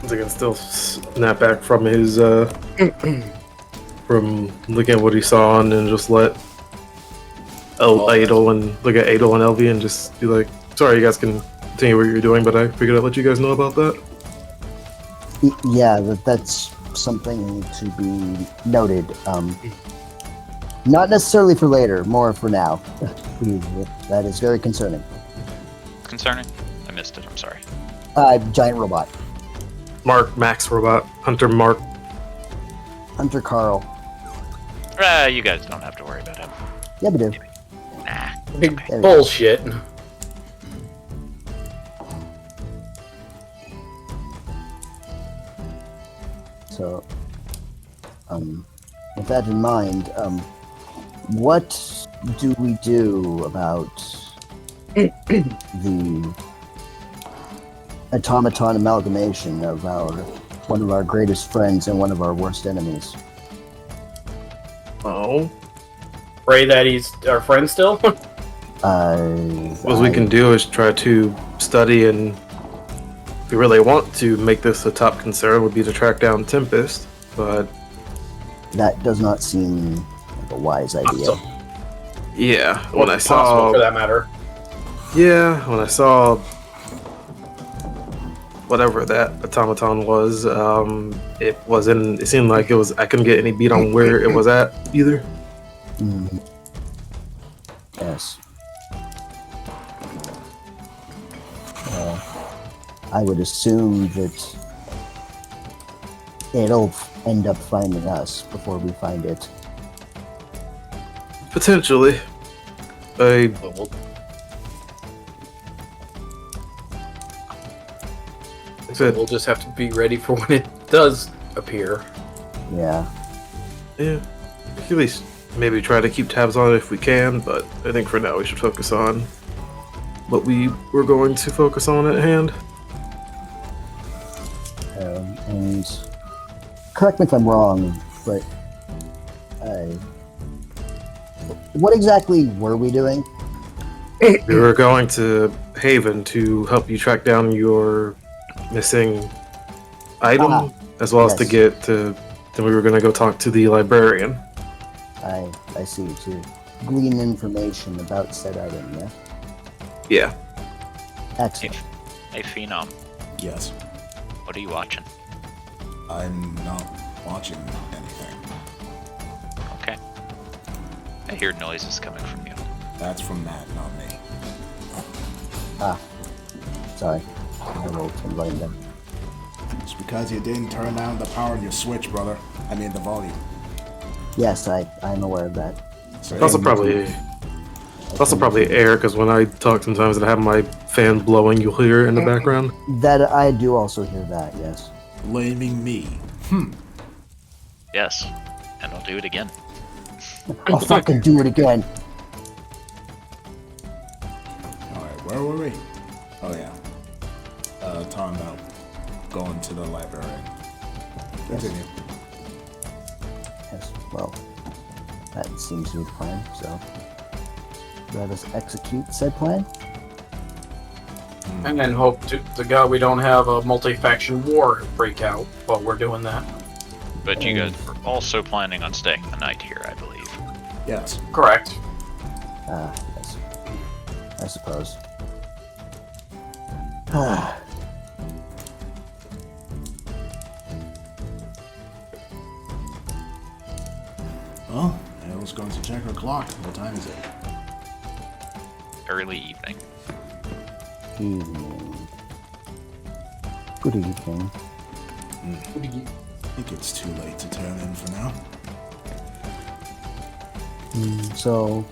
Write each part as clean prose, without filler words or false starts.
He can still snap back from his from looking at what he saw and then just let Idol and look at Idol and LV and just be like, sorry, you guys can continue what you're doing, but I figured I'd let you guys know about that. Yeah, that's something to be noted. Not necessarily for later, more for now. That is very concerning. Concerning? I missed it, I'm sorry. Giant robot. Max robot, Hunter Mark. Hunter Carl. You guys don't have to worry about him. Yeah, we do. Nah. Big bullshit. So, with that in mind, what do we do about the automaton amalgamation of one of our greatest friends and one of our worst enemies? Oh. Pray that he's our friend still. What we can do is try to study, and if we really want to make this a top concern, would be to track down Tempest, but that does not seem like a wise idea. yeah, when I Possible saw, for that matter. yeah, when I saw whatever that automaton was, it seemed like I couldn't get any beat on where it was at either. Mm. Yes. I would assume that it'll end up finding us before we find it. Potentially. We'll just have to be ready for when it does appear. Yeah. Yeah, at least maybe try to keep tabs on it if we can, but I think for now we should focus on what we were going to focus on at hand. And correct me if I'm wrong, but what exactly were we doing? We were going to Haven to help you track down your missing item, as well as to get to. Then we were going to go talk to the librarian. I see, to glean information about said item, yeah? Yeah. Excellent. Hey, Phenom, Yes, what are you watching? I'm not watching anything. Okay. I hear noises coming from you. That's from Matt, not me. Sorry. I rolled to blame them. It's because you didn't turn down the power on your Switch, brother. I mean the volume. Yes, I'm aware of that. So Also probably air, because when I talk sometimes and I have my fan blowing, you'll hear it in the background. That I do also hear that, yes. blaming me. Yes, and I'll do it again. I'll fucking do it again. Alright, where were we? Oh yeah. Talking about going to the library. Continue. Yes, well, that seems to be the plan, so let us execute said plan. And then hope to God we don't have a multi-faction war break out while we're doing that. But you guys were also planning on staying the night here, I believe. Yes. Correct. Yes. I suppose. Well, I was going to check her clock. What time is it? Early evening. Evening. Good evening. I think it's too late to turn in for now. So,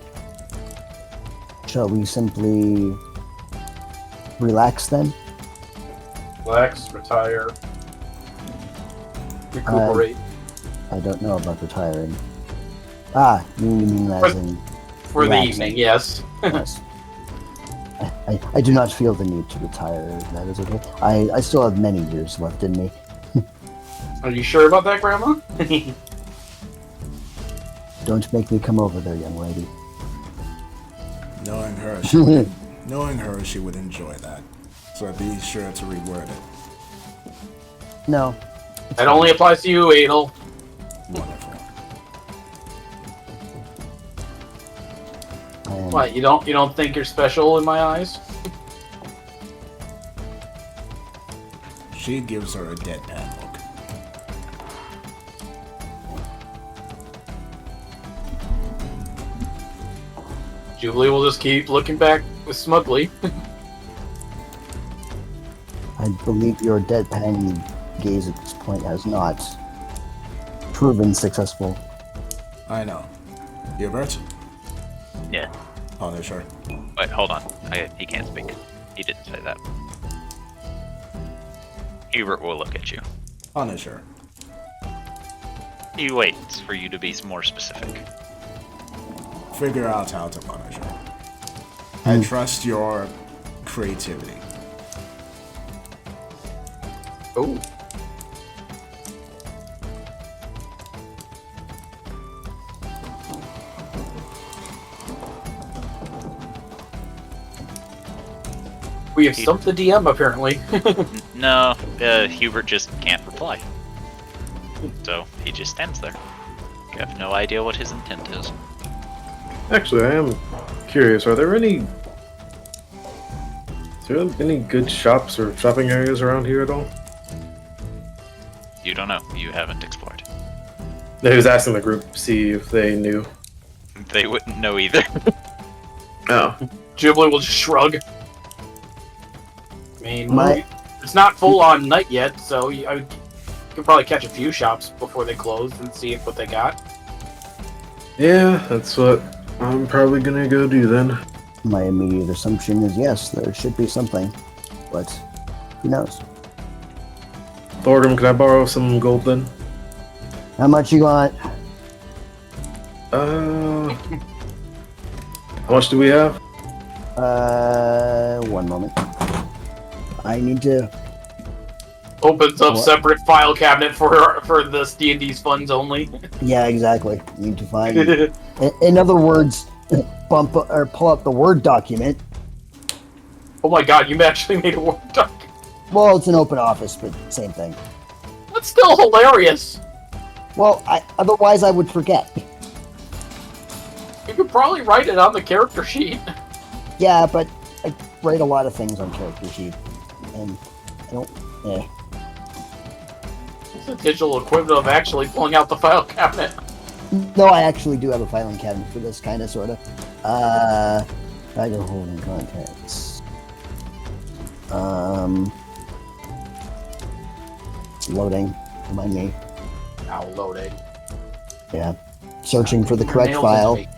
shall we simply relax then? Relax, retire, recuperate. I don't know about retiring. You mean as in For the relaxing. evening, yes. Yes. I do not feel the need to retire. That is okay. I still have many years left in me. Are you sure about that, Grandma? Don't make me come over there, young lady. Knowing her, she would enjoy that. So I'd be sure to reword it. No. That only applies to you, Adel. Wonderful. And What, you don't think you're special in my eyes? She gives her a deadpan look. Jubilee will just keep looking back with smugly. I believe your deadpan gaze at this point has not proven successful. I know. Hubert? Yeah. Punisher. Wait, hold on. He can't speak. He didn't say that. Hubert will look at you. Punisher. He waits for you to be more specific. Figure out how to punish her. I trust your creativity. Oh. We have stumped the DM, apparently. No, Hubert just can't reply. So he just stands there. You have no idea what his intent is. Actually, I am curious. Are there any good shops or shopping areas around here at all? You don't know. You haven't explored. No, he was asking the group to see if they knew. They wouldn't know either. Oh, Jubilee will just shrug. I mean, My- it's not full on night yet, so I could probably catch a few shops before they close and see what they got. yeah, that's what I'm probably gonna go do then. My immediate assumption is yes, there should be something, but who knows? Thorgrim, can I borrow some gold then? How much you want? How much do we have? 1 moment. I need to. Opens up What? separate file cabinet for this D&D's funds only. Yeah, exactly. Need to find. In other words, bump or pull up the Word document. Oh my god, you actually made a Word doc. Well, it's an open office, but same thing. That's still hilarious. Well, otherwise I would forget. You could probably write it on the character sheet. Yeah, but I write a lot of things on character sheet, and I don't. It's a digital equivalent of actually pulling out the file cabinet. No, I actually do have a filing cabinet for this kind of, sort of. Tiger holding contacts. It's loading. Remind me. Now loading. Yeah. Searching for the correct Nails file. into me.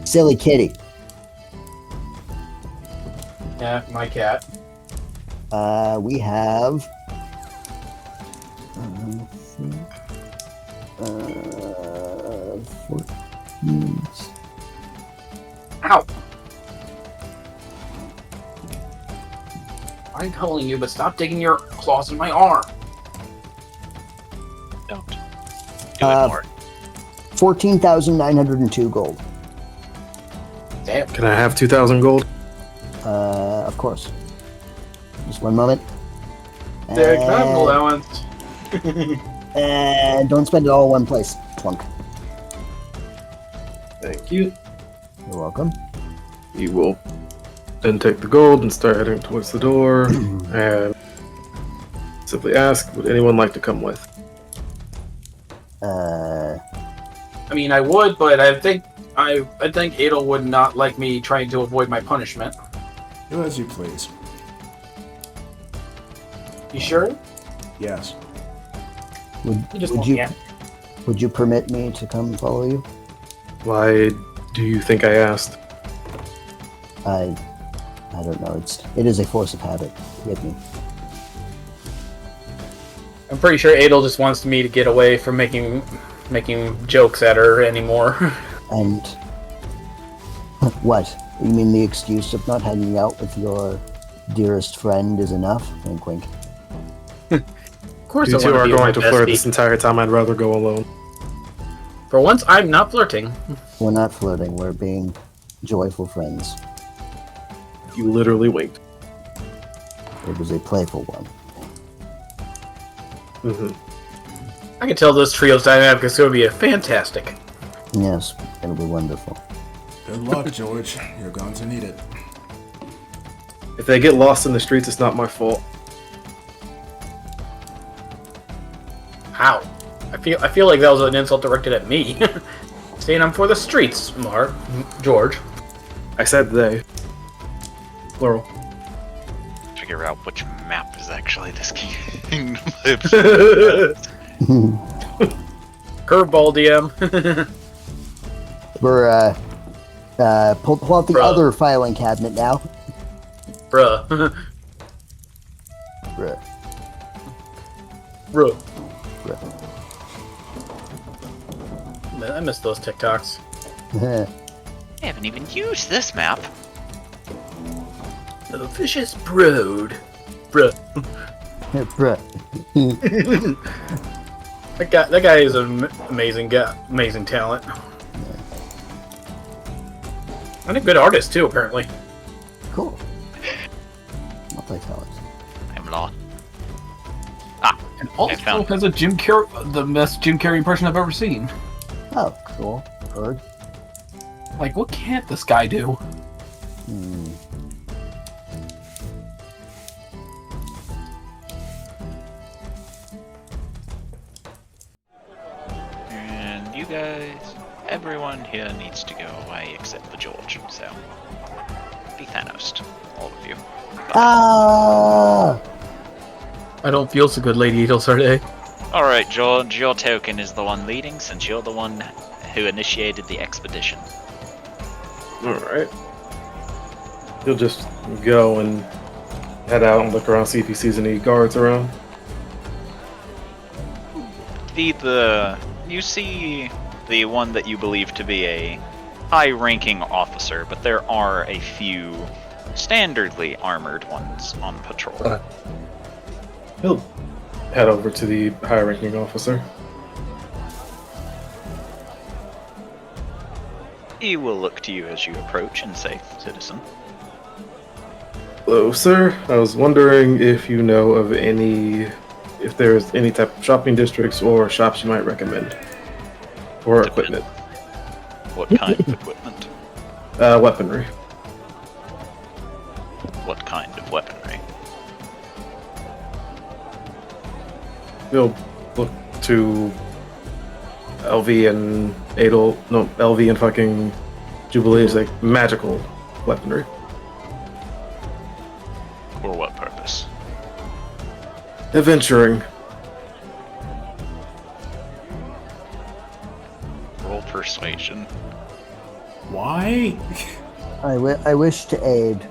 Silly kitty. Yeah, my cat. We have. 14. Ow! I'm calling you, but stop digging your claws in my arm. Don't. Do it more. 14,902 gold. Damn. Can I have 2,000 gold? Of course. Just 1 moment. There, can I have an And- allowance? And don't spend it all in one place. Plunk. Thank you. You're welcome. You will then take the gold and start heading towards the door and simply ask, would anyone like to come with? I mean, I would, but I think Adel would not like me trying to avoid my punishment. Do as you please. You sure? Yes. You just Would won't you get- would you permit me to come follow you? Why do you think I asked? I don't know. It is a force of habit with me. I'm pretty sure Adel just wants me to get away from making jokes at her anymore. And what? You mean the excuse of not hanging out with your dearest friend is enough? Wink, wink. Of course, You I two wanna are be with going my to flirt bestie. this entire time. I'd rather go alone. For once, I'm not flirting. We're not flirting. We're being joyful friends. You literally winked. It was a playful one. I can tell this trio's dynamic is going to be fantastic. Yes, it'll be wonderful. Good luck, George. You're going to need it. If they get lost in the streets, it's not my fault. How? I feel like that was an insult directed at me. Saying I'm for the streets, George. I said they. Plural. Figure out which map is actually this kingdom. Curveball, DM. We're pull out the Bruh. other filing cabinet now. Bruh. Bruh. Bruh. Bruh. Man, I miss those TikToks. I haven't even used this map. The vicious brood. Bruh. Bruh. That guy is an amazing guy, amazing talent. And a good artist too, apparently. Cool. Multi-talent. I'm not. And I also found- has a the best Jim Carrey impression I've ever seen. Oh, cool. Heard. Like, what can't this guy do? Hmm. And you guys, everyone here needs to go away except for George, so be Thanos, all of you. Ah! I don't feel so good, Lady Edelsarde. Alright, George, your token is the one leading since you're the one who initiated the expedition. Alright. He'll just go and head out and look around, see if he sees any guards around. You see the one that you believe to be a high-ranking officer, but there are a few standardly armored ones on patrol. He'll head over to the high-ranking officer. He will look to you as you approach and say, "Citizen." Hello, sir. I was wondering if you know of if there's any type of shopping districts or shops you might recommend for equipment. What kind of equipment? Weaponry. What kind of weaponry? He'll look to LV and LV and fucking Jubilee is like magical weaponry. For what purpose? Adventuring. Roll persuasion. Why? I wish to aid.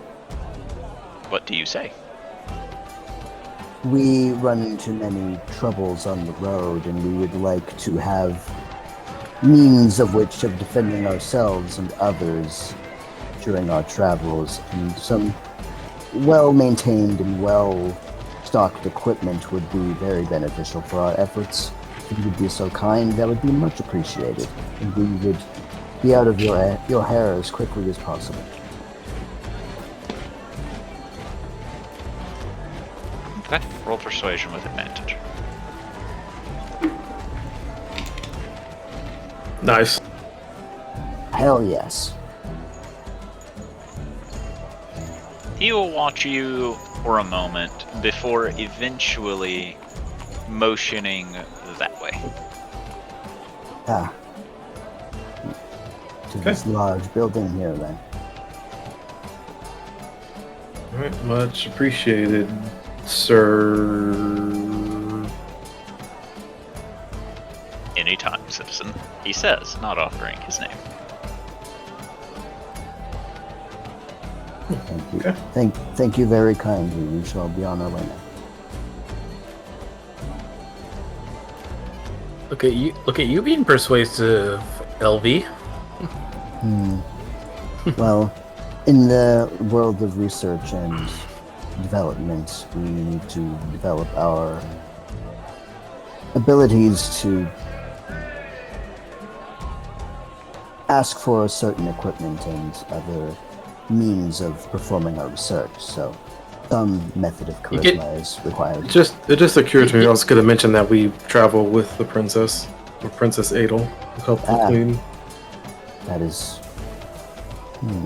What do you say? We run into many troubles on the road, and we would like to have means of defending ourselves and others during our travels, and some well-maintained and well-stocked equipment would be very beneficial for our efforts. If you would be so kind, that would be much appreciated, and we would be out of your hair as quickly as possible. Okay. Roll persuasion with advantage. Nice. Hell yes. He will watch you for a moment before eventually motioning that way. Ah. To this large building here, then. Alright, much appreciated, sir. Anytime, citizen, he says, not offering his name. Thank you. Okay. Thank you very kindly. We shall be on our way now. Look at you being persuasive, LV. Well, in the world of research and development, we need to develop our abilities to ask for certain equipment and other means of performing our research. So Some method of You get- charisma is required. It just occurred to me. I was going to mention that we travel with the princess, or Princess Adel, to help the Ah. queen. That is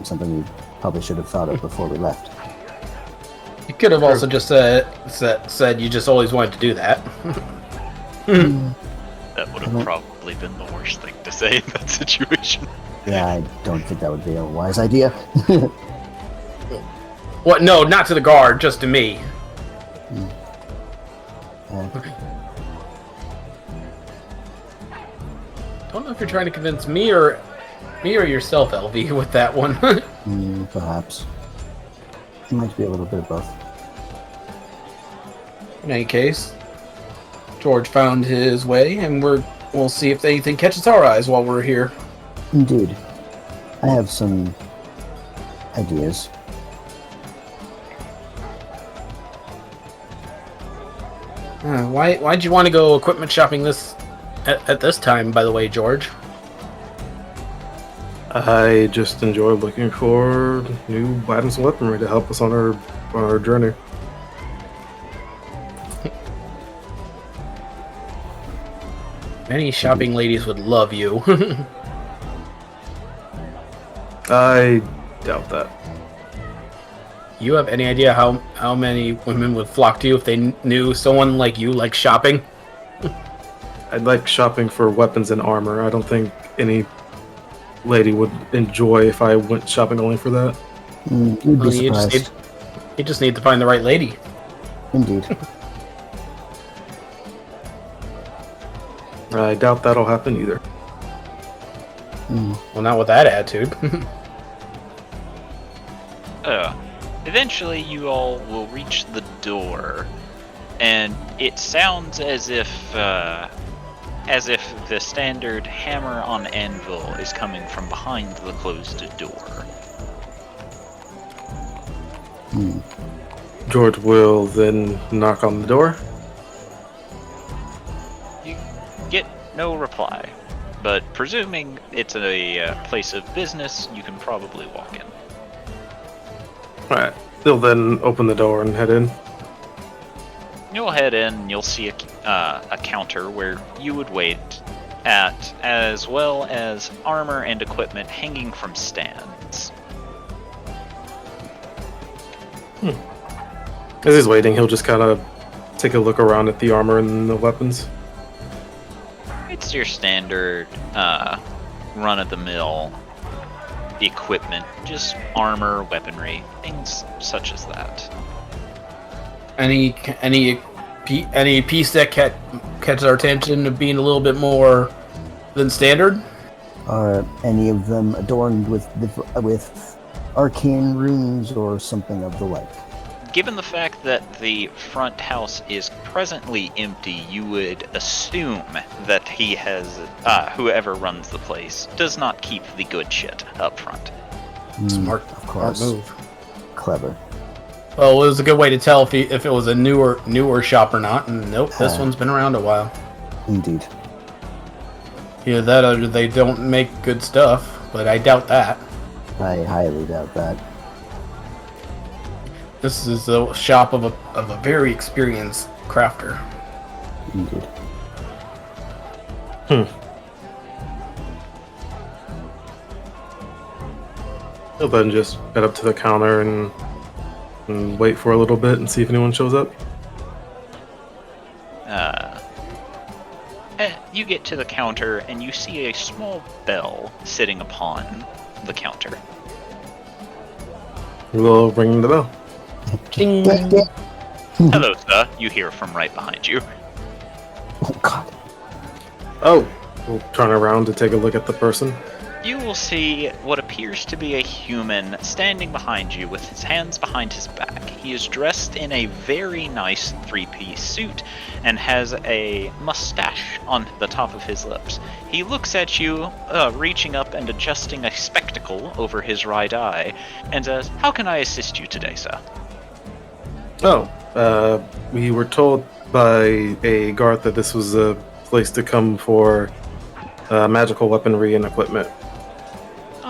something we probably should have thought of before we left. You could have also just said you just always wanted to do that. That would have probably been the worst thing to say in that situation. Yeah, I don't think that would be a wise idea. What? No, not to the guard, just to me. Don't know if you're trying to convince me or yourself, LV, with that one. Perhaps. It might be a little bit of both. In any case, George found his way, and we'll see if anything catches our eyes while we're here. Indeed. I have some ideas. Why'd you want to go equipment shopping at this time, by the way, George? I just enjoy looking for new items and weaponry to help us on our journey. Many shopping ladies would love you. I doubt that. You have any idea how many women would flock to you if they knew someone like you liked shopping? I'd like shopping for weapons and armor. I don't think any lady would enjoy if I went shopping only for that. You'd be Well, surprised. you just need to find the right lady. Indeed. I doubt that'll happen either. Well, not with that attitude. Eventually, you all will reach the door, and it sounds as if the standard hammer on anvil is coming from behind the closed door. George will then knock on the door. You get no reply, but presuming it's a place of business, you can probably walk in. Alright. He'll then open the door and head in. You'll head in, and you'll see a counter where you would wait at, as well as armor and equipment hanging from stands. As he's waiting, he'll just kind of take a look around at the armor and the weapons. It's your standard run-of-the-mill equipment, just armor, weaponry, things such as that. Any piece that catches our attention of being a little bit more than standard? Are any of them adorned with arcane runes or something of the like? Given the fact that the front house is presently empty, you would assume that he has, whoever runs the place, does not keep the good shit up front. Smart, Of course. move. Clever. Well, it was a good way to tell if it was a newer shop or not. And nope, this one's been around a while. Indeed. Either that or they don't make good stuff, but I doubt that. I highly doubt that. This is a shop of a very experienced crafter. Indeed. He'll then just head up to the counter and wait for a little bit and see if anyone shows up. You get to the counter and you see a small bell sitting upon the counter. We'll ring the bell. Ding. Hello, sir. You hear from right behind you. Oh God. Oh, we'll turn around to take a look at the person. You will see what appears to be a human standing behind you with his hands behind his back. He is dressed in a very nice three-piece suit and has a mustache on the top of his lips. He looks at you, reaching up and adjusting a spectacle over his right eye, and says, "How can I assist you today, sir?" Oh, we were told by a guard that this was a place to come for magical weaponry and equipment.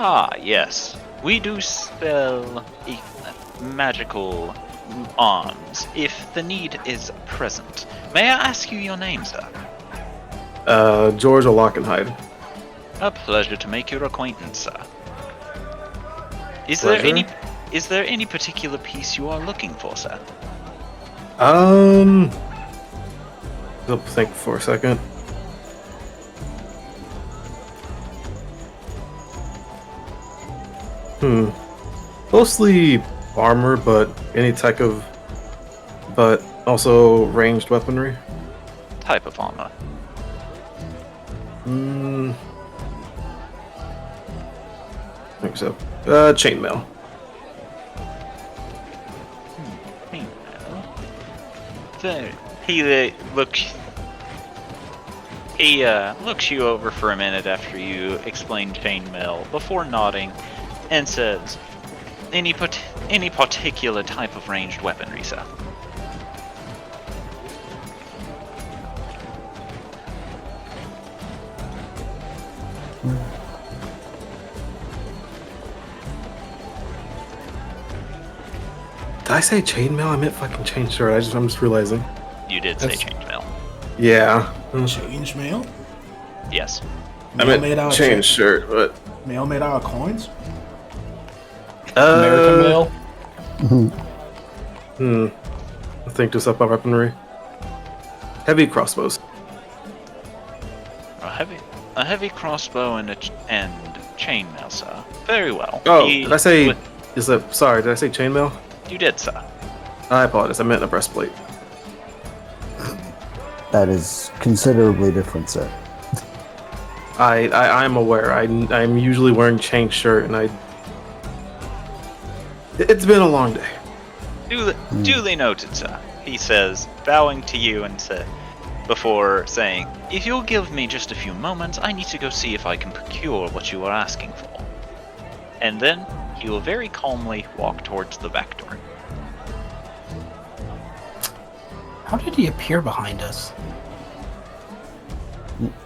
Ah, yes. We do sell magical arms if the need is present. May I ask you your name, sir? George O'Lockenhide. A pleasure to make your acquaintance, sir. Is Pleasure. there any particular piece you are looking for, sir? I'll think for a second. Mostly armor, but but also ranged weaponry. Type of armor. I think so. Chainmail. There. He looks you over for a minute after you explain chainmail before nodding and says, any particular type of ranged weaponry, sir? Did I say chainmail? I meant fucking chain shirt. I'm just realizing. You did say chainmail. Yeah. Change mail? Yes. I meant chain shirt, but Mail made out of coins? American mail. I think just up on weaponry. Heavy crossbows. A heavy crossbow and chainmail, sir. Very well. Oh, did I say? Sorry, did I say chainmail? You did, sir. I apologize. I meant a breastplate. That is considerably different, sir. I'm aware. I'm usually wearing chain shirt, and it's been a long day. Duly noted, sir. He says, bowing to you before saying, if you'll give me just a few moments, I need to go see if I can procure what you are asking for. And then he will very calmly walk towards the back door. How did he appear behind us?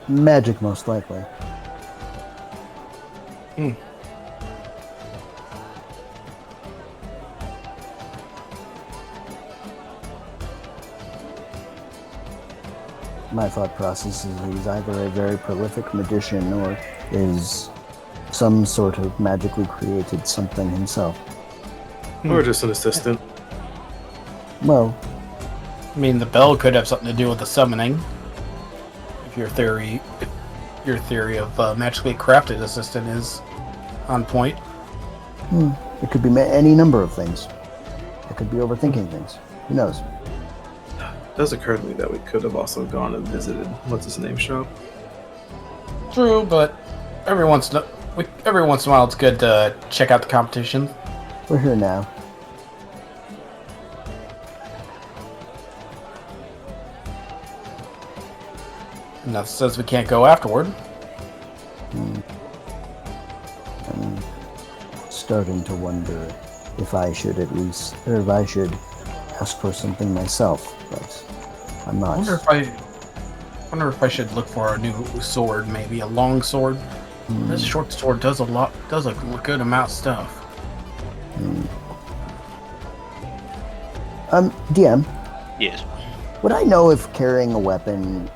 Magic, most likely. My thought process is he's either a very prolific magician or is some sort of magically created something himself. Or just an assistant. Well, I mean, the bell could have something to do with the summoning. If your theory of magically crafted assistant is on point. it could be any number of things. It could be overthinking things. Who knows? It does occur to me that we could have also gone and visited what's his name shop. True, but every once in a while it's good to check out the competition. We're here now. And that says we can't go afterward. I'm starting to wonder if I should if I should ask for something myself, but I'm not. I wonder if I should look for a new sword, maybe a long sword. This short sword does a good amount of stuff. DM, Yes. would I know if carrying a weapon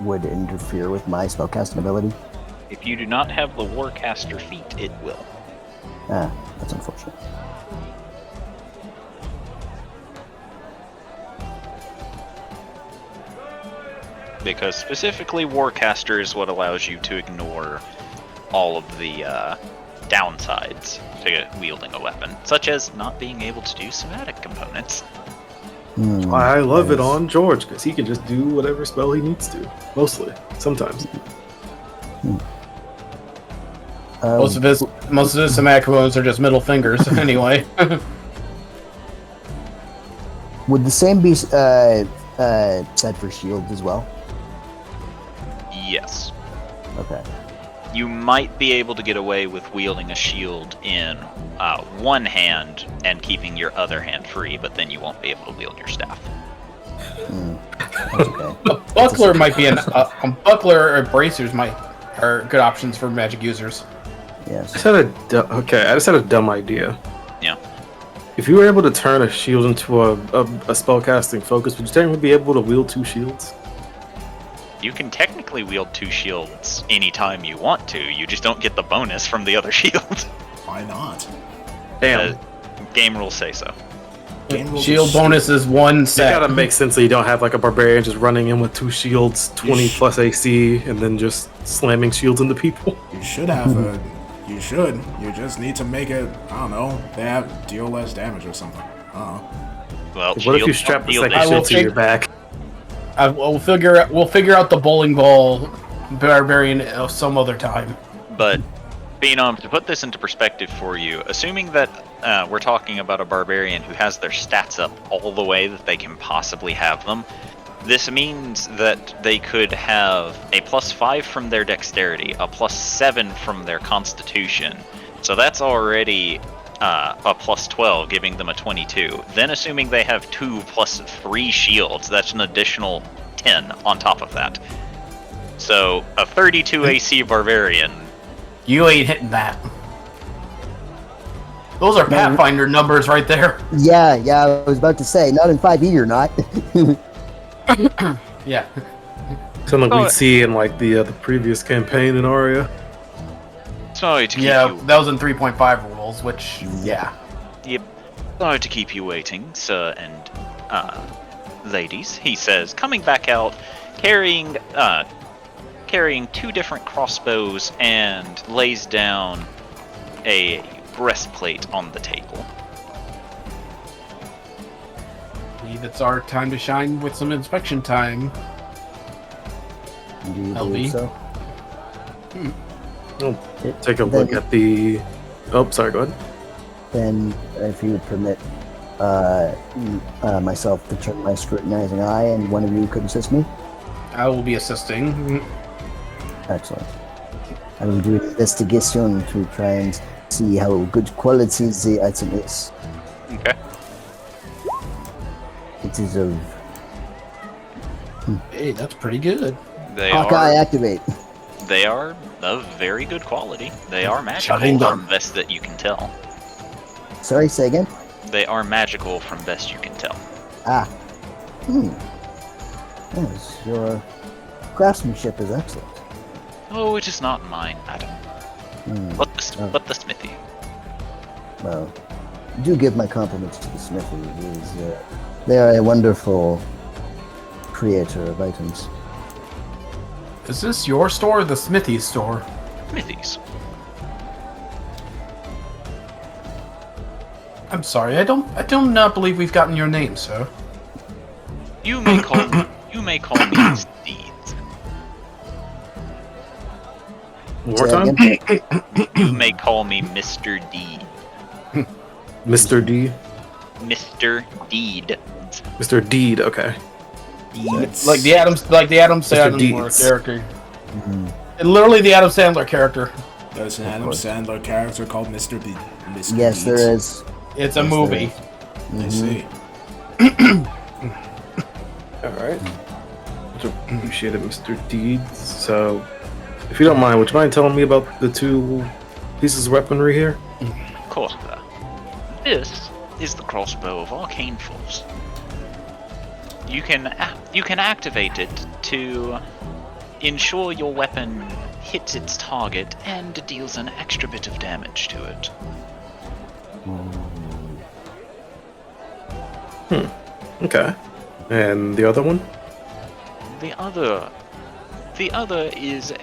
would interfere with my spellcasting ability? If you do not have the Warcaster feat, it will. That's unfortunate. Because specifically Warcaster is what allows you to ignore all of the downsides to wielding a weapon, such as not being able to do somatic components. I love it on George because he can just do whatever spell he needs to. Mostly, sometimes. Most of his somatic wounds are just middle fingers, anyway. Would the same be said for shield as well? Yes. Okay. You might be able to get away with wielding a shield in one hand and keeping your other hand free, but then you won't be able to wield your staff. That's okay. A buckler might be a buckler or bracers are good options for magic users. Yes. I just had a dumb idea. Yeah. If you were able to turn a shield into a spellcasting focus, would you technically be able to wield 2 shields? You can technically wield 2 shields anytime you want to. You just don't get the bonus from the other shield. Why not? Damn. Game rules say so. Game rules Shield are bonus is 1 It set. gotta make sense that you don't have like a barbarian just running in with 2 shields, 20 plus AC, and then just slamming shields into people. You should have a. You should. You just need to make it. I don't know. They have deal less damage or something. Well, What if you strap the second I will shield to take- your back? We'll figure out the bowling ball barbarian some other time. But, Phenom, to put this into perspective for you, assuming that we're talking about a barbarian who has their stats up all the way that they can possibly have them, this means that they could have a +5 from their dexterity, a +7 from their constitution. So that's already a +12, giving them a 22. Then assuming they have 2 plus 3 shields, that's an additional 10 on top of that. So a 32 AC barbarian. You ain't hitting that. Those are Pathfinder numbers right there. Yeah, I was about to say, not in 5e, you're not. Yeah. Something like we'd see in like the previous campaign in Aria. Sorry to keep Yeah, you. that was in 3.5 rules, which, yeah. Yep. Sorry to keep you waiting, sir and ladies. He says, coming back out, carrying 2 different crossbows, and lays down a breastplate on the table. I believe it's our time to shine with some inspection time. Do you LB? believe so? We'll take a look at the. Oh, sorry. Go ahead. Then, if you would permit myself to turn my scrutinizing eye, and one of you could assist me. I will be assisting. Excellent. I will do an investigation to try and see how good quality the item is. Okay. It is of Hey, that's pretty good. Hawkeye activate. They are of very good quality. They are magical Shutting them. from best that you can tell. Sorry, say again. They are magical from best you can tell. Yes, your craftsmanship is excellent. Oh, it is not mine, madam. But the smithy. Well, do give my compliments to the smithy. They are a wonderful creator of items. Is this your store or the smithy store? Smithies. I'm sorry, I do not believe we've gotten your name, sir. You may call me Steeds. One more Say time. again? You may call me Mr. Deed. Mr. D. Mr. Deed. Mr. Deed. Okay. Like the Adam Sandler Deeds. character. Literally the Adam Sandler character. There's an Adam Sandler character called Mr. B. Mr. Yes, there Deeds. is. It's a Yes, movie. there I see. All right. Much appreciated, Mr. Deeds. So, if you don't mind, would you mind telling me about the 2 pieces of weaponry here? Of course, sir. This is the crossbow of arcane force. You can activate it to ensure your weapon hits its target and deals an extra bit of damage to it. Okay. And the other one? The other is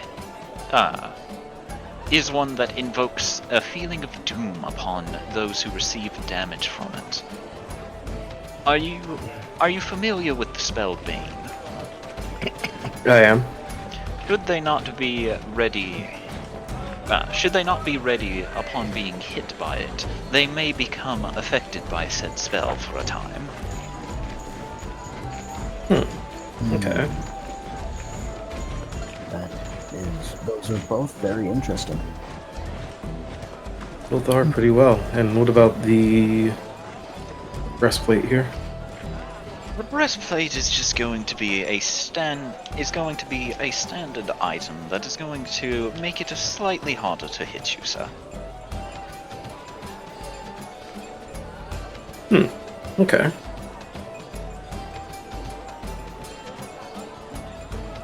one that invokes a feeling of doom upon those who receive damage from it. Are you familiar with the spell Bane? I am. Should they not be ready upon being hit by it, they may become affected by said spell for a time. Okay. Those are both very interesting. Both are pretty well. And what about the breastplate here? The breastplate is just going to be a standard item that is going to make it slightly harder to hit you, sir. Okay.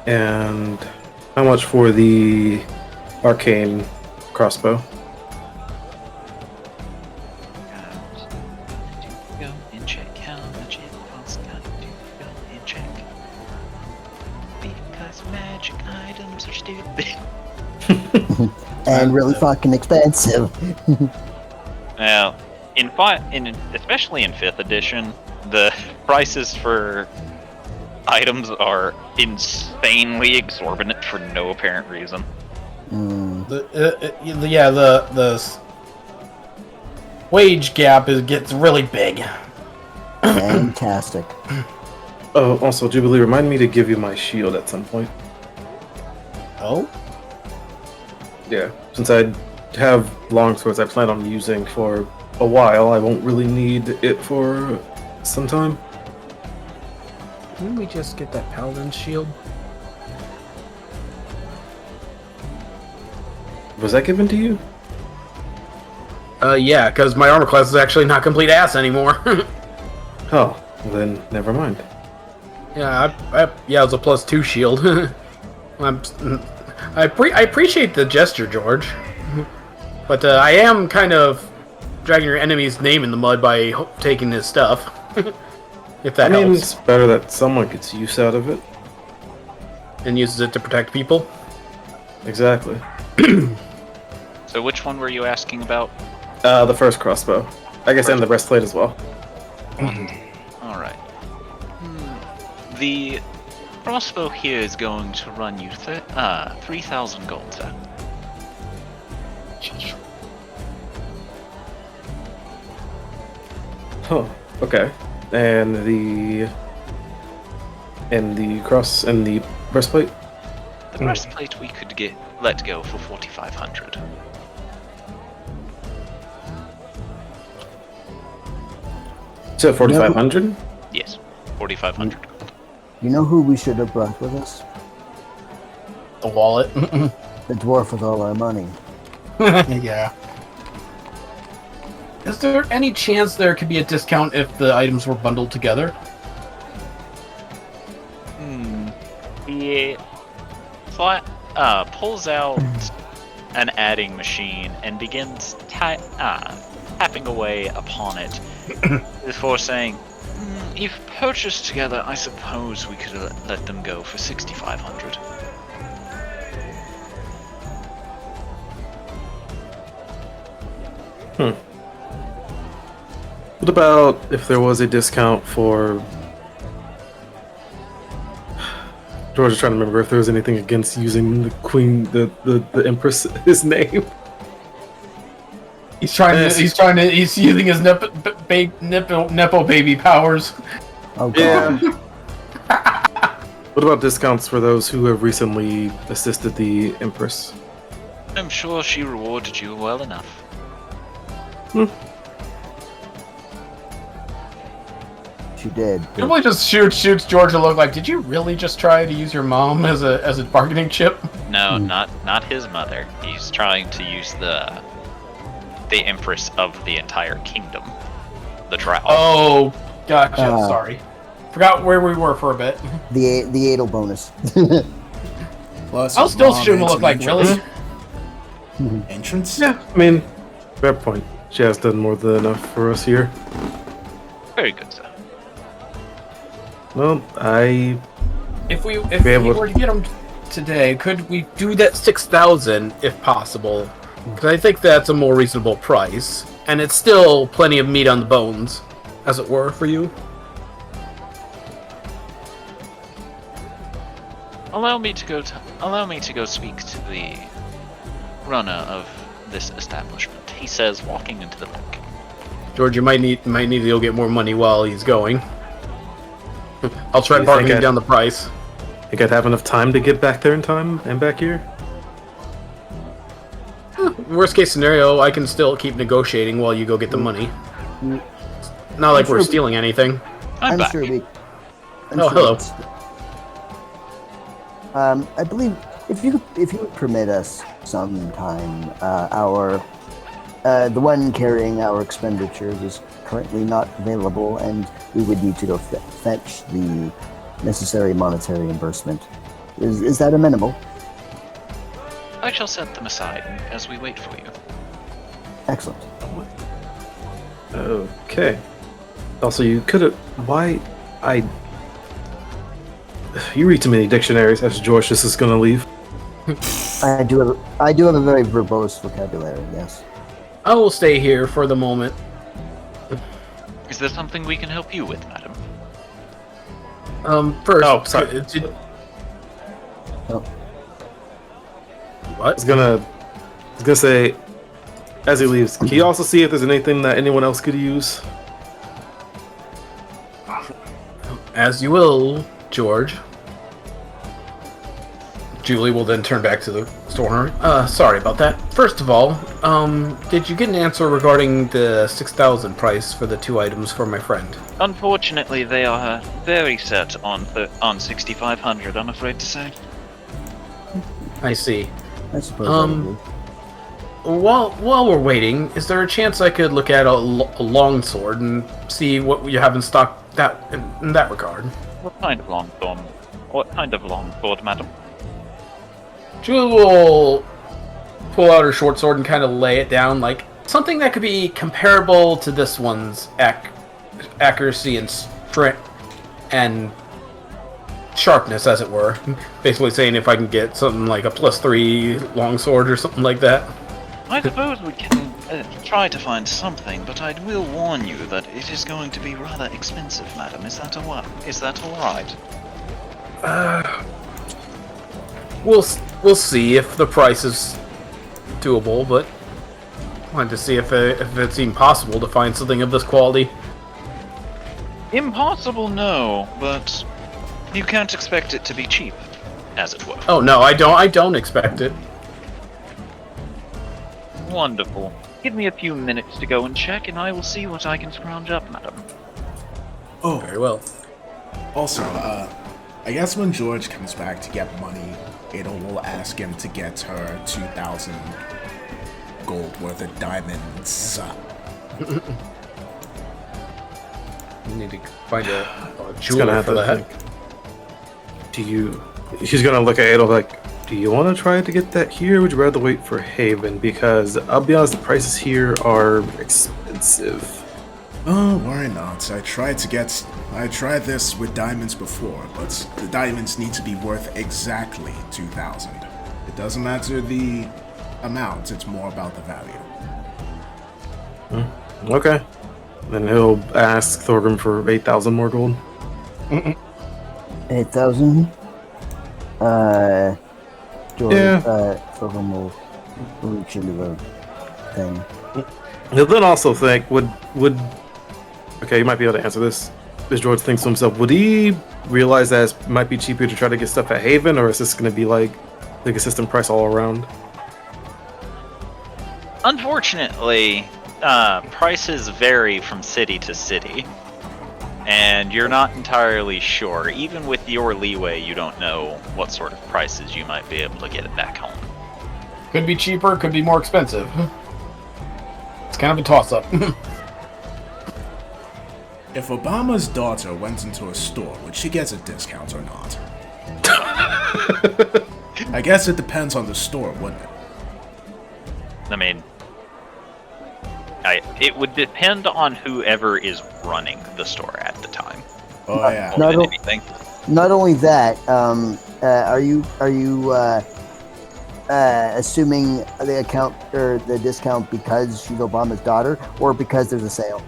And how much for the arcane crossbow? Go and check how much it costs. Got to go and check. Because magic items are stupid. And really fucking expensive. Now, especially in 5th edition, the prices for items are insanely exorbitant for no apparent reason. The wage gap gets really big. Fantastic. Oh, also, Jubilee, remind me to give you my shield at some point. Oh? Yeah, since I have longswords I plan on using for a while, I won't really need it for some time. Didn't we just get that paladin shield? Was that given to you? Yeah, because my armor class is actually not complete ass anymore. Oh, well then never mind. Yeah, it was a +2 shield. I appreciate the gesture, George, but I am kind of dragging your enemy's name in the mud by taking his stuff. If that I mean, helps, it's better that someone gets use out of it. and uses it to protect people. Exactly. So which one were you asking about? The first crossbow. I guess, and the breastplate as well. Alright. The crossbow here is going to run you 3,000 gold, sir. Huh. Okay. And the breastplate. The breastplate we could let go for 4,500. So 4,500. Yes, 4,500 gold. You know who we should have brought with us? The wallet. The dwarf with all our money. Yeah. Is there any chance there could be a discount if the items were bundled together? He pulls out an adding machine and begins tapping away upon it before saying, if purchased together, I suppose we could let them go for 6,500. What about if there was a discount for? George is trying to remember if there was anything against using the queen, the empress, his name. He's using his nepo baby powers. Oh god. Yeah. What about discounts for those who have recently assisted the empress? I'm sure she rewarded you well enough. She did. Probably just shoots George a look like, did you really just try to use your mom as a bargaining chip? No, not his mother. He's trying to use the empress of the entire kingdom, the Drow. Oh, gotcha. Sorry, forgot where we were for a bit. The Adel bonus. Plus, I'll still mom shoot him a into look like, entrance. really? Entrance? Yeah, I mean, fair point. She has done more than enough for us here. Very good, sir. Well, If we were to get them today, could we do that 6,000 if possible? Because I think that's a more reasonable price, and it's still plenty of meat on the bones, as it were, for you. Allow me to go speak to the runner of this establishment, he says, walking into the back. George, you might need to go get more money while he's going. I'll try to bargain down the price. think I'd have enough time to get back there in time and back here. Worst case scenario, I can still keep negotiating while you go get the money. Not like we're stealing anything. I'm back. Sure we. Oh, hello. it's- I believe if you would permit us some time, our the one carrying our expenditures is currently not available, and we would need to go fetch the necessary monetary reimbursement. Is that amenable? I shall set them aside as we wait for you. Excellent. Okay. Also, you could have. Why? You read too many dictionaries. As George, this is gonna leave. I do have a very verbose vocabulary. Yes. I will stay here for the moment. Is there something we can help you with, madam? First. Oh, sorry. Oh. I was gonna say, as he leaves, can you also see if there's anything that anyone else could use? As you will, George. Julie will then turn back to the store owner. Sorry about that. First of all, did you get an answer regarding the 6,000 price for the 2 items for my friend? Unfortunately, they are very set on 6,500. I'm afraid to say. I see. I suppose. I would agree. While we're waiting, is there a chance I could look at a long sword and see what you have in stock in that regard? What kind of long sword? What kind of long sword, madam? Julie will pull out her short sword and kind of lay it down, like something that could be comparable to this one's accuracy and strength and sharpness, as it were. Basically saying if I can get something like a +3 longsword or something like that. I suppose we can try to find something, but I will warn you that it is going to be rather expensive, madam. Is that all right? We'll see if the price is doable, but I wanted to see if it's even possible to find something of this quality. Impossible, no, but you can't expect it to be cheap, as it were. Oh no, I don't expect it. Wonderful. Give me a few minutes to go and check, and I will see what I can scrounge up, madam. Oh, Very well. also, I guess when George comes back to get money, Ada will ask him to get her 2,000 gold worth of diamonds. You need to find a She's gonna jeweler have for to that. think. She's gonna look at Adolf like, do you want to try to get that here? Or would you rather wait for Haven? Because I'll be honest, the prices here are expensive. Oh, why not? I tried this with diamonds before, but the diamonds need to be worth exactly 2,000. It doesn't matter the amount, it's more about the value. Okay. Then he'll ask Thorgrim for 8,000 more gold. 8,000. George, Yeah. Thorgrim will reach into the thing. He'll then also think, would okay, you might be able to answer this. As George thinks to himself, would he realize that it might be cheaper to try to get stuff at Haven, or is this going to be like the consistent price all around? Unfortunately, prices vary from city to city, and you're not entirely sure. Even with your leeway, you don't know what sort of prices you might be able to get it back home. Could be cheaper, could be more expensive. It's kind of a toss-up. If Obama's daughter went into a store, would she get a discount or not? I guess it depends on the store, wouldn't it? I mean, it would depend on whoever is running the store at the time. Oh yeah. More than Not- anything. Not only that, are you assuming the account or the discount because she's Obama's daughter, or because there's a sale?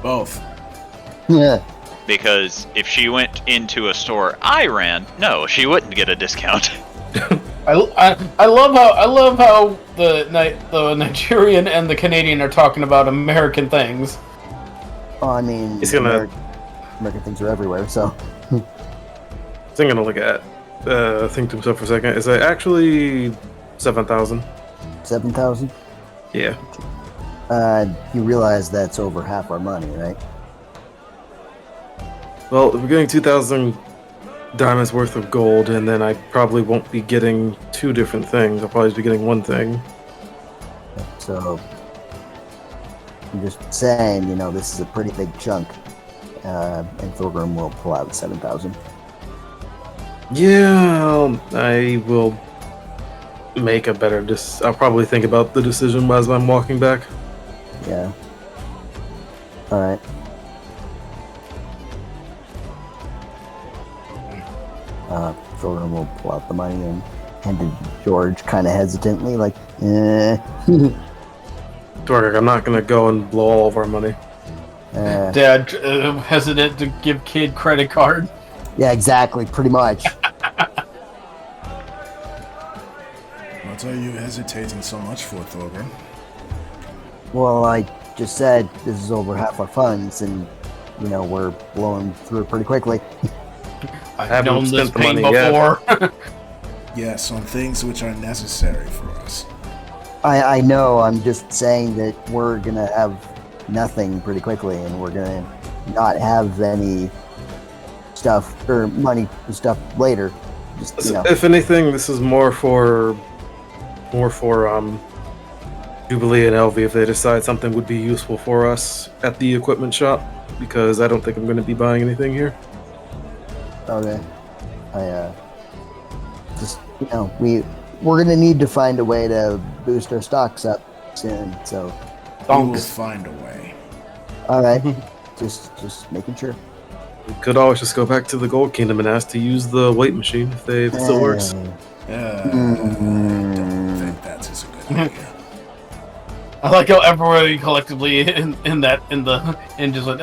Both. Yeah. Because if she went into a store I ran, no, she wouldn't get a discount. I love how the Nigerian and the Canadian are talking about American things. Oh, I mean, He's gonna- American things are everywhere, so. So I'm going to look at, think to himself for a second. Is it actually 7,000? 7,000. Yeah. You realize that's over half our money, right? Well, if we're getting 2,000 diamonds worth of gold, and then I probably won't be getting 2 different things. I'll probably be getting one thing. So I'm just saying, this is a pretty big chunk. And Thorgrim will pull out 7,000. Yeah, I will make a better. I'll probably think about the decision as I'm walking back. Yeah. All right. Thorgrim will pull out the money and hand it to George, kind of hesitantly, like, Dork, I'm not gonna go and blow all of our money. Dad, hesitant to give kid credit card. Yeah, exactly. Pretty much. What are you hesitating so much for, Thorgrim? Well, I just said this is over half our funds, and we're blowing through it pretty quickly. I've known this pain before. Yes, on things which are necessary for us. I know. I'm just saying that we're gonna have nothing pretty quickly, and we're gonna not have any stuff or money for stuff later. Just If anything, this is more for Jubilee and Elvie if they decide something would be useful for us at the equipment shop, because I don't think I'm going to be buying anything here. Okay. I just we're gonna need to find a way to boost our stocks up soon. So We will find a way. all right, just making sure. We could always just go back to the Gold Kingdom and ask to use the weight machine if it still works. I don't think that is a good idea. I like how everybody collectively in just like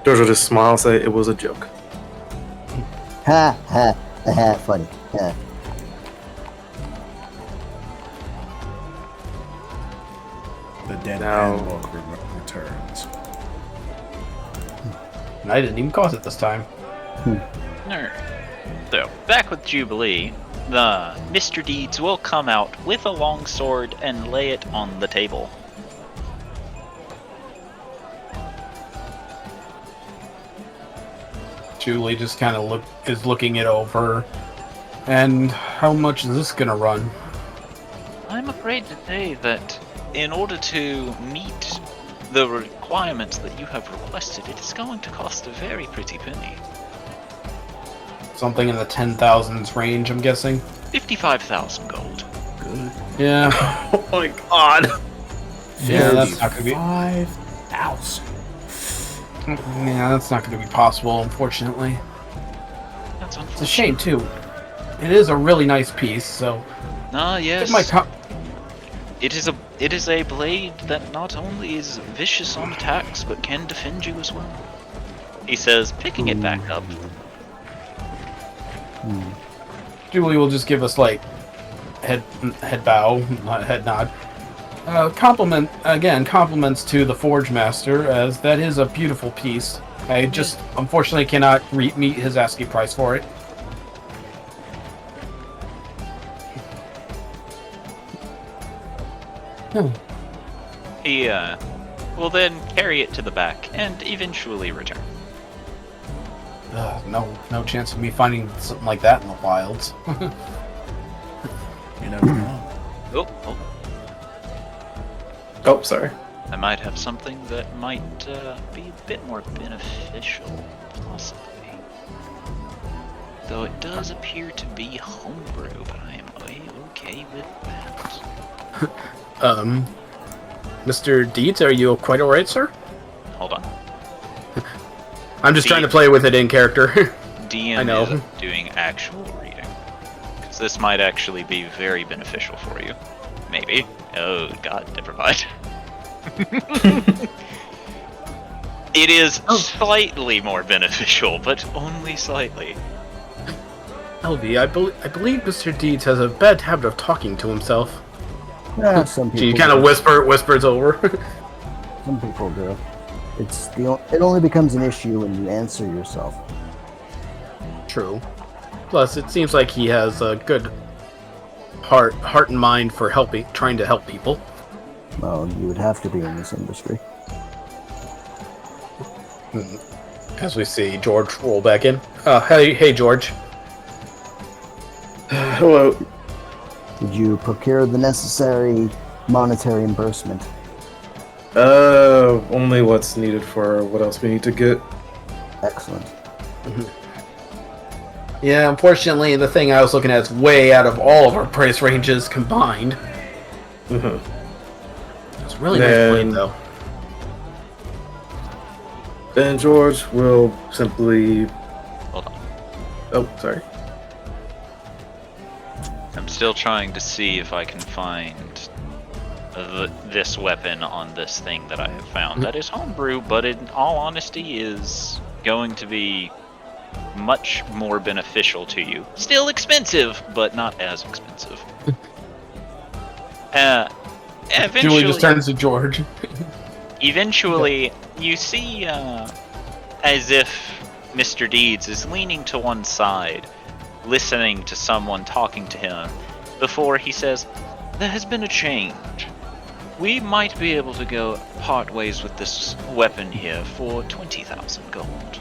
George will just smile and say it was a joke. Ha ha ha! Funny. Yeah. The dead Now- man walk returns. I didn't even cause it this time. Alright. So, back with Jubilee, the Mr. Deeds will come out with a long sword and lay it on the table. Julie just kind of is looking it over. And how much is this gonna run? I'm afraid to say that in order to meet the requirements that you have requested, it is going to cost a very pretty penny. Something in the 10,000s range, I'm guessing. 55,000 gold. Good. Yeah. Oh my god! Yeah, that's not gonna be. 5,000. Yeah, that's not gonna be possible, unfortunately. That's It's a unfortunate. shame too. It is a really nice piece, so. Ah, yes. It is a blade that not only is vicious on attacks, but can defend you as well. He says, picking it back up. Julie will just give us like head bow, not head nod. Compliments to the Forge Master, as that is a beautiful piece. I just unfortunately cannot meet his asking price for it. He will then carry it to the back and eventually return. No chance of me finding something like that in the wilds. You never know. Oh, Oh, sorry. I might have something that might be a bit more beneficial, possibly. Though it does appear to be homebrew, but I am okay with that. Mr. Deeds, are you quite alright, sir? Hold on. I'm just trying to play with it in character. DM I know. is doing actual reading. Because this might actually be very beneficial for you. Maybe. Oh, God, never mind. It is slightly more beneficial, but only slightly. Elvie, I believe Mr. Deeds has a bad habit of talking to himself. Yeah, some people. She kind of whispers over. Some people do. It only becomes an issue when you answer yourself. True. Plus, it seems like he has a good heart and mind for trying to help people. Well, you would have to be in this industry. As we see George roll back in. Hey, George. Hello. Did you procure the necessary monetary reimbursement? Only what's needed for what else we need to get. Excellent. Yeah, unfortunately, the thing I was looking at is way out of all of our price ranges combined. It's really nice blade, though. Then George will simply... Hold on. Oh, sorry. I'm still trying to see if I can find this weapon on this thing that I have found. That is homebrew, but in all honesty is going to be much more beneficial to you. Still expensive, but not as expensive. Eventually, Julie just turns to George. Eventually, you see as if Mr. Deeds is leaning to one side, listening to someone talking to him, before he says, "There has been a change. We might be able to go part ways with this weapon here for 20,000 gold."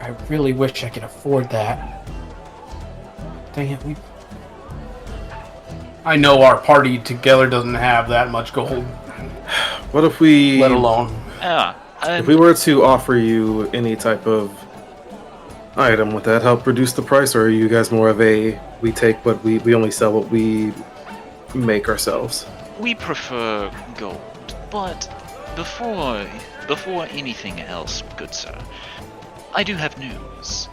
I really wish I could afford that. Dang it, I know our party together doesn't have that much gold. What if we... Let alone... if we were to offer you any type of item, would that help reduce the price, or are you guys more of a, we take what we only sell what we make ourselves? We prefer gold, but before anything else, good sir, I do have news.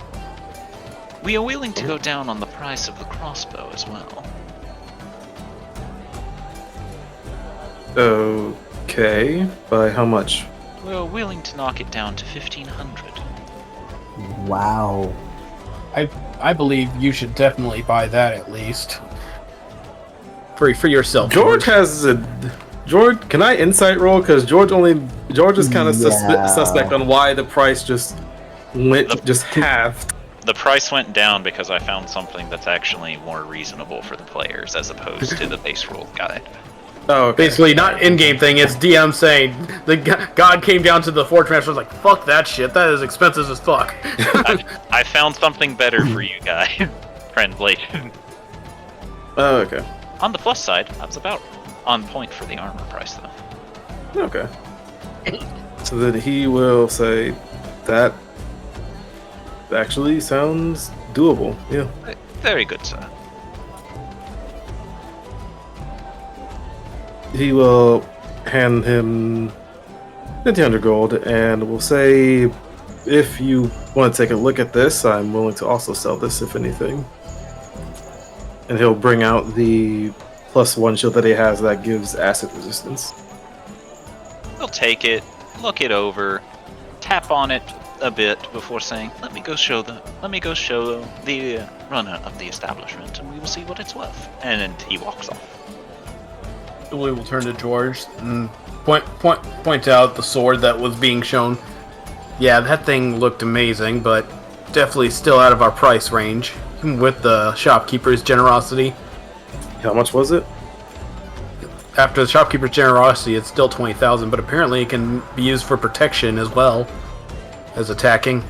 We are willing to go down on the price of the crossbow as well. Okay, by how much? We're willing to knock it down to 1,500. Wow. I believe you should definitely buy that at least. For yourself. George has a... George, can I insight roll? Because George is kind of suspect on why the price just halved. The price went down because I found something that's actually more reasonable for the players as opposed to the base rule guide. Oh, okay. Basically, not in-game thing. It's DM saying the god came down to the Fortress and was like, "Fuck that shit. That is expensive as fuck." I found something better for you guys, friendly. Oh, okay. On the plus side, I was about on point for the armor price, though. Okay. So then he will say that actually sounds doable. Yeah. Very good, sir. He will hand him 1,500 gold, and will say, if you want to take a look at this, I'm willing to also sell this, if anything. And he'll bring out the +1 shield that he has that gives acid resistance. He'll take it, look it over, tap on it a bit before saying, let me go show the runner of the establishment, and we will see what it's worth." And then he walks off. We will turn to George and point out the sword that was being shown. Yeah, that thing looked amazing, but definitely still out of our price range, with the shopkeeper's generosity. How much was it? After the shopkeeper's generosity, it's still 20,000, but apparently it can be used for protection as well as attacking.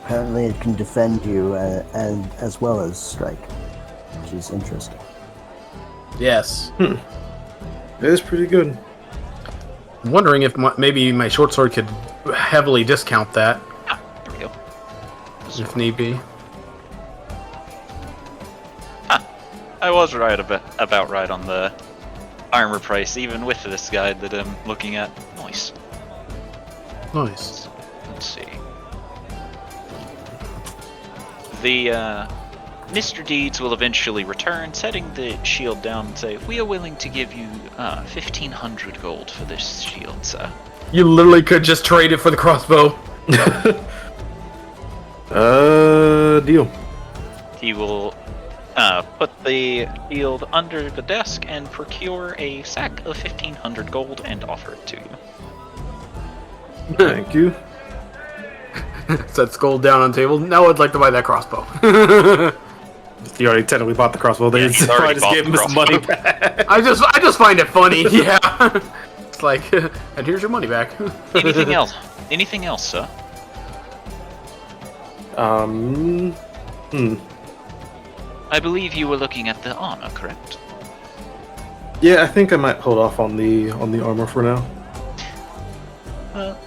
Apparently it can defend you and as well as strike, which is interesting. Yes. It is pretty good. I'm wondering if maybe my short sword could heavily discount that. There we go. If need be. I was right about right on the armor price, even with this guide that I'm looking at. Nice. Nice. Let's see. The Mr. Deeds will eventually return, setting the shield down and say, "We are willing to give you 1,500 gold for this shield, sir." You literally could just trade it for the crossbow. Deal. He will put the shield under the desk and procure a sack of 1,500 gold and offer it to you. Thank you. Sets gold down on the table. Now I'd like to buy that crossbow. He already technically bought the crossbow. Yeah, Then he's so I already just bought gave him the his money crossbow. back. I just find it funny. Yeah. It's like, and here's your money back. Anything else? Anything else, sir? I believe you were looking at the armor, correct? Yeah, I think I might hold off on the armor for now.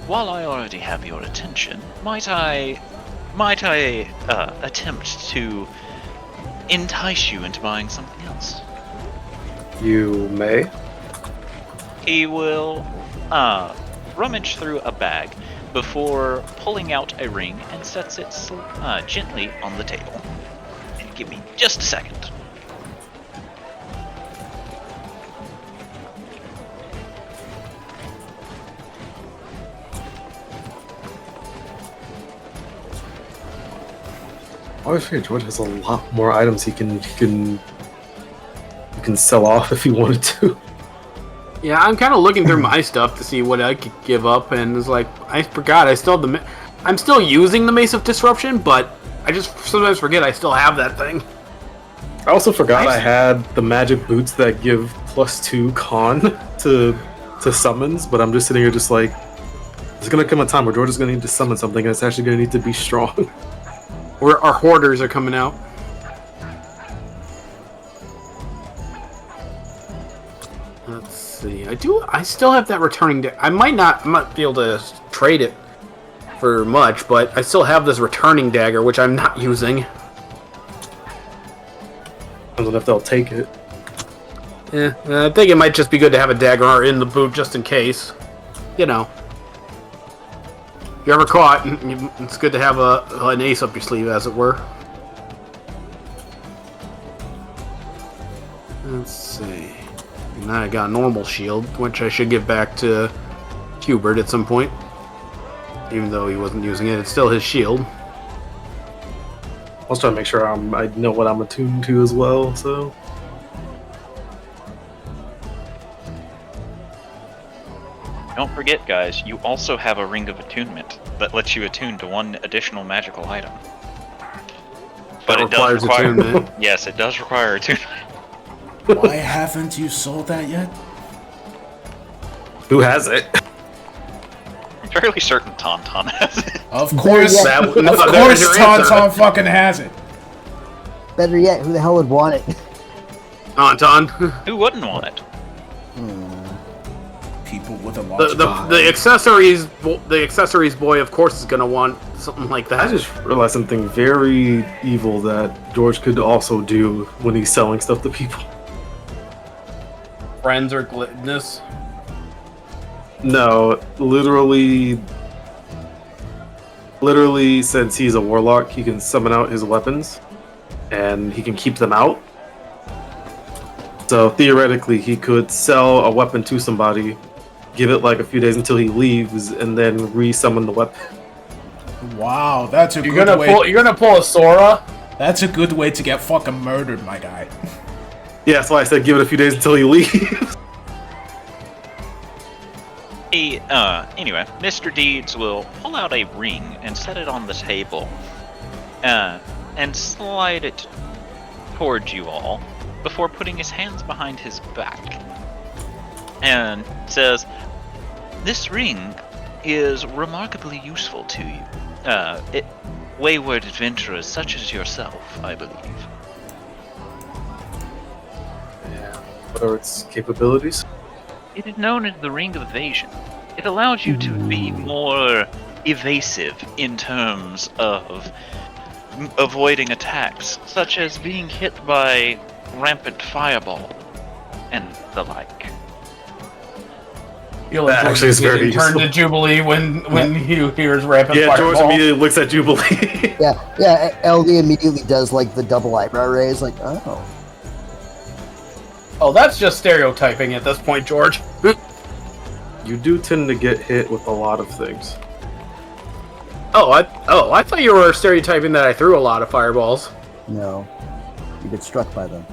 While I already have your attention, might I attempt to entice you into buying something else? You may. He will rummage through a bag before pulling out a ring and sets it gently on the table. And give me just a second. I always figured George has a lot more items he can sell off if he wanted to. Yeah, I'm kind of looking through my stuff to see what I could give up, and it's like, I forgot, I still have I'm still using the Mace of Disruption, but I just sometimes forget I still have that thing. I also forgot I had the magic boots that give +2 con to summons, but I'm just sitting here just like, there's gonna come a time where George is gonna need to summon something, and it's actually gonna need to be strong. Where our hoarders are coming out. Let's see. I still have that returning deck. I might not be able to trade it for much, but I still have this returning dagger, which I'm not using. I don't know if they'll take it. Yeah, I think it might just be good to have a dagger in the boot just in case. You know. If you're ever caught, it's good to have an ace up your sleeve, as it were. Let's see. Now I got a normal shield, which I should give back to Hubert at some point. Even though he wasn't using it, it's still his shield. I was trying to make sure I know what I'm attuned to as well, so... Don't forget, guys, you also have a Ring of Attunement that lets you attune to one additional magical item. But it does require attunement. Yes, it does require attunement. Why haven't you sold that yet? Who has it? I'm fairly certain Tauntaun has it. Of course, Better yet, of course Tauntaun fucking has it. better yet, who the hell would want it? Tauntaun. Who wouldn't want it? People with a lot of The accessories boy, of course, is gonna want something like that. I just realized something very evil that George could also do when he's selling stuff to people. Friends or gluttonous. No, literally, since he's a warlock, he can summon out his weapons, and he can keep them out. So theoretically, he could sell a weapon to somebody, give it like a few days until he leaves, and then re-summon the weapon. Wow, that's a You're good way. You're gonna pull a Sora. That's a good way to get fucking murdered, my guy. Yeah, that's why I said give it a few days until he leaves. Anyway, Mr. Deeds will pull out a ring and set it on the table, and slide it towards you all before putting his hands behind his back, and says, "This ring is remarkably useful to you, wayward adventurers such as yourself, I believe." Yeah. What are its capabilities? It is known as the Ring of Evasion. It allows you to be more evasive in terms of avoiding attacks, such as being hit by rampant fireball and the like. You'll That actually is very turn to useful. Jubilee when he hears rampant Yeah, fireball. George immediately looks at Jubilee. Yeah, LD immediately does like the double eyebrow raise, like, oh. Oh, that's just stereotyping at this point, George. You do tend to get hit with a lot of things. I thought you were stereotyping that I threw a lot of fireballs. No. You get struck by them.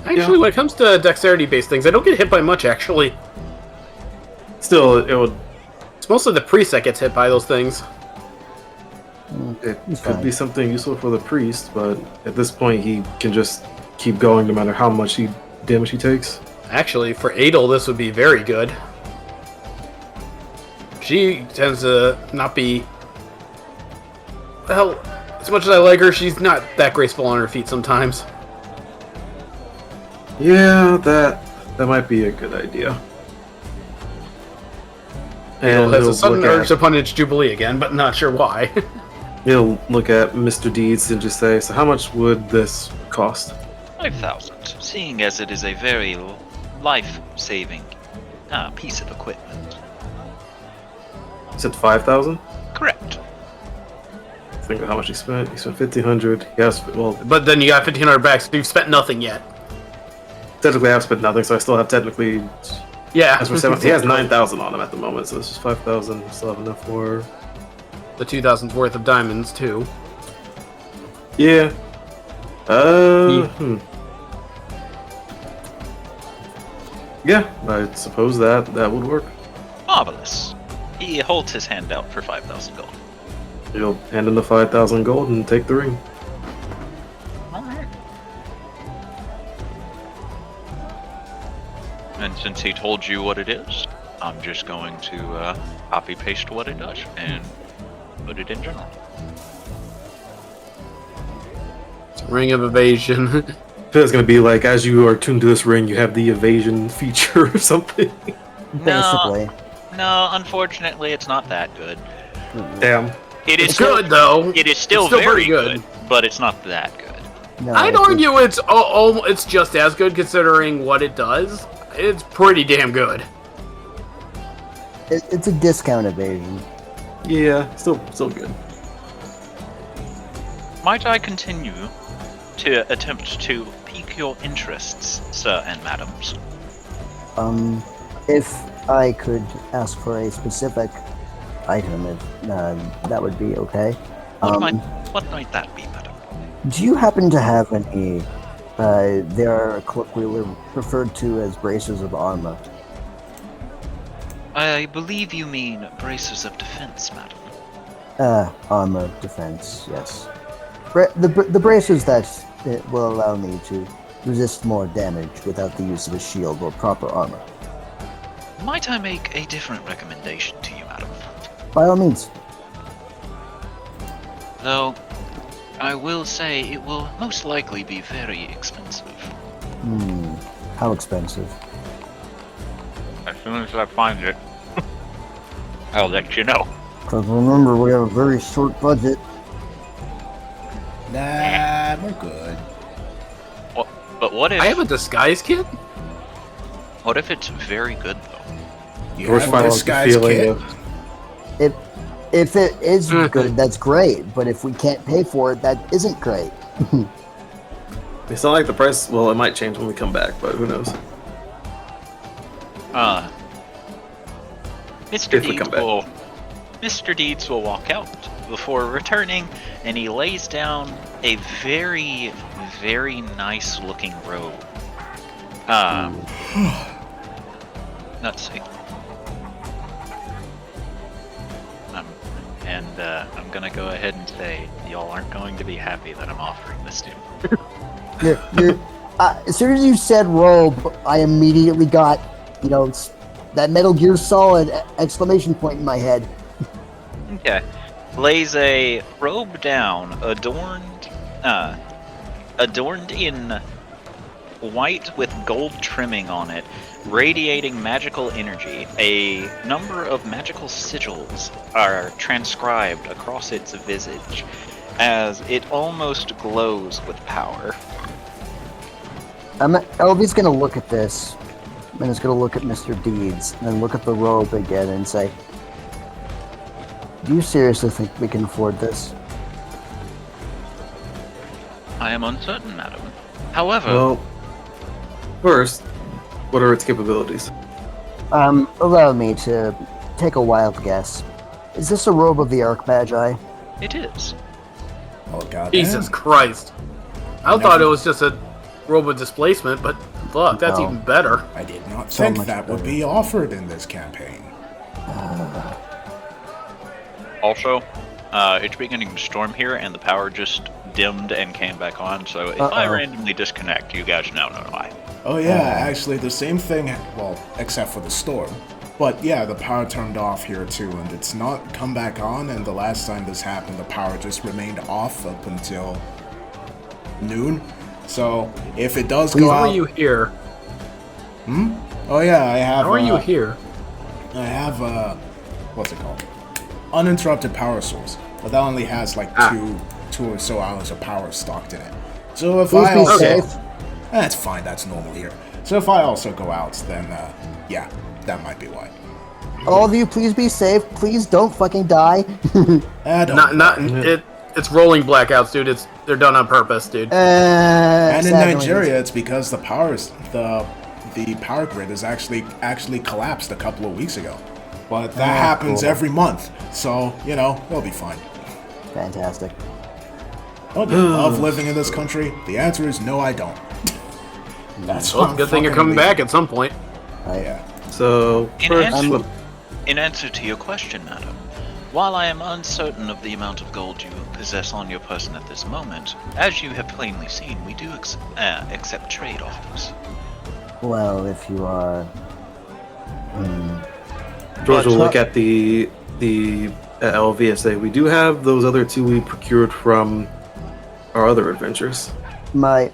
Actually, when it comes to dexterity-based things, I don't get hit by much, actually. Still, it would. It's mostly the priest that gets hit by those things. It He's could fine. be something useful for the priest, but at this point, he can just keep going no matter how much damage he takes. Actually, for Adel, this would be very good. She tends to not be... hell, as much as I like her, she's not that graceful on her feet sometimes. Yeah, that might be a good idea. And has a sudden urge at, to punish Jubilee again, but not sure why. he'll look at Mr. Deeds and just say, so how much would this cost? 5,000, seeing as it is a very life-saving piece of equipment. You said 5,000? Correct. Think of how much he spent. He spent 1,500. Yes, well, But then you got 1,500 back, so you've spent nothing yet. technically I've spent nothing, so I still have technically. Yeah. As for 7, he has 9,000 on him at the moment, so this is 5,000. Still have enough for. The 2,000's worth of diamonds, too. Yeah. Yeah, I suppose that would work. Marvelous. He holds his hand out for 5,000 gold. You'll hand him the 5,000 gold and take the ring. Alright. And since he told you what it is, I'm just going to copy-paste what it does and put it in general. Ring of evasion. It's gonna be like, as you are tuned to this ring, you have the evasion feature or something. Basically. No, unfortunately, it's not that good. Damn. It is It's good, though. It is still, It's still very pretty good. but it's not that good. No, I'd argue it's just as good considering what it does. It's pretty damn good. it's a discount evasion. Yeah, still good. Might I continue to attempt to pique your interests, sir and madams? If I could ask for a specific item, that would be okay. What might that be, madam? Do you happen to have any? They are colloquially referred to as bracers of armor. I believe you mean bracers of defense, madam. Armor defense, yes. The bracers that will allow me to resist more damage without the use of a shield or proper armor. Might I make a different recommendation to you, madam? By all means. Though, I will say it will most likely be very expensive. How expensive? As soon as I find it, I'll let you know. Because remember, we have a very short budget. Nah, we're good. But what if I have a disguise kit? what if it's very good though? You George have finally this the guy's feeling kit? of If it is good, that's great. But if we can't pay for it, that isn't great. It's not like the price. Well, it might change when we come back, but who knows? Mr. Deeds will walk out before returning, and he lays down a very, very nice looking robe. Let's see. I'm gonna go ahead and say y'all aren't going to be happy that I'm offering this to you. As soon as you said robe, I immediately got, that Metal Gear Solid exclamation point in my head. Okay. Lays a robe down, adorned in white with gold trimming on it, radiating magical energy. A number of magical sigils are transcribed across its visage, as it almost glows with power. Elvie's gonna look at this, and is gonna look at Mr. Deeds, and then look at the robe again and say, "Do you seriously think we can afford this?" I am uncertain, madam. However, Well, first, what are its capabilities? Allow me to take a wild guess. Is this a robe of the Archmagi? it is. Oh god. Jesus Christ. I thought it was just a robe of displacement, but look, that's No. even better. I did not So think much that would better. be offered in this campaign. Also, it's beginning to storm here, and the power just dimmed and came back on, so if I randomly disconnect, you guys now know why. Oh yeah, actually the same thing, well, except for the storm. But yeah, the power turned off here too, and it's not come back on, and the last time this happened, the power just remained off up until noon. So, if it does go How out... are you here? Oh yeah, I have... How are you here? I have, what's it called? Uninterrupted power source. But that only has like two or so hours of power stocked in it. So if Please I be also... safe. That's fine, that's normal here. So if I also go out, then, yeah, that might be why. All of you, please be safe. Please don't fucking die. It's rolling blackouts, dude. They're done on purpose, dude. And in sadly, Nigeria, it's because the power grid is actually collapsed a couple of weeks ago. But that happens cool. every month, so we'll be fine. Fantastic. Oh, do you love living in this country? The answer is no, I don't. That's Well, it's a good thing you're coming back at some point. Yeah. So, first, In answer to your question, madam, while I am uncertain of the amount of gold you possess on your person at this moment, as you have plainly seen, we do accept trade offers. Well, if you are... George will look at the LVSA. We do have those other two we procured from our other adventures. My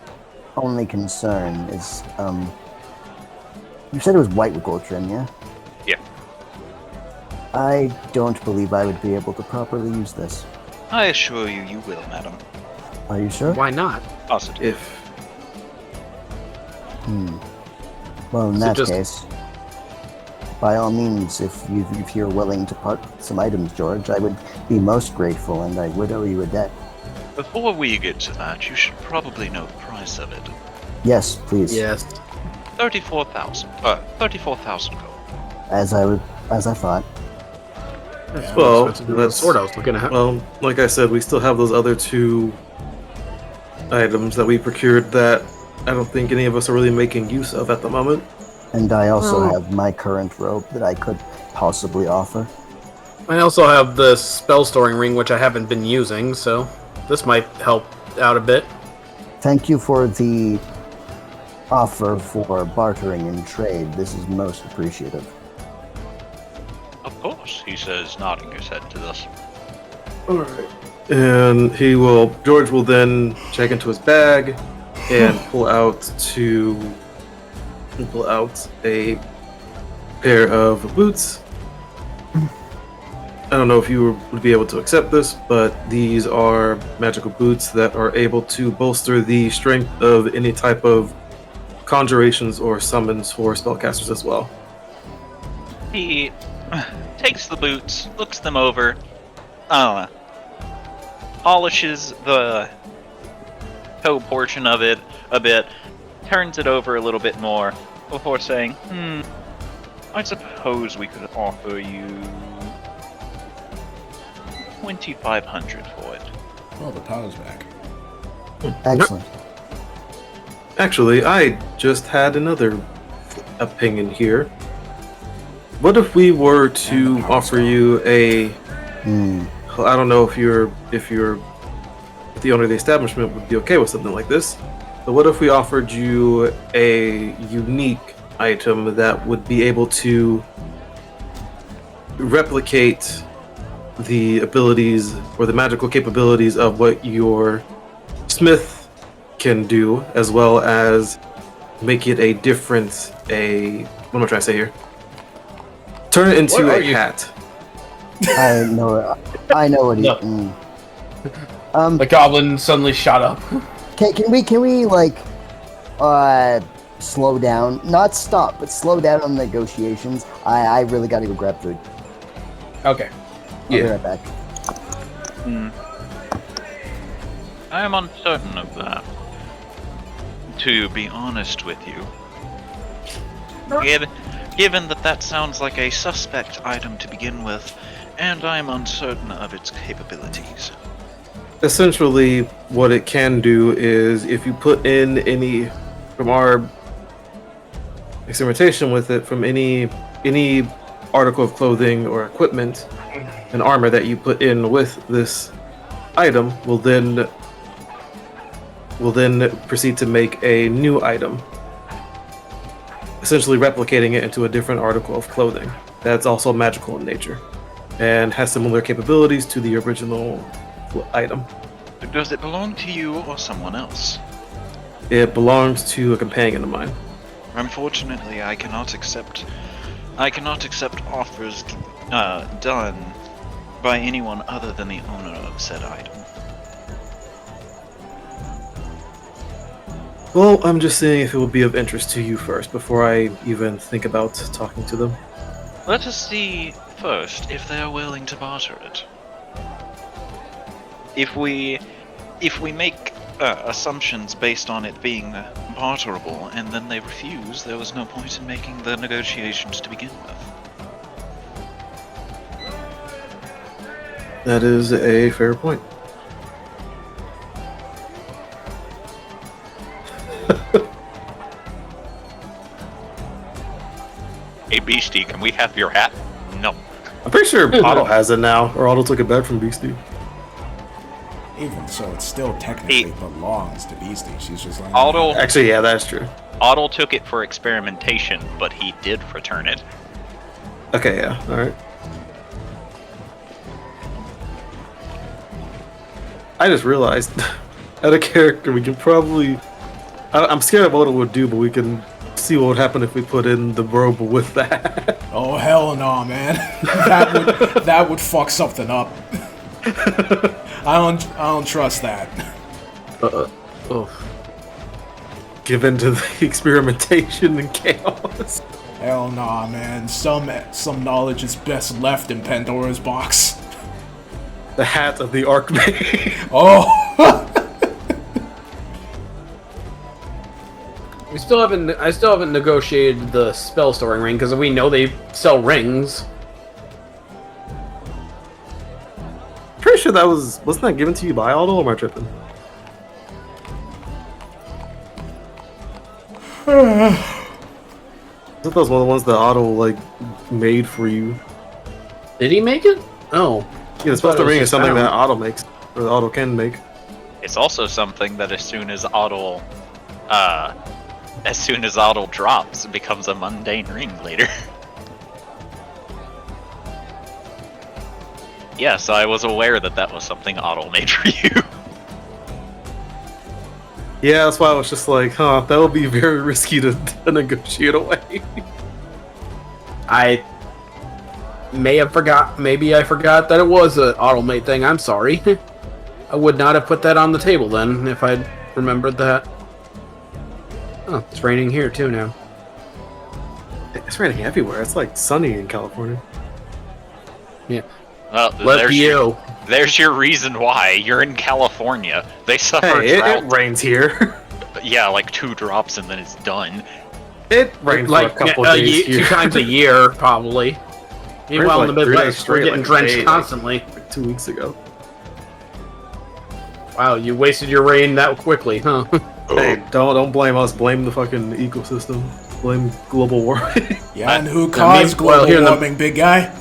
only concern is, you said it was white with gold trim, yeah? Yeah. I don't believe I would be able to properly use this. I assure you, you will, madam. Are you sure? Why not? Positive. Well, in So that just- case, by all means, if you're willing to part some items, George, I would be most grateful, and I would owe you a debt. Before we get to that, you should probably know the price of it. Yes, please. Yes. 34,000 gold. As I thought. Well, That's the that's sword I was looking at. Well, like I said, we still have those other two items that we procured that I don't think any of us are really making use of at the moment. And I also have my current robe that I could possibly offer. I also have the spell storing ring, which I haven't been using, so this might help out a bit. Thank you for the offer for bartering and trade. This is most appreciative. Of course, he says, nodding his head to this. Alright. And George will then check into his bag and pull out a pair of boots. I don't know if you would be able to accept this, but these are magical boots that are able to bolster the strength of any type of conjurations or summons for spellcasters as well. He takes the boots, looks them over, polishes the toe portion of it a bit, turns it over a little bit more before saying, I suppose we could offer you 2,500 for it. Oh, the power's back. Excellent. Actually, I just had another opinion here. What if we were to offer you a... I don't know if the owner of the establishment would be okay with something like this, but what if we offered you a unique item that would be able to replicate the abilities or the magical capabilities of what your smith can do, as well as make it a different, what am I trying to say here? Turn it into a hat. I know what he. The goblin suddenly shot up. Can we like slow down? Not stop, but slow down on negotiations. I really got to go grab food. Okay. I'll be right back. I am uncertain of that, to be honest with you. Given that sounds like a suspect item to begin with, and I am uncertain of its capabilities. Essentially, what it can do is, if you put in any, from our experimentation with it, from any article of clothing or equipment and armor that you put in with this item, will then proceed to make a new item, essentially replicating it into a different article of clothing. that's also magical in nature and has similar capabilities to the original item. Does it belong to you or someone else? It belongs to a companion of mine. Unfortunately, I cannot accept offers done by anyone other than the owner of said item. Well, I'm just seeing if it would be of interest to you first before I even think about talking to them. Let us see first if they are willing to barter it. If we make assumptions based on it being barterable and then they refuse, there was no point in making the negotiations to begin with. That is a fair point. Hey Beastie, can we have your hat? No. I'm pretty sure Otto has it now, or Otto took it back from Beastie. Even so, it still technically belongs to Beastie. She's just like... Otto. Actually, yeah, that's true. Otto took it for experimentation, but he did return it. Okay, yeah, alright. I just realized, out of character, we can probably... I'm scared of what it would do, but we can see what would happen if we put in the robe with that. Oh, hell no, man. that would fuck something up. I don't trust that. Give in to the experimentation and chaos. Hell nah, man. Some knowledge is best left in Pandora's box. The hat of the Archmage. Oh! I still haven't negotiated the spell storing ring because we know they sell rings. Pretty sure wasn't that given to you by Otto, or am I tripping? I thought that was one of the ones that Otto made for you. Did he make it? Oh. Yeah, the spell storing ring is something that Otto makes, or that Otto can make. It's also something that as soon as Otto drops, it becomes a mundane ring later. Yes, I was aware that was something Otto made for you. Yeah, that's why I was just like, that would be very risky to negotiate away. I maybe I forgot that it was an auto-mate thing. I'm sorry. I would not have put that on the table then if I'd remembered that. Oh, it's raining here too now. It's raining everywhere. It's like sunny in California. Yeah. Well, there's your reason why. You're in California. They suffer drought. It rains here. Yeah, like 2 drops and then it's done. It rains for a couple days here. 2 times a year, probably. Meanwhile, in the Midwest, we're getting drenched constantly. Like 2 weeks ago. Wow, you wasted your rain that quickly, huh? Hey, don't blame us. Blame the fucking ecosystem. Blame global warming. Yeah, and who caused global warming, big guy?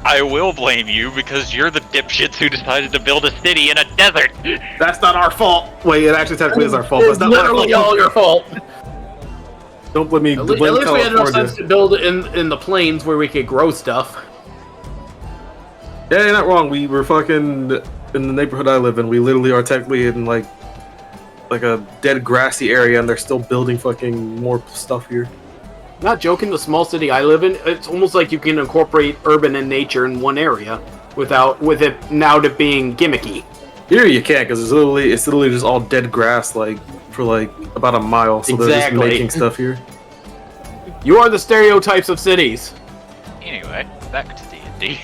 I will blame you because you're the dipshits who decided to build a city in a desert. That's not our fault. Wait, it actually technically is our fault. But it's not literally all your fault. Don't blame me. At least we had enough sense to build in the plains where we could grow stuff. Yeah, you're not wrong. We were fucking in the neighborhood I live in. We literally are technically in like a dead grassy area, and they're still building fucking more stuff here. Not joking, the small city I live in, it's almost like you can incorporate urban and nature in one area with it now to being gimmicky. Here you can't, because it's literally just all dead grass for about a mile, so they're just making stuff here. You are the stereotypes of cities. Anyway, back to D&D.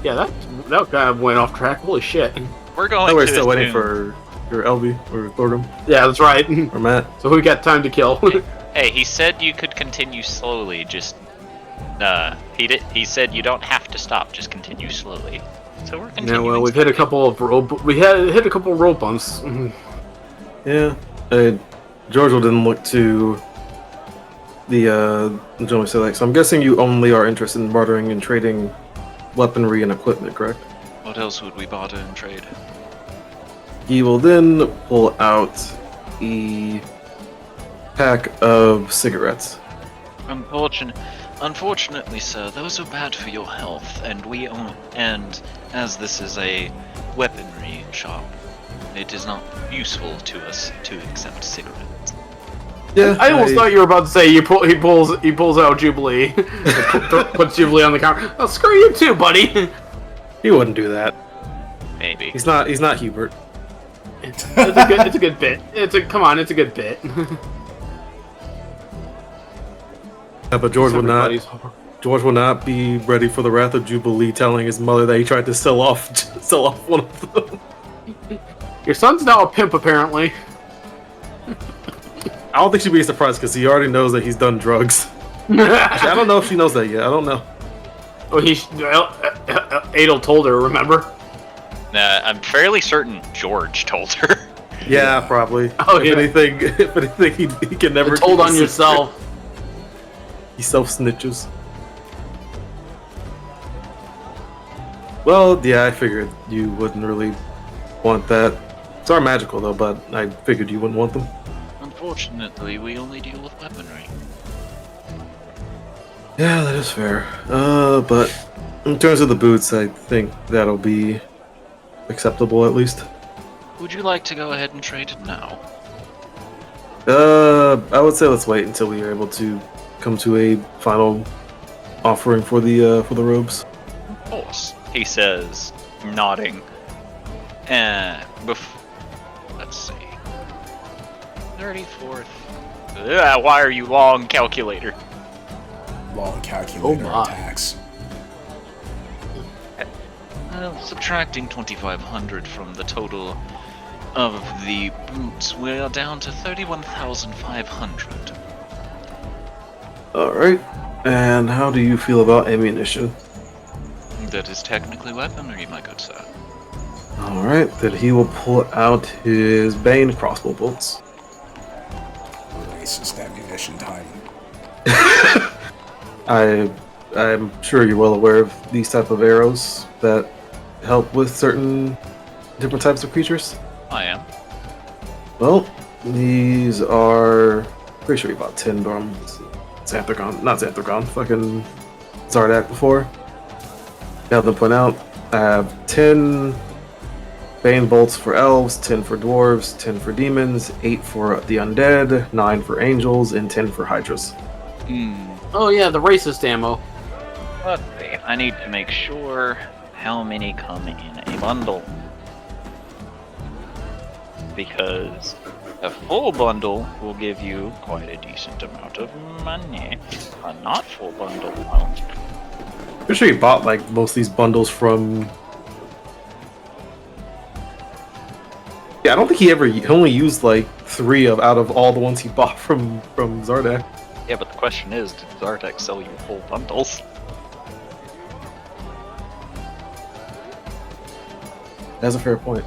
Yeah, that kind of went off track. Holy shit. We're still waiting for your LB or Thorgrim. Yeah, that's right. Or Matt. So we got time to kill. Hey, he said you could continue slowly, just... he said you don't have to stop, just continue slowly. So we're continuing. Yeah, well, we've hit a couple of rope bumps. Yeah. Giorgio didn't look to the gentleman select, so I'm guessing you only are interested in bartering and trading weaponry and equipment, correct? What else would we barter and trade? He will then pull out a pack of cigarettes. Unfortunately, sir, those are bad for your health, and as this is a weaponry shop, it is not useful to us to accept cigarettes. Yeah, I almost thought you were about to say he pulls out Jubilee, puts Jubilee on the counter. Oh, screw you too, buddy. he wouldn't do that. Maybe. He's not Hubert. It's a good bit. It's a good bit. Yeah, but George would not be ready for the wrath of Jubilee telling his mother that he tried to sell off one of them. Your son's now a pimp, apparently. I don't think she'd be surprised because he already knows that he's done drugs. Actually, I don't know if she knows that yet. I don't know. Well, Adel told her, remember? I'm fairly certain George told her. Yeah, probably. Oh, if anything, he can never. You're told on yourself. He self-snitches. Well, yeah, I figured you wouldn't really want that. It's our magical though, but I figured you wouldn't want them. Unfortunately, we only deal with weaponry. Yeah, that is fair. But in terms of the boots, I think that'll be acceptable at least. Would you like to go ahead and trade it now? I would say let's wait until we are able to come to a final offering for the robes. Of course, he says, nodding. Let's see. 34th. Why are you long, calculator? Long calculator attacks. Subtracting 2,500 from the total of the boots, we are down to 31,500. Alright. And how do you feel about ammunition? That is technically weaponry, my good sir. Alright, then he will pull out his Bane crossbow bolts. Racist ammunition time. I'm sure you're well aware of these type of arrows that help with certain different types of creatures. I am. Well, these are pretty sure you bought 10 from fucking Zardak before. Now to point out, I have 10 Bane bolts for elves, 10 for dwarves, 10 for demons, 8 for the undead, 9 for angels, and 10 for hydras. Oh yeah, the racist ammo. Let's see. I need to make sure how many come in a bundle. Because a full bundle will give you quite a decent amount of money. A not full bundle won't. Pretty sure you bought like most of these bundles from. Yeah, I don't think he only used like 3 out of all the ones he bought from Zardak. Yeah, but the question is, did Zardak sell you full bundles? That's a fair point.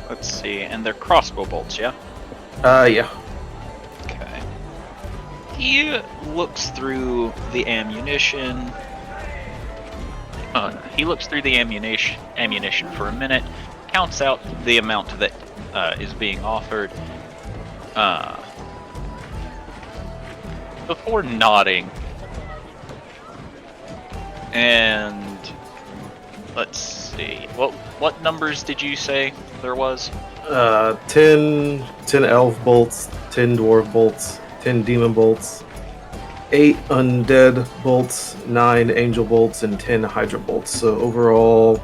Let's see, and they're crossbow bolts, yeah? Yeah. Okay. He looks through the ammunition. He looks through the ammunition for a minute, counts out the amount that is being offered, before nodding. And let's see, what numbers did you say there was? 10 elf bolts, 10 dwarf bolts, 10 demon bolts, 8 undead bolts, 9 angel bolts, and 10 hydra bolts. So overall,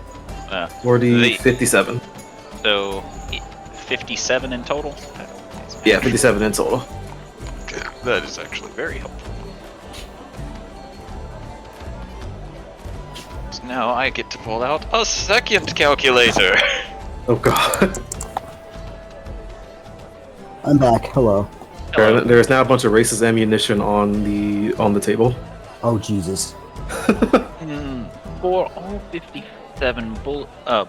57. So 57 in total? Yeah, 57 in total. Okay, that is actually very helpful. So now I get to pull out a second calculator. Oh god. I'm back. Hello. There's now a bunch of racist ammunition on the table. Oh Jesus. For all 57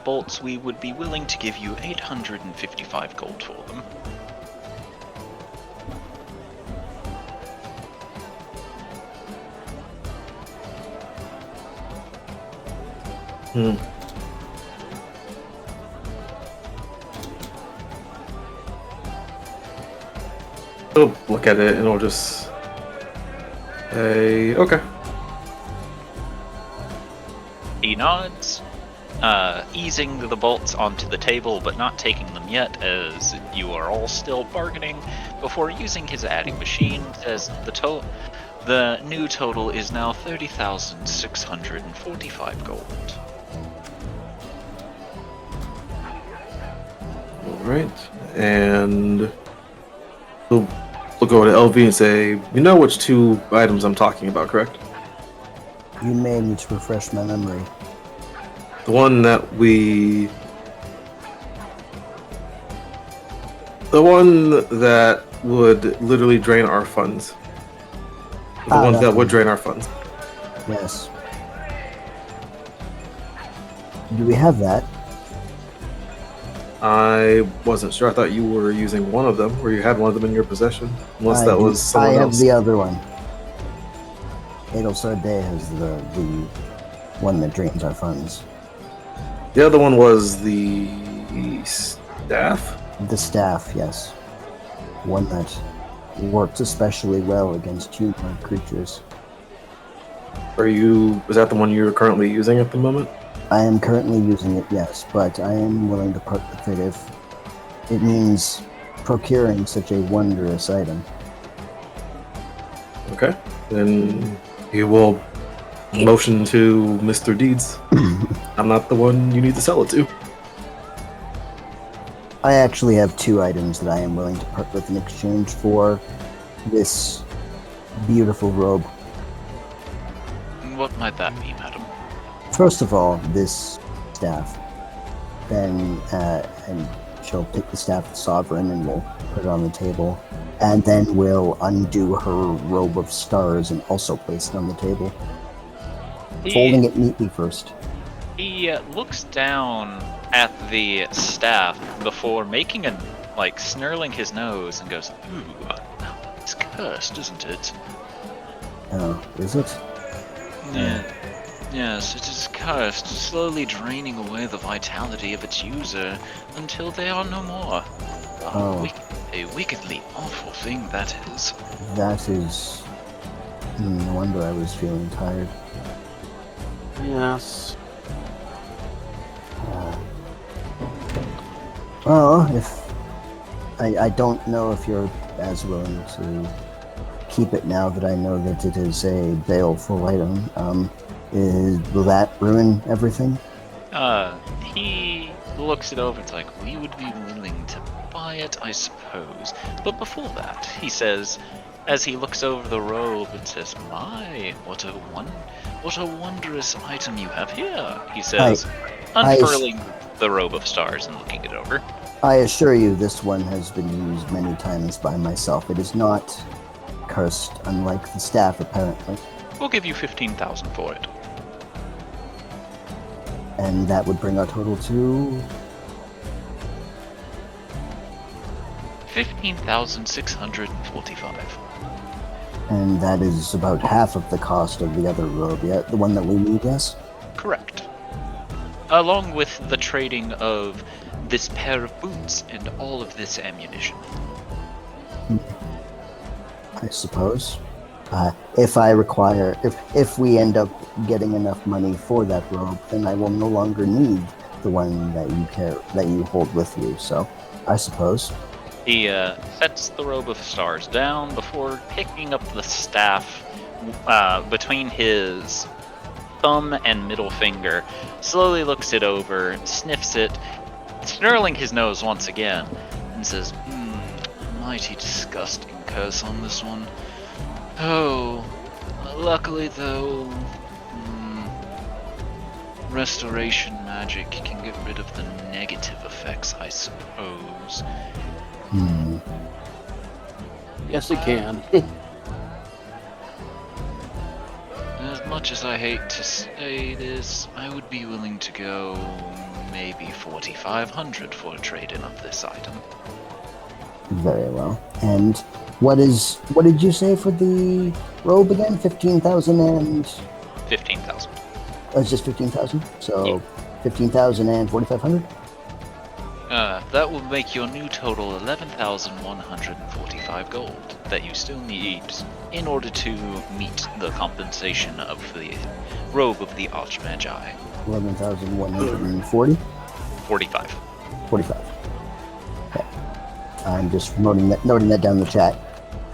bolts, we would be willing to give you 855 gold for them. He'll look at it and he'll just say, okay. He nods, easing the bolts onto the table, but not taking them yet, as you are all still bargaining. Before using his adding machine, says the new total is now 30,645 gold. Alright. And we'll go to LV and say, you know which 2 items I'm talking about, correct? You may need to refresh my memory. The one that would literally drain our funds. The ones that would drain our funds. Yes. Do we have that? I wasn't sure. I thought you were using one of them, or you had one of them in your possession. Unless that was someone else. I have the other one. Adelstar Day has the one that drains our funds. The other one was the staff? The staff, yes. One that works especially well against humanoid creatures. Is that the one you're currently using at the moment? I am currently using it, yes, but I am willing to part with it if it means procuring such a wondrous item. Okay. Then you will motion to Mr. Deeds. I'm not the one you need to sell it to. I actually have 2 items that I am willing to part with in exchange for this beautiful robe. What might that be, madam? First of all, this staff. Then, and she'll take the staff of Sovereign and we'll put it on the table. And then we'll undo her robe of stars and also place it on the table. Folding it neatly first. He looks down at the staff before making snarling his nose and goes, "Ooh, it's cursed, isn't it?" Oh, is it? Yeah. Yes, it is cursed, slowly draining away the vitality of its user until they are no more. A wickedly awful thing that is. That is... no wonder I was feeling tired. Yes. Well, if... I don't know if you're as willing to keep it now that I know that it is a baleful item. Will that ruin everything? He looks it over. It's like, we would be willing to buy it, I suppose. But before that, he says, as he looks over the robe and says, "My, what a wondrous item you have here," he says, unfurling the robe of stars and looking it over. I assure you this one has been used many times by myself. It is not cursed, unlike the staff, apparently. We'll give you 15,000 for it. And that would bring our total to... 15,645. And that is about half of the cost of the other robe, yeah? The one that we need, yes? Correct. Along with the trading of this pair of boots and all of this ammunition. I suppose. If we end up getting enough money for that robe, then I will no longer need the one that you hold with you, so I suppose. He sets the robe of stars down before picking up the staff between his thumb and middle finger, slowly looks it over, sniffs it, snarling his nose once again, and says, "Mighty disgusting curse on this one. Oh, luckily though, restoration magic can get rid of the negative effects, I suppose." Yes, it can. As much as I hate to say this, I would be willing to go maybe 4,500 for a trade-in of this item. Very well. And what did you say for the robe again? 15,000 and... 15,000. Oh, it's just 15,000? So, yeah. 15,000 and 4,500? That will make your new total 11,145 gold that you still need in order to meet the compensation of the robe of the Archmagi. 11,140? 45. 45. Okay. I'm just noting that down in the chat.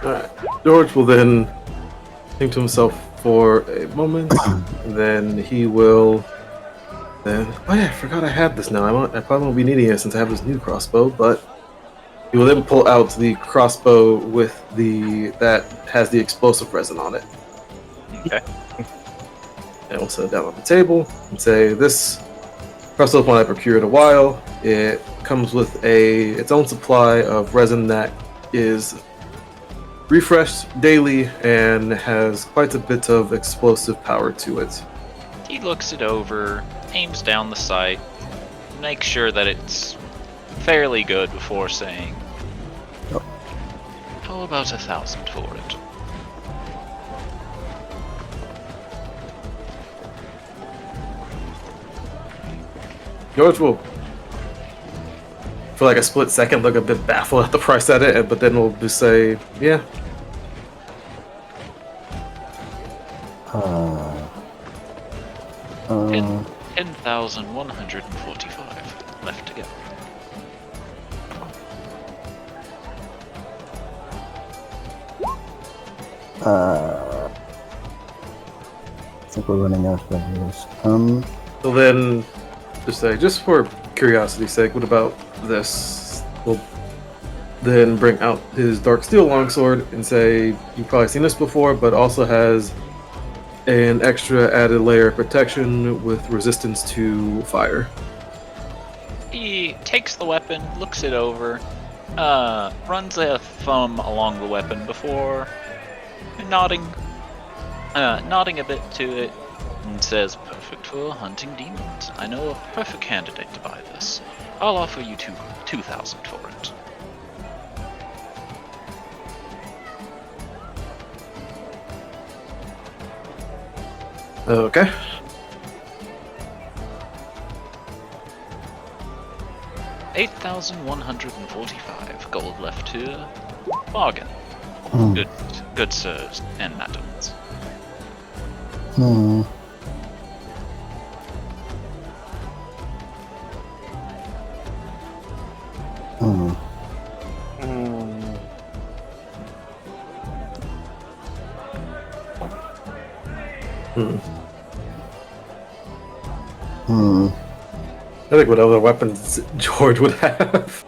Alright. George will then think to himself for a moment, and then he will. Oh yeah, I forgot I had this now. I probably won't be needing it since I have this new crossbow, but he will then pull out the crossbow with that has the explosive resin on it. Okay. And we'll set it down on the table and say, this crossbow is one I procured a while. It comes with its own supply of resin that is refreshed daily and has quite a bit of explosive power to it. He looks it over, aims down the sight, makes sure that it's fairly good before saying, how about 1,000 for it? George will, for like a split second, look a bit baffled at the price at it, but then we'll just say, yeah. 10,145 left to go. I think we're running out of ideas. So then, just for curiosity's sake, what about this? We'll then bring out his dark steel longsword and say, you've probably seen this before, but also has an extra added layer of protection with resistance to fire. He takes the weapon, looks it over, runs a thumb along the weapon before nodding a bit to it, and says, perfect for hunting demons. I know a perfect candidate to buy this. I'll offer you 2,000 for it. Okay. $8,145 gold left to bargain. Good sirs and madams. I think what other weapons George would have.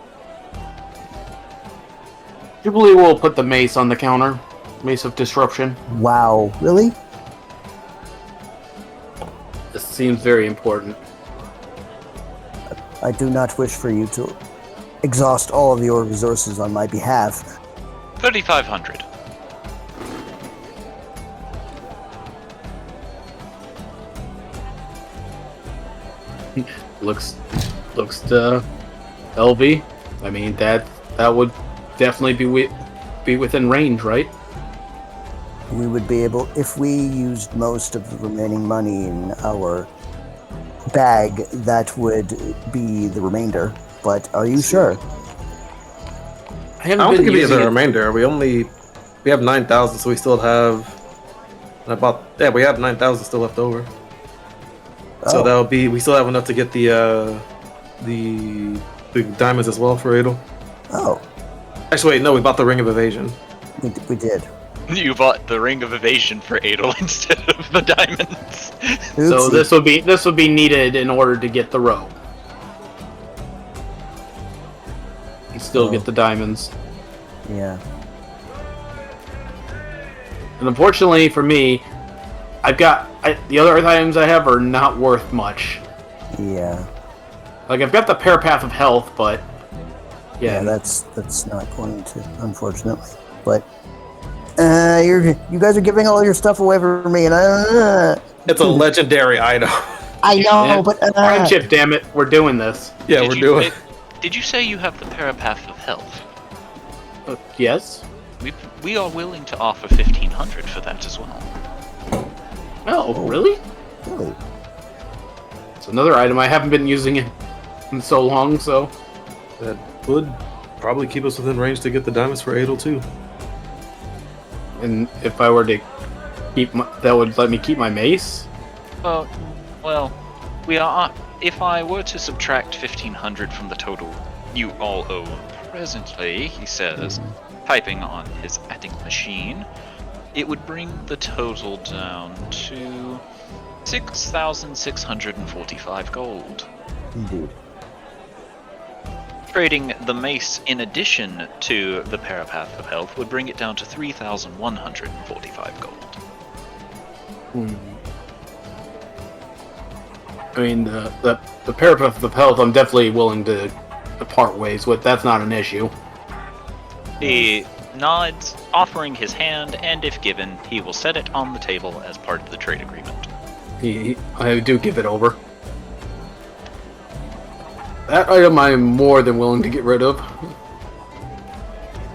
Jubilee will put the mace on the counter. Mace of Disruption. Wow, really? This seems very important. I do not wish for you to exhaust all of your resources on my behalf. 3,500. Looks to LV. I mean that would definitely be within range, right? We would be able, if we used most of the remaining money in our bag, that would be the remainder. But are you sure? I don't think it'd be the remainder. We have 9,000, so we still have we have 9,000 still left over. So that'll be, we still have enough to get the diamonds as well for Adel. Oh. Actually, wait, no, we bought the Ring of Evasion. We did. You bought the Ring of Evasion for Adel instead of the diamonds. So this would be needed in order to get the robe. You still get the diamonds. Yeah. And unfortunately for me, the other items I have are not worth much. Yeah. Like I've got the Parapath of Health, but yeah, that's not going to, unfortunately. But you guys are giving all your stuff away for me, and it's a legendary item. I know, but friendship, damn it, we're doing this. Yeah, we're doing it. Did you say you have the Parapath of Health? Yes. We are willing to offer 1,500 for that as well. Oh, really? Really? It's another item I haven't been using in so long, so That would probably keep us within range to get the diamonds for Adel too. And if I were to keep that would let me keep my mace? Well, we are. If I were to subtract 1,500 from the total you all owe presently, he says, typing on his adding machine, it would bring the total down to 6,645 gold. Indeed. Trading the mace in addition to the Parapath of Health would bring it down to 3,145 gold. I mean, the Parapath of Health, I'm definitely willing to part ways with. That's not an issue. He nods, offering his hand, and if given, he will set it on the table as part of the trade agreement. I do give it over. That item I'm more than willing to get rid of.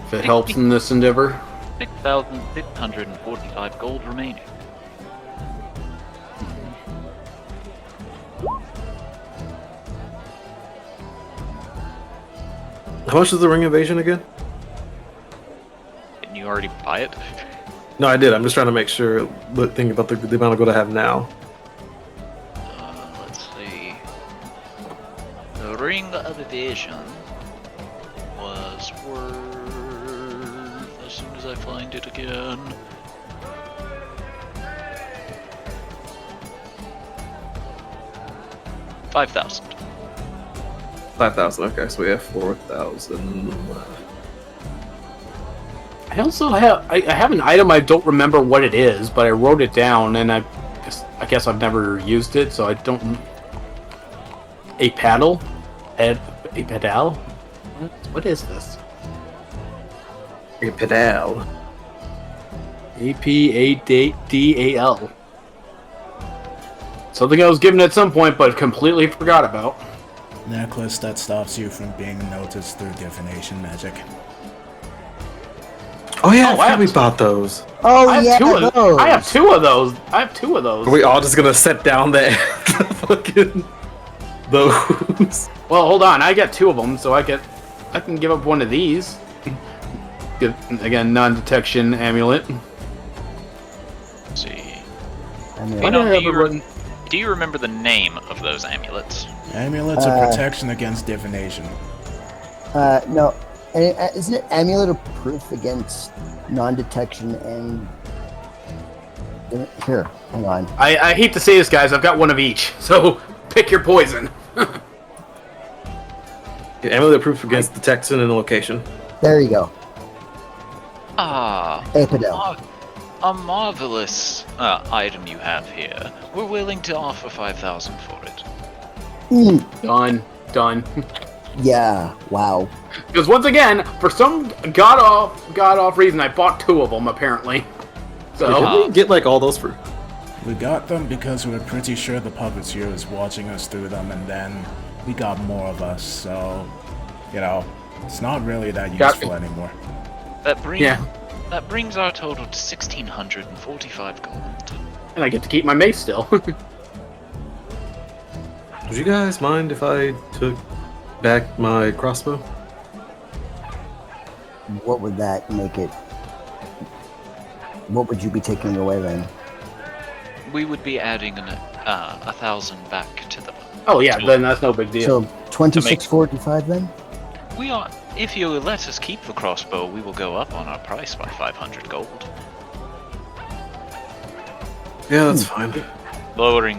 If it helps in this endeavor. 6,645 gold remaining. How much is the ring invasion again? Didn't you already buy it? No, I did. I'm just trying to make sure. Think about the amount of gold I have now. Let's see. The ring of evasion was worth, as soon as I find it again, $5,000. 5,000. Okay, so we have 4,000. I also have I have an item I don't remember what it is, but I wrote it down, and I guess I've never used it, so I don't. A paddle, a pedal. What is this? A pedal. APADAL. Something I was given at some point, but completely forgot about. Necklace that stops you from being noticed through divination magic. Oh yeah, Oh, we bought those. Oh, I have yeah, those. I have two of those. Are we all just gonna set down the fucking those? Well, hold on. I get two of them, so I can give up one of these. Good. Again, non-detection amulet. Let's see. Amulet. Do you remember the name of those amulets? Amulets are protection against divination. No. Isn't it amulet of proof against non-detection and... Here, hang on. I hate to say this, guys. I've got one of each, so pick your poison. Amulet proof against detection and location. There you go. Apidel. A marvelous item you have here. We're willing to offer 5,000 for it. Done. Yeah, wow. Because once again, for some god off reason, I bought two of them apparently. So Did we get like all those for? We got them because we were pretty sure the puppeteer was watching us through them, and then we got more of us, so, you know, it's not really that useful anymore. That brings our total to 1,645 gold. And I get to keep my mace still. Would you guys mind if I took back my crossbow? What would that make it? What would you be taking away then? We would be adding 1,000 back to the. Oh yeah, then that's no big deal. So 26.45 then? We are. If you let us keep the crossbow, we will go up on our price by 500 gold. Yeah, that's fine. Lowering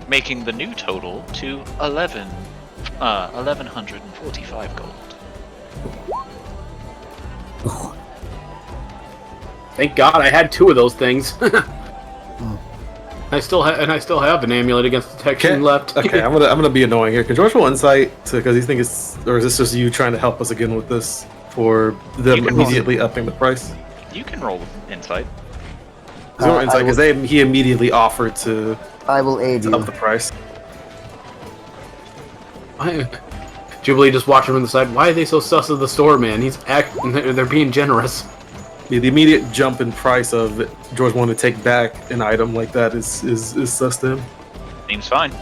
making the new total to 1,145 gold. Thank God I had two of those things. I still have an amulet against detection left. Okay, I'm gonna be annoying here. Can George roll insight because you think it's, or is this just you trying to help us again with this for them immediately upping the price? You can roll insight. Roll insight because he immediately offered to. I will aid you. Up the price. Jubilee just watching from the side. Why are they so sus of the store, man? They're being generous. Yeah, the immediate jump in price of George wanting to take back an item like that is sus to him. Seems fine.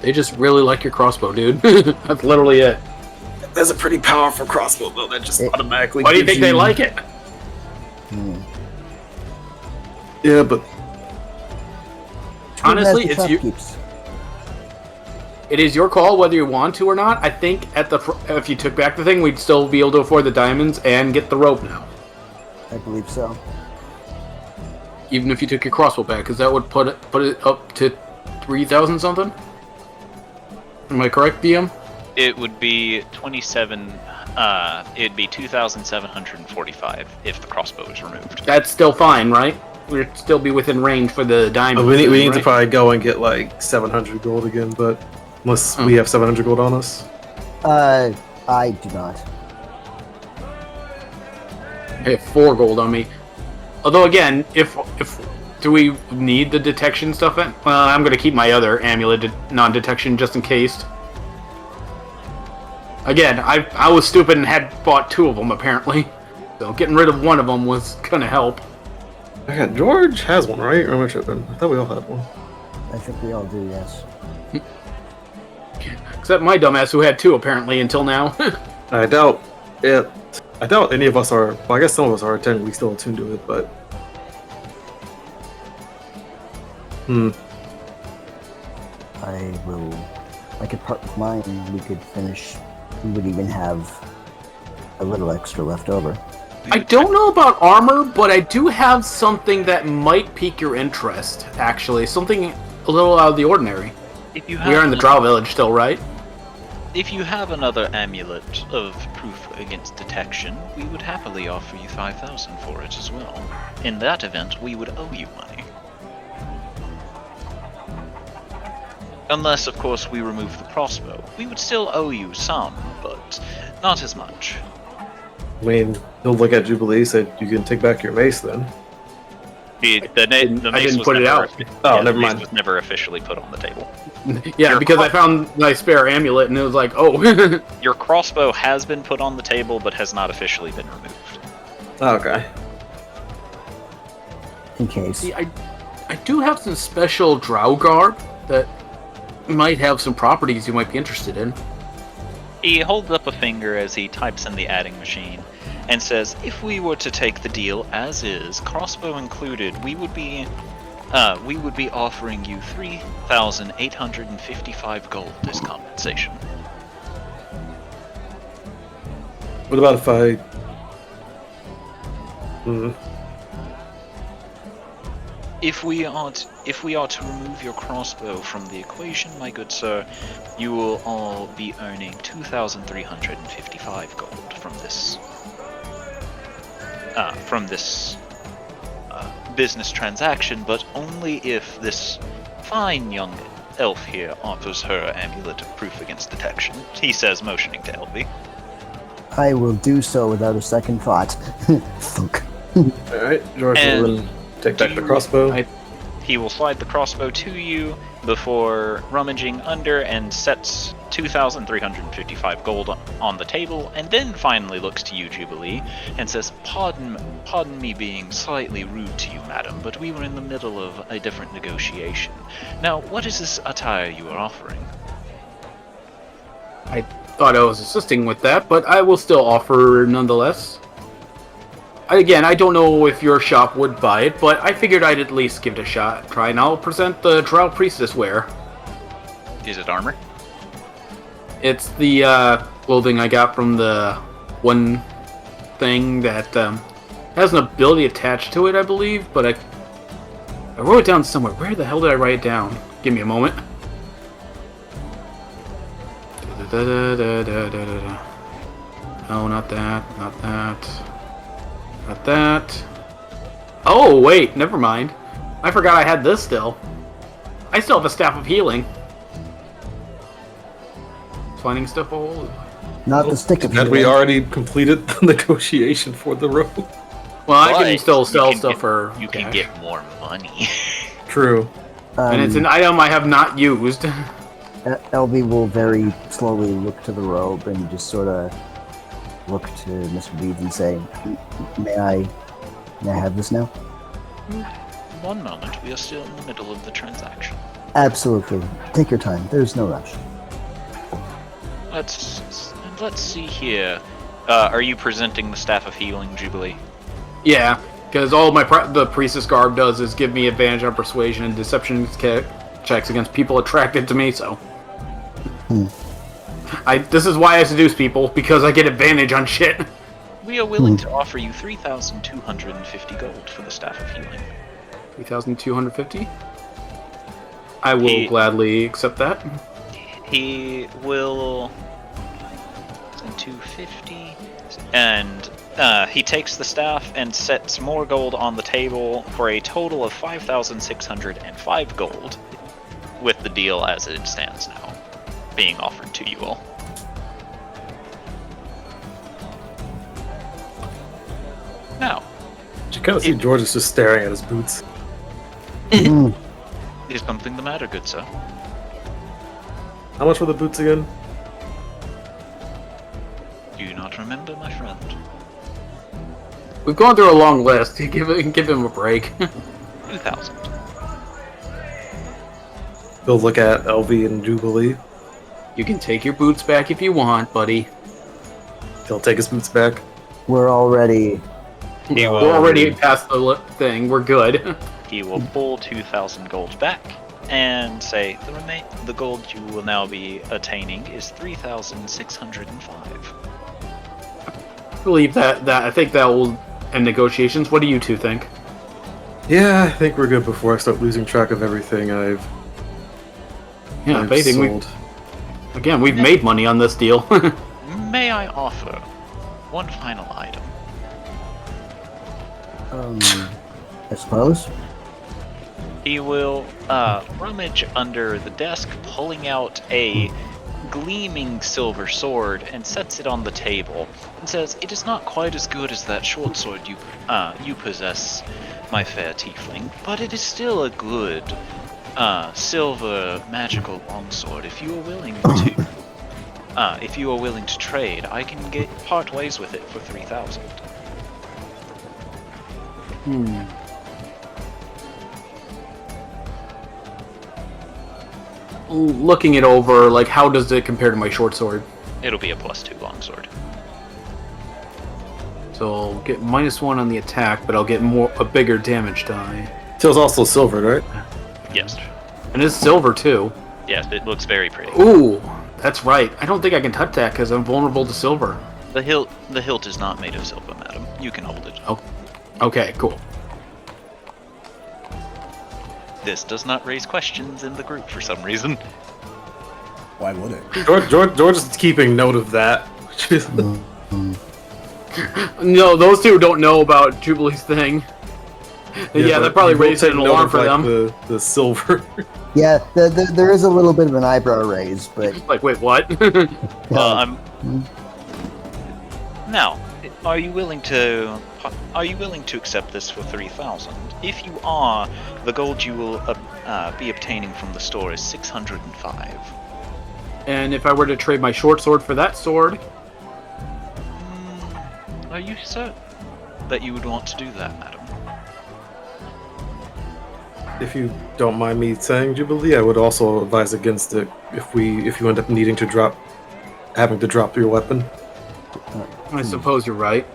They just really like your crossbow, dude. That's literally it. That's a pretty powerful crossbow, though. That just automatically. Why do you think they like it? Yeah, but honestly, it's you. It is your call whether you want to or not. I think if you took back the thing, we'd still be able to afford the diamonds and get the rope now. I believe so. Even if you took your crossbow back, because that would put it up to 3,000 something. Am I correct, DM? It would be 27. It'd be 2,745 if the crossbow is removed. That's still fine, right? We'd still be within range for the diamond. we need to probably go and get like 700 gold again, but unless we have 700 gold on us. I do not. I have 4 gold on me. Although again, if do we need the detection stuff? Well, I'm gonna keep my other amulet non-detection just in case. Again, I was stupid and had bought 2 of them apparently, so getting rid of one of them was gonna help. George has one, right? Or am I tripping? I thought we all had one. I think we all do, yes. Except my dumbass who had 2 apparently until now. I doubt it. I doubt any of us are. Well, I guess some of us are technically still attuned to it, but. I could part with mine and we could finish. We would even have a little extra left over. I don't know about armor, but I do have something that might pique your interest, actually. Something a little out of the ordinary. We are in the Drow village still, right? If you have another amulet of proof against detection, we would happily offer you 5,000 for it as well. In that event, we would owe you money. Unless, of course, we remove the crossbow. We would still owe you some, but not as much. I mean, he'll look at Jubilee, say you can take back your mace then. The mace I didn't put it out. Oh, never mind. The mace was never officially put on the table. Yeah, because I found my spare amulet and it was like, oh. Your crossbow has been put on the table, but has not officially been removed. Okay. In case. See, I do have some special drow garb that might have some properties you might be interested in. He holds up a finger as he types in the adding machine and says, if we were to take the deal as is, crossbow included, we would be offering you 3,855 gold as compensation. What about if I... If we are to remove your crossbow from the equation, my good sir, you will all be earning 2,355 gold from this business transaction, but only if this fine young elf here offers her amulet of proof against detection. He says, motioning to Elvie. I will do so without a second thought. Fuck. Alright, George will then take back the crossbow. He will slide the crossbow to you before rummaging under and sets 2,355 gold on the table, and then finally looks to you, Jubilee, and says, Pardon me being slightly rude to you, madam, but we were in the middle of a different negotiation. Now, what is this attire you are offering? I thought I was assisting with that, but I will still offer nonetheless. Again, I don't know if your shop would buy it, but I figured I'd at least give it a shot. Try, and I'll present the Drow Priestess wear. Is it armor? It's the clothing I got from the one thing that has an ability attached to it, I believe, but I wrote it down somewhere. Where the hell did I write it down? Give me a moment. No, not that, not that. Not that. Oh, wait, never mind. I forgot I had this still. I still have a Staff of Healing. Finding stuff all. Not the stick of Had we already completed the negotiation for the rope? Well, I can still sell stuff for You cash. can get more money. True. And it's an item I have not used. LB will very slowly look to the robe and just sort of look to Mr. Beads and say, May I have this now? One moment, we are still in the middle of the transaction. Absolutely. Take your time. There's no rush. Let's see here. Are you presenting the Staff of Healing, Jubilee? Yeah, because all the priestess garb does is give me advantage on persuasion and deception checks against people attracted to me. So, this is why I seduce people, because I get advantage on shit. We are willing to offer you 3,250 gold for the Staff of Healing. 3,250. I will gladly accept that. He will. 250, and he takes the staff and sets more gold on the table for a total of 5,605 gold, with the deal as it stands now, being offered to you all. Now, you kind of see George is just staring at his boots. Is something the matter, good sir? How much were the boots again? Do you not remember, my friend? We've gone through a long list. Give him a break. 2,000. He'll look at LV and Jubilee. You can take your boots back if you want, buddy. He'll take his boots back. We're already past the thing. We're good. He will pull 2,000 gold back and say the gold you will now be attaining is 3,605. I believe that I think that will end negotiations. What do you two think? Yeah, I think we're good before I start losing track of everything I've sold. We've made money on this deal. May I offer one final item? I suppose. He will rummage under the desk, pulling out a gleaming silver sword, and sets it on the table, and says, "It is not quite as good as that short sword you possess, my fair tiefling, but it is still a good silver magical longsword. If you are willing to, trade, I can part ways with it for 3,000." Looking it over, like, how does it compare to my short sword? It'll be a +2 longsword. So I'll get -1 on the attack, but I'll get a bigger damage die. Tail's also silver, right? Yes. And it's silver too. Yes, it looks very pretty. Ooh, that's right. I don't think I can touch that because I'm vulnerable to silver. The hilt is not made of silver, madam. You can hold it. Oh, okay, cool. This does not raise questions in the group for some reason. Why would it? George is keeping note of that. No, those two don't know about Jubilee's thing. Yeah, that probably raised an alarm for them. The silver. Yeah, there is a little bit of an eyebrow raise, but like, wait, what? Now, are you willing to accept this for 3,000? If you are, the gold you will be obtaining from the store is 605. And if I were to trade my short sword for that sword, are you certain that you would want to do that, madam? If you don't mind me saying, Jubilee, I would also advise against it if you end up having to drop your weapon. I suppose you're right.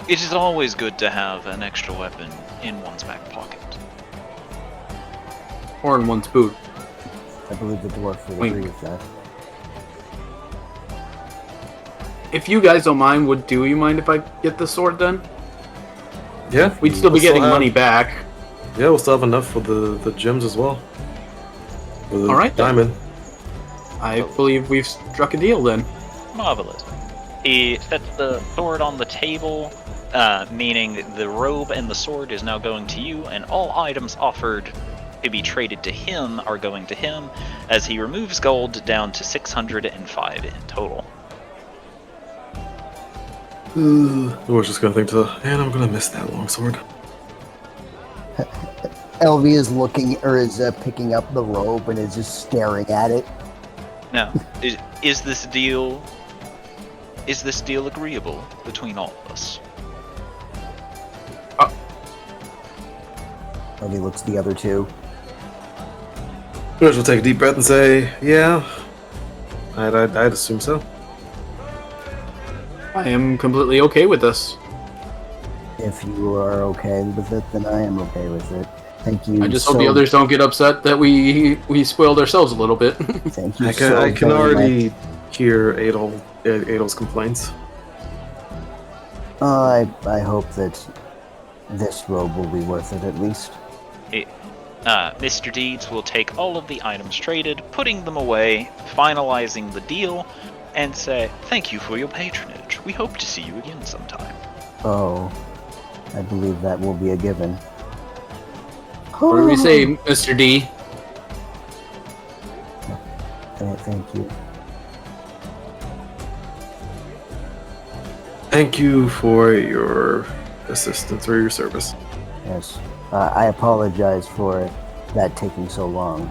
It is always good to have an extra weapon in one's back pocket. Or in one's boot. I believe the dwarf would agree with that. If you guys don't mind, do you mind if I get the sword then? Yeah. We'd still be getting money back. Yeah, we'll still have enough for the gems as well. All right, diamond. I believe we've struck a deal then. Marvelous. He sets the sword on the table, meaning the robe and the sword is now going to you, and all items offered to be traded to him are going to him, as he removes gold down to 605 in total. I was just gonna think man, I'm gonna miss that longsword. LV is looking, or is picking up the robe and is just staring at it. Now, is this deal agreeable between all of us? LV looks at the other two. George will take a deep breath and say, "Yeah, I'd assume so." I am completely okay with this. If you are okay with it, then I am okay with it. Thank you. I just hope the others don't get upset that we spoiled ourselves a little bit. Thank you. I can very already much. hear Adel's complaints. I hope that this robe will be worth it at least. Mr. Deeds will take all of the items traded, putting them away, finalizing the deal, and say, "Thank you for your patronage. We hope to see you again sometime." Oh, I believe that will be a given. What do we say, Mr. D? Thank you. Thank you for your assistance or your service. Yes. I apologize for that taking so long.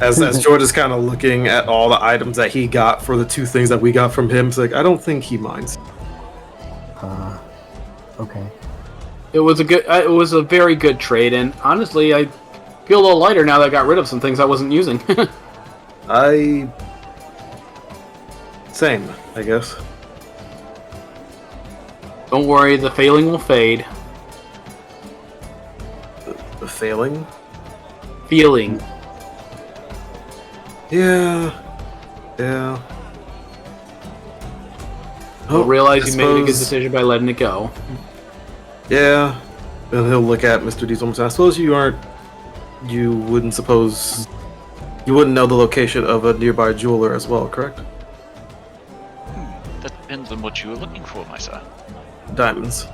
As George is kind of looking at all the items that he got for the two things that we got from him, it's like, I don't think he minds. Okay. It was a very good trade, and honestly, I feel a little lighter now that I got rid of some things I wasn't using. Same, I guess. Don't worry, the failing will fade. The failing? Feeling. Yeah. You'll realize you made a good suppose- decision by letting it go. Yeah. And he'll look at Mr. Diesel and say, I suppose you wouldn't know the location of a nearby jeweler as well, correct? That depends on what you were looking for, my sir. Diamonds.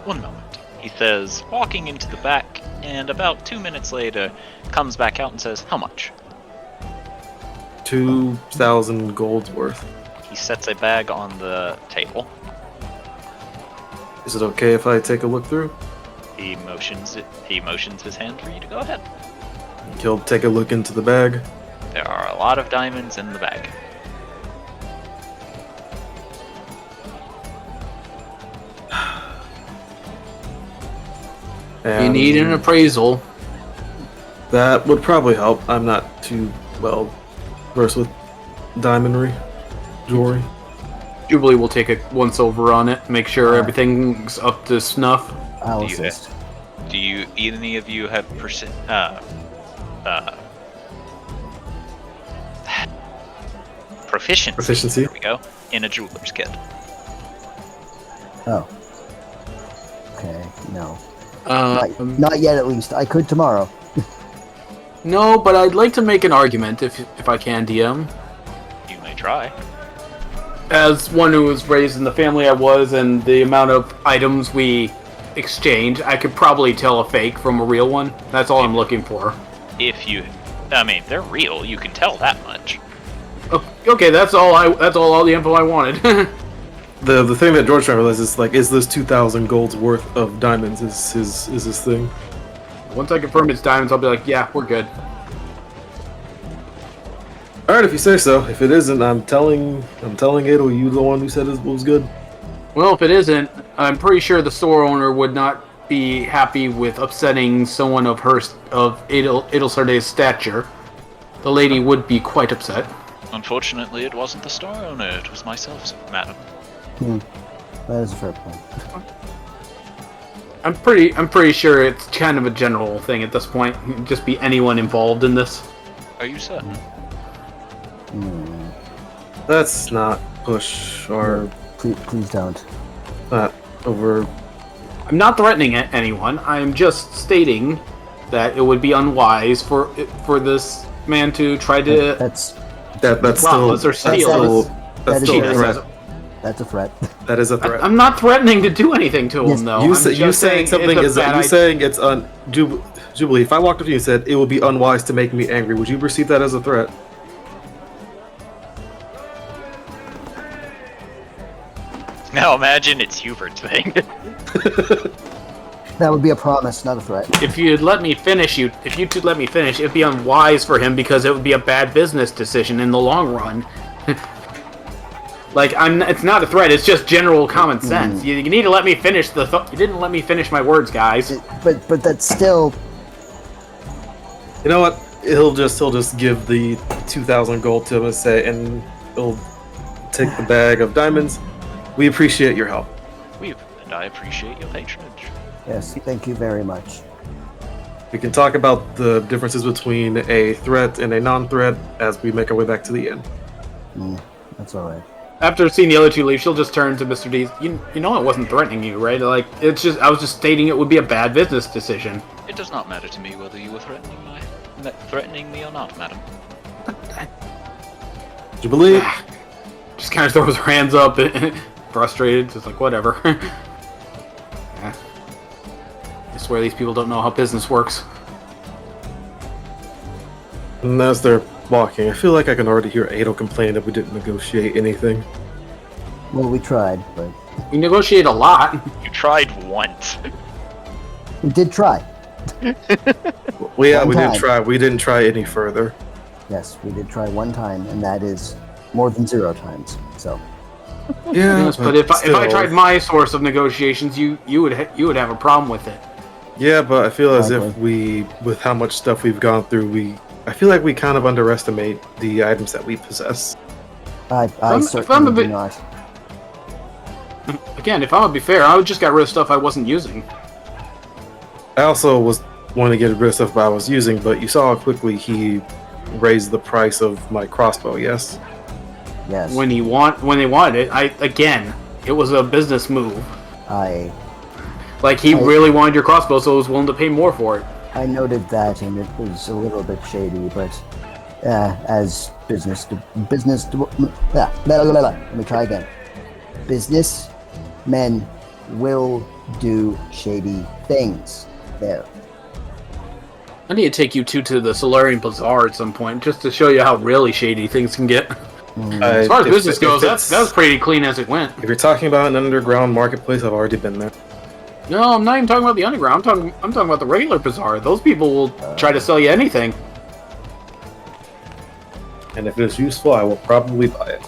One moment, he says, walking into the back, and about 2 minutes later, comes back out and says, "How much?" 2,000 gold's worth. He sets a bag on the table. Is it okay if I take a look through? He motions his hand for you to go ahead. He'll take a look into the bag. There are a lot of diamonds in the bag. You need an appraisal. That would probably help. I'm not too well versed with diamondry, jewelry. Jubilee will take a once over on it, make sure everything's up to snuff. I'll Do you assist. Do you, any of you have proficiency? There we go. In a jeweler's kit. Oh. Okay. No. Not Not yet, at least. I could tomorrow. No, but I'd like to make an argument, if I can, DM. You may try. As one who was raised in the family I was, and the amount of items we exchange, I could probably tell a fake from a real one. That's all I'm looking for. They're real. You can tell that much. Okay, that's all the info I wanted. The thing that George trying to realize is, like, is this 2,000 gold's worth of diamonds is his thing? Once I confirm it's diamonds, I'll be like, yeah, we're good. All right, if you say so. If it isn't, I'm telling Adel you the one who said it was good. Well, if it isn't, I'm pretty sure the store owner would not be happy with upsetting someone of Edelsarde's stature. The lady would be quite upset. Unfortunately, it wasn't the store owner. It was myself, madam. That is a fair point. I'm pretty sure it's kind of a general thing at this point. Just be anyone involved in this. Are you certain? Let's not push our Please don't. not over. I'm not threatening anyone. I'm just stating that it would be unwise for this man to try to That's That's rob still us or steal us. that's still a Jesus. threat. That's a threat. That is a threat. I'm not threatening to do anything to Yes, him, though. You I'm just saying something it's is a bad you idea. saying it's Jubilee. If I walked up to you and said it would be unwise to make me angry, would you perceive that as a threat? Now imagine it's Hubert's thing. That would be a promise, not a threat. If you'd let me finish, it'd be unwise for him because it would be a bad business decision in the long run. Like, it's not a threat, it's just general common sense. You need to let me finish you didn't let me finish my words, guys. But that's still... You know what? He'll just give the 2,000 gold to him and say, and he'll take the bag of diamonds. We appreciate your help. And I appreciate your patronage. Yes, thank you very much. We can talk about the differences between a threat and a non-threat as we make our way back to the inn. That's alright. After seeing the other two leave, she'll just turn to Mr. D. You know I wasn't threatening you, right? Like, I was just stating it would be a bad business decision. It does not matter to me whether you were threatening me or not, madam. Do you believe? Just kind of throws her hands up, frustrated, just like, whatever. I swear these people don't know how business works. And as they're walking, I feel like I can already hear Adel complain that we didn't negotiate anything. Well, we tried, but... We negotiate a lot. You tried once. We did try. Well, yeah, One we time. did try. We didn't try any further. Yes, we did try one time, and that is more than 0 times, so... Yeah, Yes, but if I tried my source of negotiations, you would have a problem with it. Yeah, but I feel as if Exactly. with how much stuff we've gone through, I feel like we kind of underestimate the items that we possess. I if I'm certainly a do bit- not. Again, if I'm gonna be fair, I just got rid of stuff I wasn't using. I also was wanting to get rid of stuff I was using, but you saw how quickly he raised the price of my crossbow. Yes. Yes, When they wanted it, it was a business move. Like, he really wanted your crossbow, so he was willing to pay more for it. I noted that, and it was a little bit shady, but as let me try again. Business men will do shady things. There. I need to take you two to the Solarian Bazaar at some point, just to show you how really shady things can get. As far as business goes, that was pretty clean as it went. If you're talking about an underground marketplace, I've already been there. No, I'm not even talking about the underground. I'm talking about the regular bazaar. Those people will try to sell you anything. And if it's useful, I will probably buy it.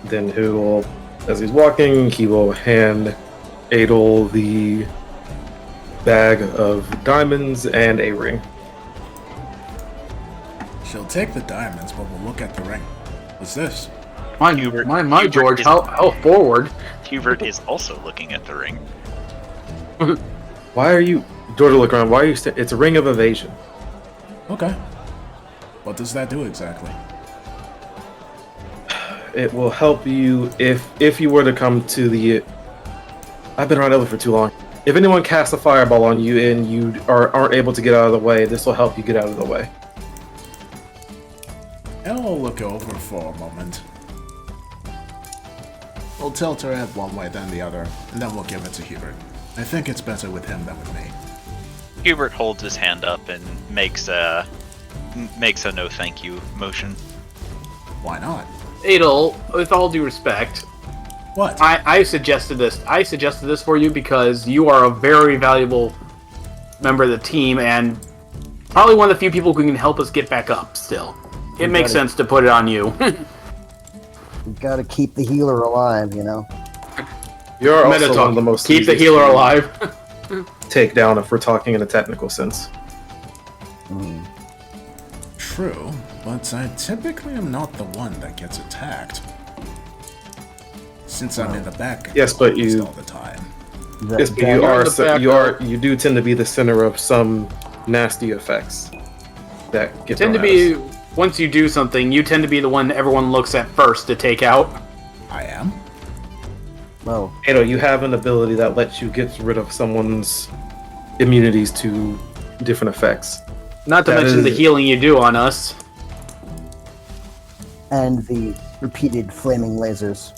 Then he will, as he's walking, he will hand Adel the bag of diamonds and a ring. She'll take the diamonds, but we'll look at the ring. What's this? Hubert George, is- how forward? Hubert is also looking at the ring. Why are you... Door to look around. Why are you... It's a ring of evasion. Okay. What does that do exactly? It will help you if you were to come to the... I've been around Elder for too long. If anyone casts a fireball on you and you aren't able to get out of the way, this will help you get out of the way. I'll look over for a moment. We'll tilt her head one way then the other, and then we'll give it to Hubert. I think it's better with him than with me. Hubert holds his hand up and makes a no thank you motion. Why not? Adel, with all due respect, What? I suggested this. I suggested this for you because you are a very valuable member of the team and probably one of the few people who can help us get back up still. It makes sense to put it on you. We gotta keep the healer alive, you know? You're also one of the most Keep the easiest healer to alive. take down if we're talking in a technical sense. True, but I typically am not the one that gets attacked. Since I'm in the back Yes, but almost you- all the time. Yes, but you do tend to be the center of some nasty effects that get Tend to thrown be at us. once you do something, you tend to be the one everyone looks at first to take out. I am? Well, Adel, you have an ability that lets you get rid of someone's immunities to different effects. Not to That mention the is- healing you do on us. and the repeated flaming lasers.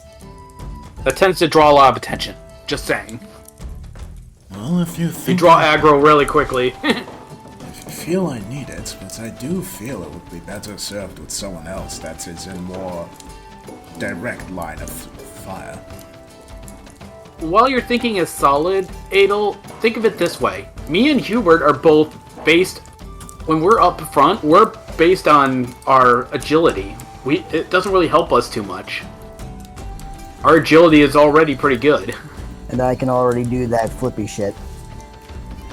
That tends to draw a lot of attention. Just saying. Well, if you You think draw aggro really quickly. I feel I need it, but I do feel it would be better served with someone else that is in more direct line of fire. While your thinking is solid, Adel, think of it this way. Me and Hubert are both based... When we're up front, we're based on our agility. it doesn't really help us too much. Our agility is already pretty good. And I can already do that flippy shit.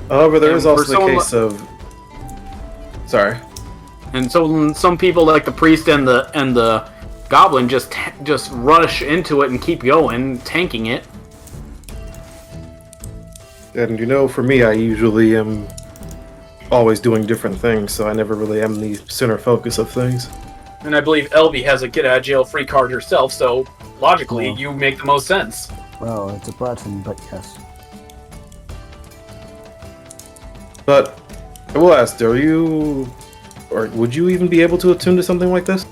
However, there And is also for the someone case of. Sorry. And so some people like the priest and the goblin just rush into it and keep going, tanking it. And for me, I usually am always doing different things, so I never really am the center focus of things. And I believe Elvie has a get out of jail free card herself, so logically you make the most sense. Well, it's a button, but yes. But I will ask, would you even be able to attune to something like this?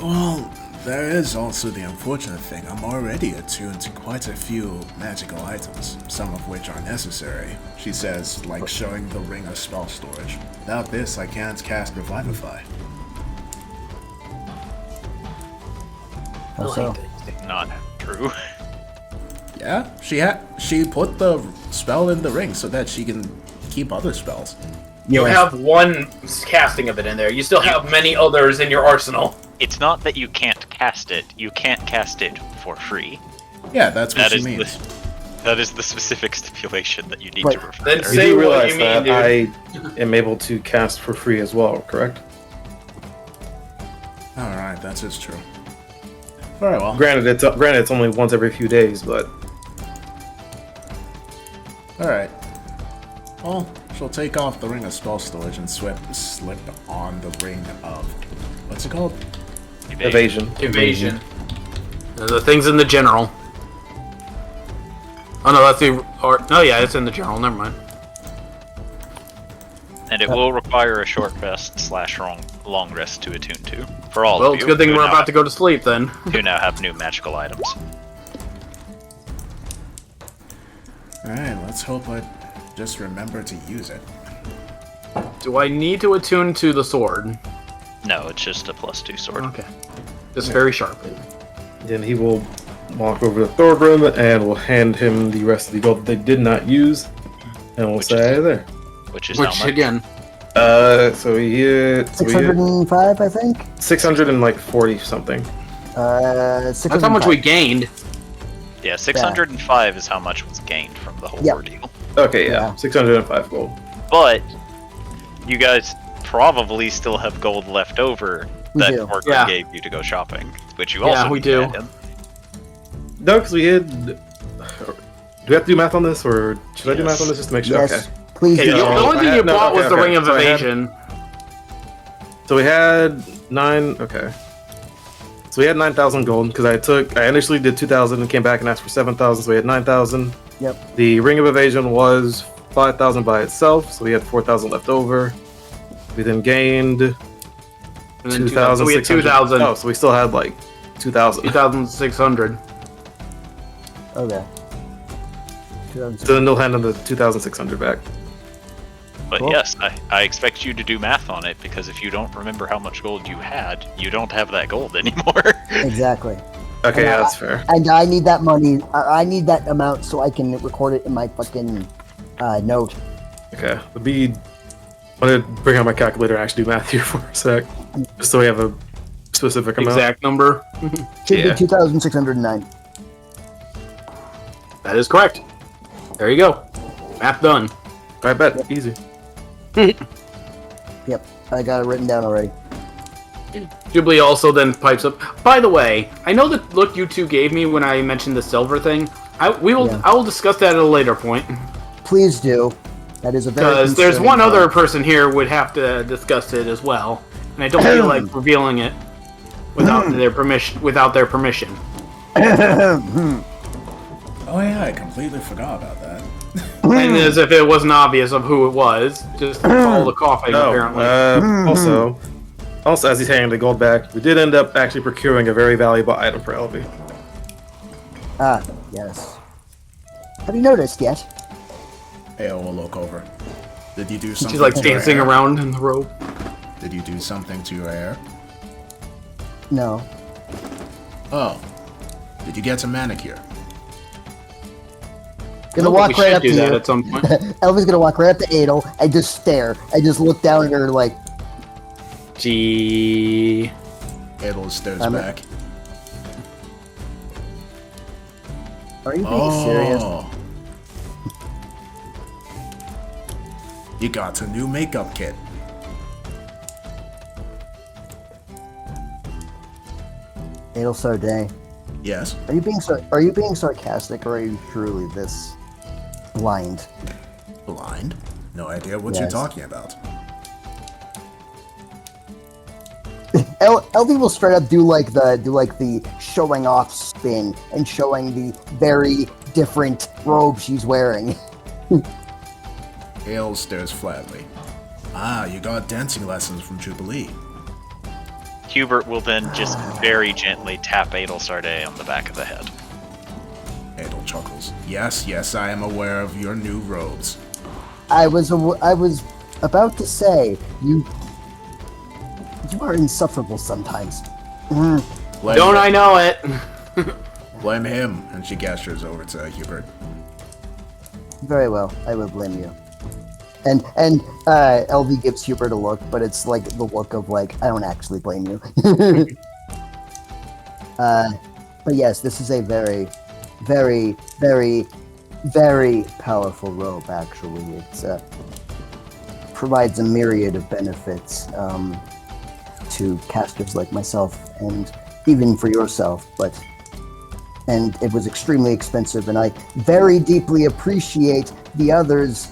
Well, there is also the unfortunate thing. I'm already attuned to quite a few magical items, some of which are necessary. She says, like showing the ring of spell storage. Without this, I can't cast Revivify. How so? Not true. Yeah, she put the spell in the ring so that she can keep other spells. You Yes. have one casting of it in there. You still have many others in your arsenal. It's not that you can't cast it. You can't cast it for free. Yeah, that's what That she is means. that is the specific stipulation that you need Right. to refer Then there. You say do what realize you mean, that dude. I am able to cast for free as well, correct? Alright, that is true. Very well. Granted, it's only once every few days, but Alright. Well, she'll take off the ring of spell storage and slip on the ring of... What's it called? evasion. Evasion. The things in the general. Oh no, that's the... Oh yeah, it's in the general, never mind. And it will require a short rest / long rest to attune to. For all Well, of it's you a good thing who we're now about to go to sleep then. who now have new magical items. Alright, let's hope I just remember to use it. Do I need to attune to the sword? No, it's just a +2 sword. Okay. Just very sharply. Then he will walk over to Thorgrim and will hand him the rest of the gold that they did not use, and we'll Which say is- there. Which is Which, how much? again, So he hit 605, I think? 640 something. 605. that's how much we gained. Yeah, 605 is how much was gained from the whole Yep. ordeal. Okay, yeah, Yeah. 605 gold. But you guys probably still have gold left over We that do. Morgan Yeah. gave you to go shopping, which you Yeah, also we need to do. add in. No, because we had. Do we have to do math on this, or should I do Yes. math on this just to make sure? Yes, Okay. please Okay, do. the Yeah. only thing you No, bought was okay, the Ring of so I had- Evasion. So we had 9. Okay. So we had 9,000 gold because I initially did 2,000 and came back and asked for 7,000, so we had 9,000. Yep. The Ring of Evasion was 5,000 by itself, so we had 4,000 left over. We then gained And then 2,000. So we had 2,000. Oh, so we still had like 2,000. 2,600. Okay. So then they'll hand them the 2,600 back. But Cool. yes, I expect you to do math on it, because if you don't remember how much gold you had, you don't have that gold anymore. Exactly. Okay, And yeah, that's fair. And I need that money. I need that amount so I can record it in my fucking note. Okay, I'm gonna bring out my calculator and actually do math here for a sec, just so we have a specific amount. Exact number. Should Yeah. be 2,609. That is correct. There you go. Math done. I bet easy. Yep, I got it written down already. Jubilee also then pipes up. By the way, I know the look you two gave me when I mentioned the silver thing. I will discuss that at a later point. Please do. That is a very Because there's concerning one other part. person here would have to discuss it as well, and I don't feel like revealing it without their permission. Oh yeah, I completely forgot about that. And as if it wasn't obvious of who it was, just follow the coughing No, apparently. also, as he's handing the gold back, we did end up actually procuring a very valuable item for Elvie. Ah, yes. Have you noticed yet? Ayo will look over. Did you do something She's like to your dancing hair? around in the robe. Did you do something to your hair? No. Oh. Did you get a manicure? Gonna I walk think we right should up do to that you. at some point. Elvis gonna walk right up to Adel and just stare. And just look down at her like, Gee. Adel stares I'm- back. Are you being serious? You got a new makeup kit. Adel Sarday, Yes. are you being sarcastic, or are you truly this blind? Blind? No idea what you're Yes. talking about. LD will straight up do like the showing off spin and showing the very different robe she's wearing. Adel stares flatly. Ah, you got dancing lessons from Jubilee. Hubert will then just very gently tap Adel Sarday on the back of the head. Adel chuckles. Yes, yes, I am aware of your new robes. I was about to say you are insufferable sometimes. Blame Don't him. I know it? Blame him. And she gestures over to Hubert. Very well, I will blame you. And LV gives Hubert a look, but it's like the look of like, I don't actually blame you. But yes, this is a very, very, very, very powerful robe. Actually, it provides a myriad of benefits to casters like myself, and even for yourself. And it was extremely expensive, and I very deeply appreciate the others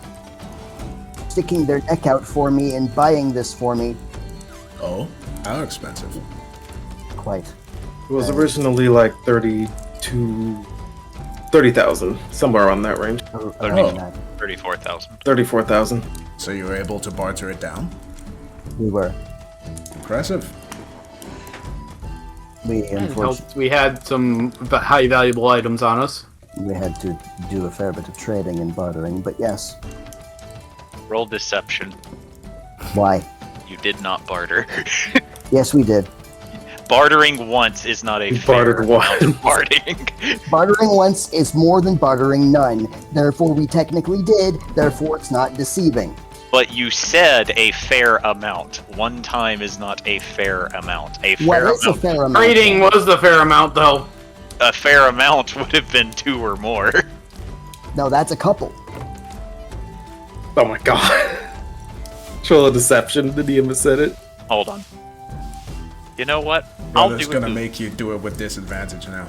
sticking their neck out for me and buying this for me. Oh? How expensive? Quite. It was originally like 30,000, somewhere around that range. Around that. 34,000. 34,000. So you were able to barter it down? We were. Impressive. We unfortunately We had some highly valuable items on us. we had to do a fair bit of trading and bartering, but yes. Roll deception. Why? You did not barter. Yes, we did. Bartering once is not a You fair bartered amount of once. bartering. Bartering once is more than bartering none. Therefore, we technically did. Therefore, it's not deceiving. But you said a fair amount. One time is not a fair amount. A What fair is a amount. fair amount? Trading was the fair amount, though. A fair amount would have been 2 or more. No, that's a couple. Oh my god. Troll of deception, the DM has said it. Hold on. You know what? Well, I'll it's do gonna a Google. make you do it with disadvantage now.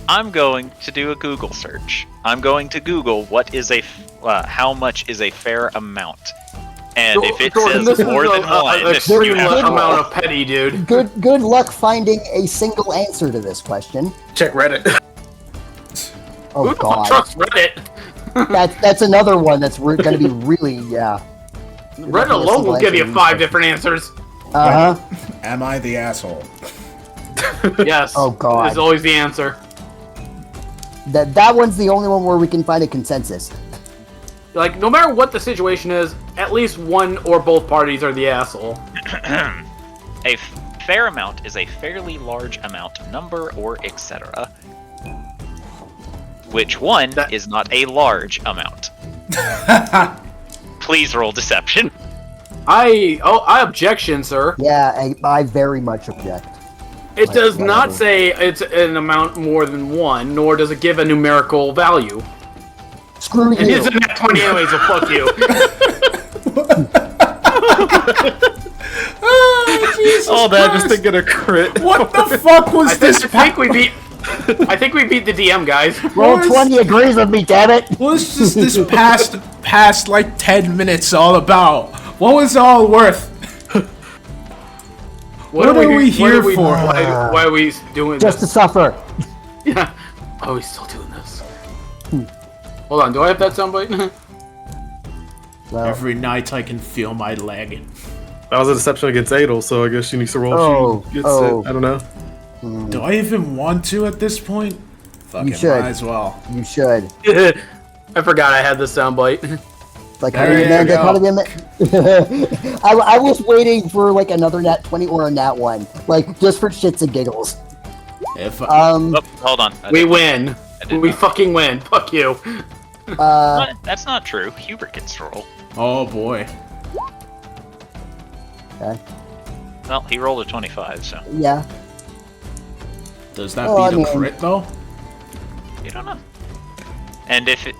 I'm going to do a Google search. I'm going to Google what is how much is a fair amount. And if it Jordan, says this more is than one, an extreme you have to amount roll. of petty, dude. Good luck finding a single answer to this question. Check Reddit. Oh Who the fuck god. trusts Reddit? That's another one that's gonna be really, yeah. Reddit alone will give you 5 different answers. Uh-huh. Am I the asshole? Yes. Oh, God. Is always the answer. That one's the only one where we can find a consensus. Like, no matter what the situation is, at least one or both parties are the asshole. A fair amount is a fairly large amount, number, or etc. Which one is not a large amount? Please roll deception. I objection, sir. Yeah, I very much object. It does Whatever. not say it's an amount more than one, nor does it give a numerical value. Screw And you. it's a net 20 anyway, so fuck you. Oh, that just to get a crit. What the fuck was this? I think we beat the DM, guys. Roll 20 agrees with me, damn it! What's this past like 10 minutes all about? What was it all worth? What are we here for? Why are we doing Just to this? suffer. Yeah. Oh, he's still doing this. Hold on, do I have that soundbite? Well, Every night I can feel my leg. That was a deception against Adel, so I guess she needs to roll. Oh, She gets oh. it. I don't know. Do I even want to at this point? Fucking should. might as well. you should. I forgot I had the soundbite. Like, There how do you you man, go. how do you man- I was waiting for like another nat 20 or a nat 1, like just for shits and giggles. If Oh, hold on. I We didn't- win. I did We not. fucking win. Fuck you. That's not true. Hubert gets to roll. oh boy. Okay. Well, he rolled a 25, so. Yeah. Does that Well, beat a crit though? You don't know. And if it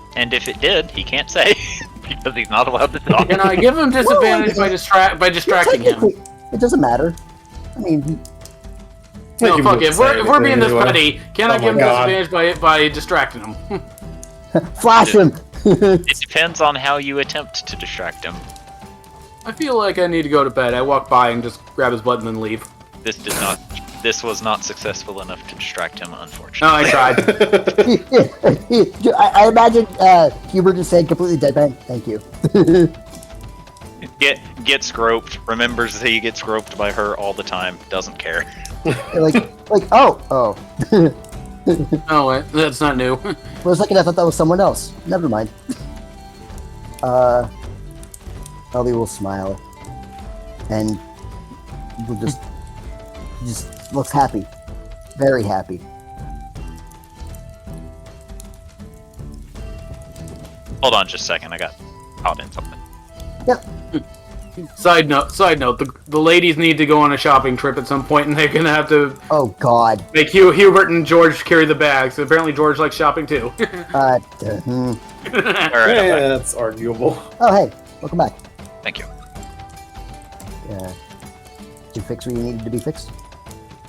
did, he can't say because he's not allowed to talk. Can I give him disadvantage by distracting him? Technically, it doesn't matter. I mean, No, you fuck won't it. If say we're being this anything petty, can I Oh give him my God. disadvantage by distracting him? flash him. It depends on how you attempt to distract him. I feel like I need to go to bed. I walk by and just grab his butt and then leave. This was not successful enough to distract him, No, unfortunately. I tried. I imagine Hubert just saying completely deadpan. Thank you. Gets groped. Remembers that he gets groped by her all the time. Doesn't care. like oh. Oh, that's not new. For a second, I thought that was someone else. Never mind. Ellie will smile, and will just looks happy, very happy. Hold on just a second. I got caught in something. Yep. Side note, the ladies need to go on a shopping trip at some point, and they're gonna have to Oh God. make Hubert and George carry the bags. Apparently, George likes shopping too. All right. Yeah, that's arguable. Oh hey, welcome back. Thank you. Yeah. Did you fix what you needed to be fixed?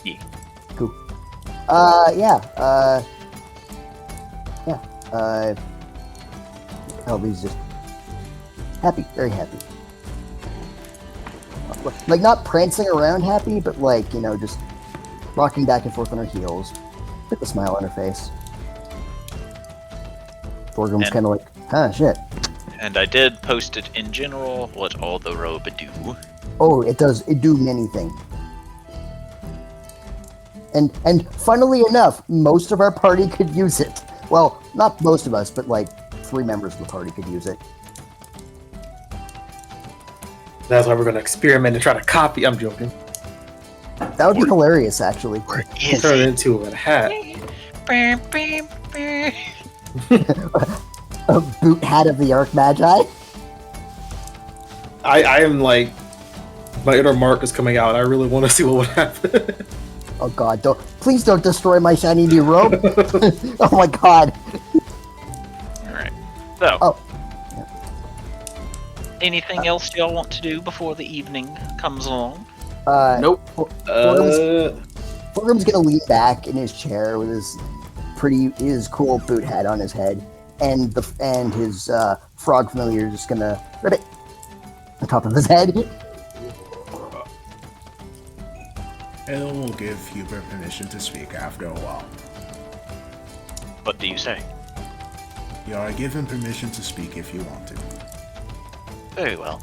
Yeah. Cool. Yeah. Elby's just happy, very happy. Like, not prancing around happy, but like, just rocking back and forth on her heels with a smile on her face. Thorgrim's kind of like, shit. And I did post it in general, what all the robe do. Oh, it do many things. And funnily enough, most of our party could use it. Well, not most of us, but like 3 members of the party could use it. That's why we're going to experiment and try to copy. I'm joking. That would be hilarious, actually. Turn it into a hat. A boot hat of the Archmagi. I am like, my inner Mark is coming out. I really want to see what would happen. Oh God! Please don't destroy my shiny new robe. Oh my God! All right. So. Oh. Anything else y'all want to do before the evening comes along? Nope. Thorgrim's gonna lean back in his chair with his cool boot hat on his head, and his frog familiar just gonna ribbit on top of his head. It will give Hubert permission to speak after a while. What do you say? You are given permission to speak if you want to. Very well.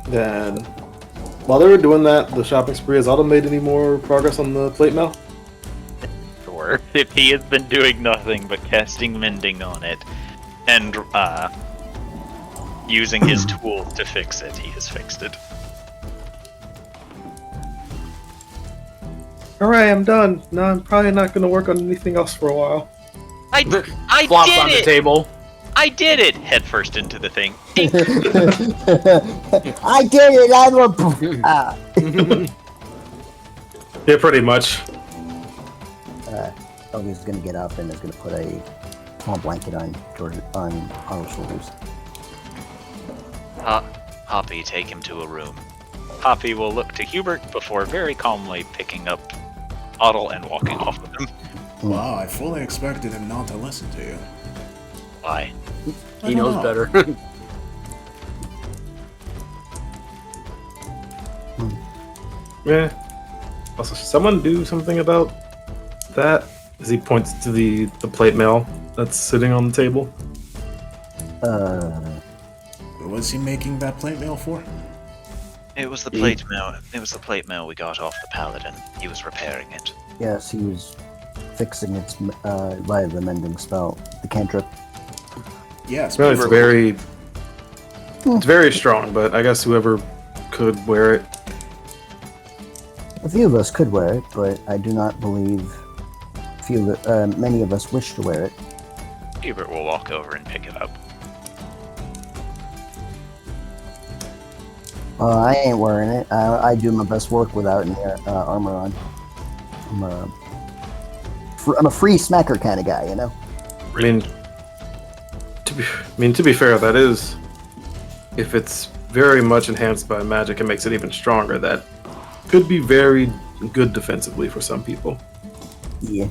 Then, while they were doing that, the shopping spree, has Autumn made any more progress on the plate mail? Sure. If he has been doing nothing but casting mending on it, and using his tools to fix it, he has fixed it. Alright, I'm done. No, I'm probably not going to work on anything else for a while. I Flops did on the it! table. I did it! Head first into the thing. I did it! Yeah, pretty much. Elby's gonna get up and is gonna put a small blanket on Arnold's shoulders. Hoppy, take him to a room. Hoppy will look to Hubert before very calmly picking up Otto and walking off with him. Wow, I fully expected him not to listen to you. Why? He knows better. Yeah. Also, should someone do something about that? As he points to the plate mail that's sitting on the table. What was he making that plate mail for? It was the plate mail. It was the plate mail we got off the paladin. He was repairing it. Yes, he was fixing its via the mending spell, the cantrip. Yes, Well, it's very strong, but I guess whoever could wear it. A few of us could wear it, but I do not believe many of us wish to wear it. Hubert will walk over and pick it up. I ain't wearing it. I do my best work without any armor on. I'm a free smacker kind of guy, you know. I mean, to be fair, that is, if it's very much enhanced by magic and makes it even stronger, that could be very good defensively for some people. Yeah.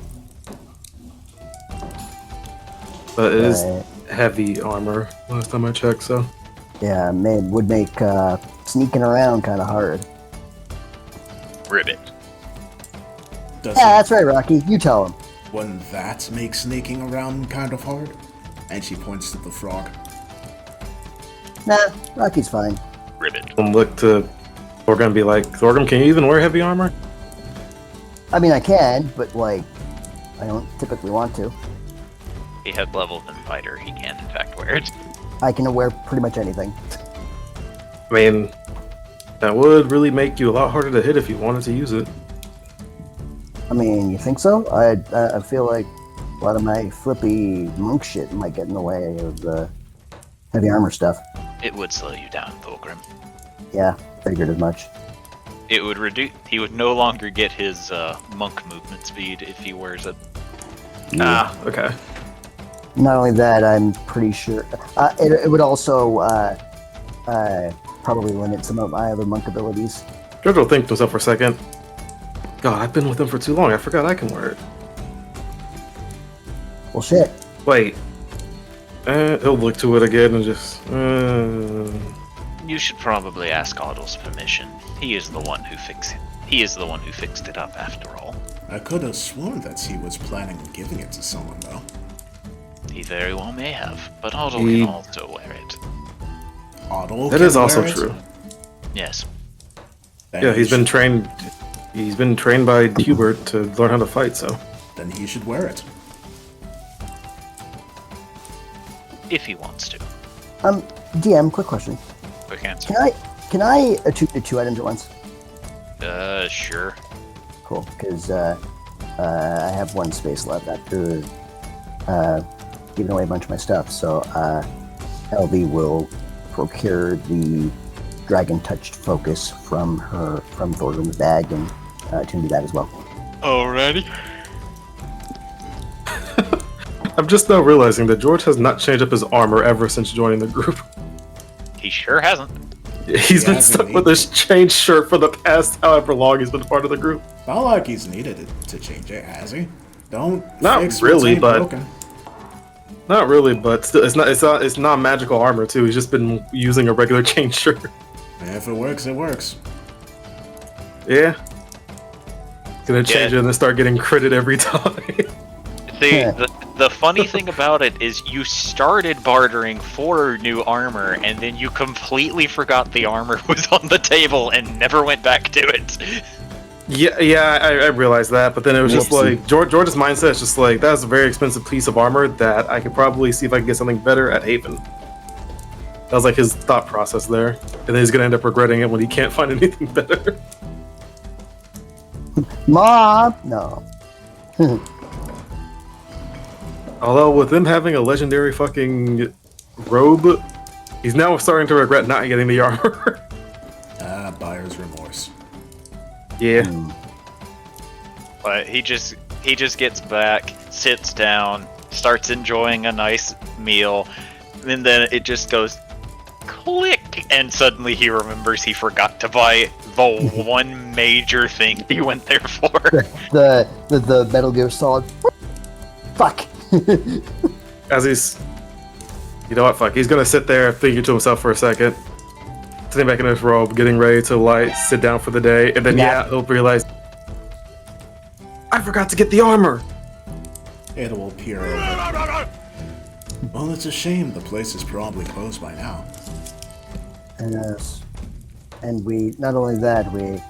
But it is heavy armor last time I checked, so. Yeah, would make sneaking around kind of hard. Ribbit. Yeah, that's right, Rocky. You tell him. Wouldn't that make sneaking around kind of hard? And she points to the frog. Nah, Rocky's fine. Ribbit. I'll look to Thorgrim and be like, Thorgrim, can you even wear heavy armor? I mean, I can, but like, I don't typically want to. He has level than fighter. He can in fact wear it. I can wear pretty much anything. I mean, that would really make you a lot harder to hit if you wanted to use it. I mean, you think so? I feel like a lot of my flippy monk shit might get in the way of the heavy armor stuff. It would slow you down, Thulgrim. Yeah, figured as much. It would reduce. He would no longer get his monk movement speed if he wears it. Ah, okay. Not only that, I'm pretty sure it would also probably limit some of my other monk abilities. George will think to himself for a second. God, I've been with him for too long. I forgot I can wear it. Well, shit. Wait. He'll look to it again and just. You should probably ask Otto's permission. He is the one who fixed it. He is the one who fixed it up, after all. I could have sworn that he was planning on giving it to someone, though. He very well may have, but Otto can also wear it. Otto That can is also wear it? true. Yes. Then Yeah, he he's been should- trained. He's been trained by Hubert to learn how to fight. So Then he should wear it. If he wants to. DM, quick question. Quick answer. Can I attune to 2 items at once? Sure. Cool, because I have 1 space left after giving away a bunch of my stuff. So LV will procure the dragon touched focus from Thorgrim's bag and attune to that as well. Alrighty. I'm just now realizing that George has not changed up his armor ever since joining the group. He sure hasn't. He's been stuck with this chain shirt for the past however long he's been part of the group. Not like he's needed it to change it, has he? Don't Not fix really, what's ain't but- broken. Not really, but still, it's not magical armor too. He's just been using a regular chain shirt. If it works, it works. Yeah. Gonna change it and then start getting critted every time. See, the funny thing about it is you started bartering for new armor, and then you completely forgot the armor was on the table and never went back to it. Yeah, I realized that, but then it was just Whoopsie. like George's mindset is just like that's a very expensive piece of armor that I could probably see if I can get something better at Haven. That was like his thought process there, and then he's gonna end up regretting it when he can't find anything better. Mom! No. Although with him having a legendary fucking robe, he's now starting to regret not getting the armor. Buyer's remorse. Yeah. But he just gets back, sits down, starts enjoying a nice meal, and then it just goes click, and suddenly he remembers he forgot to buy the one major thing he went there for. The Metal Gear Solid. Fuck. As he's, you know what, fuck, he's gonna sit there thinking to himself for a second, sitting back in his robe, getting ready to sit down for the day, and then he'll realize, I forgot to get the armor. It will peer over. Well, it's a shame. The place is probably closed by now. Yes. And we, not only that, we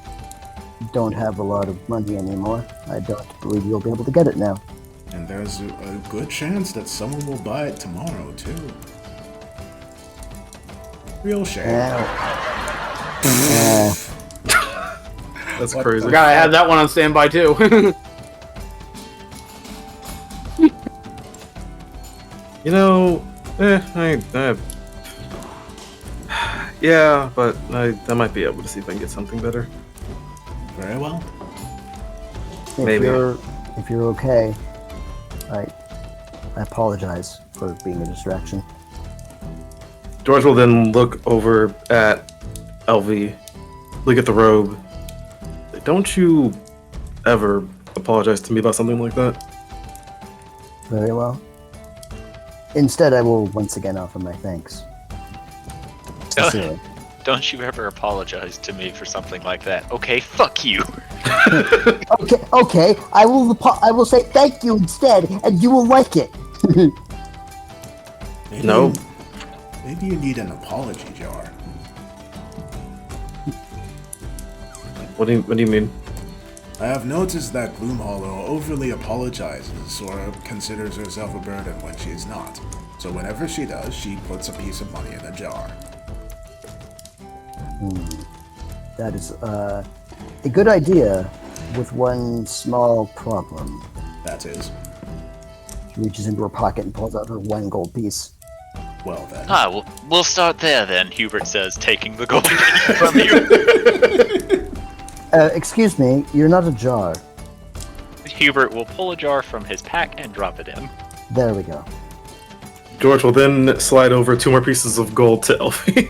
don't have a lot of money anymore. I don't believe you'll be able to get it now. And there's a good chance that someone will buy it tomorrow, too. Real shame. That's crazy. Forgot I had that one on standby too. You know, yeah, Yeah, but I might be able to see if I can get something better. Very well. Maybe. If you're okay, I apologize for being a distraction. George will then look over at LV, look at the robe. Don't you ever apologize to me about something like that? Very well. Instead, I will once again offer my thanks. Sincerely. Don't you ever apologize to me for something like that. Okay, fuck you. Okay. I will say thank you instead, and you will like it. No. Maybe you need an apology jar. What do you mean? I have noticed that Gloomhollow overly apologizes or considers herself a burden when she is not. So whenever she does, she puts a piece of money in a jar. That is a good idea, with one small problem. That is. She reaches into her pocket and pulls out her 1 gold piece. Well then. We'll start there then, Hubert says, taking the gold piece from you. Excuse me, you're not a jar. Hubert will pull a jar from his pack and drop it in. There we go. George will then slide over 2 more pieces of gold to Elfie.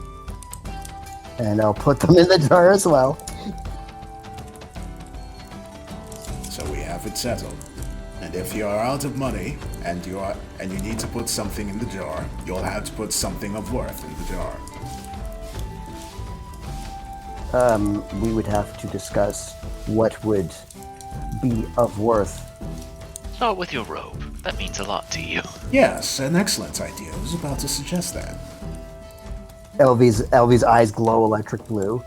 And I'll put them in the jar as well. So we have it settled. And if you are out of money and you need to put something in the jar, you'll have to put something of worth in the jar. We would have to discuss what would be of worth. Start with your robe. That means a lot to you. Yes, an excellent idea. I was about to suggest that. Elvie's eyes glow electric blue.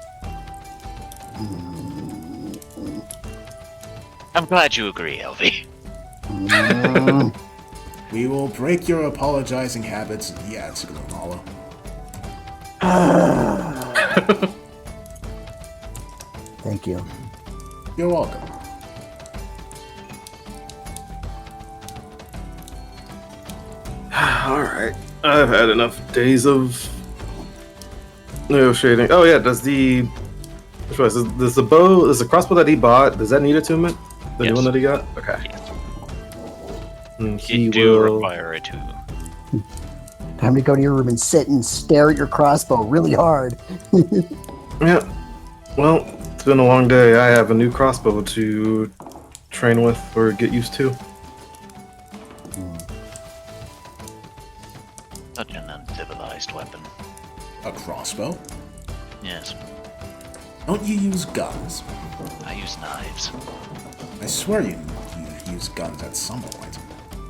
I'm glad you agree, Elvie. We will break your apologizing habits yet, Gloomhollow. Thank you. You're welcome. Alright. I've had enough days of negotiating. Oh yeah, does the crossbow that he bought, does that need attunement? The new Yes. one that he got? Okay. Yes. And You do require a tool. Time to go to your room and sit and stare at your crossbow really hard. Yeah. Well, it's been a long day. I have a new crossbow to train with or get used to. Such an uncivilized weapon. A crossbow? Yes, Don't you use guns? I use knives. I swear you use guns at some point.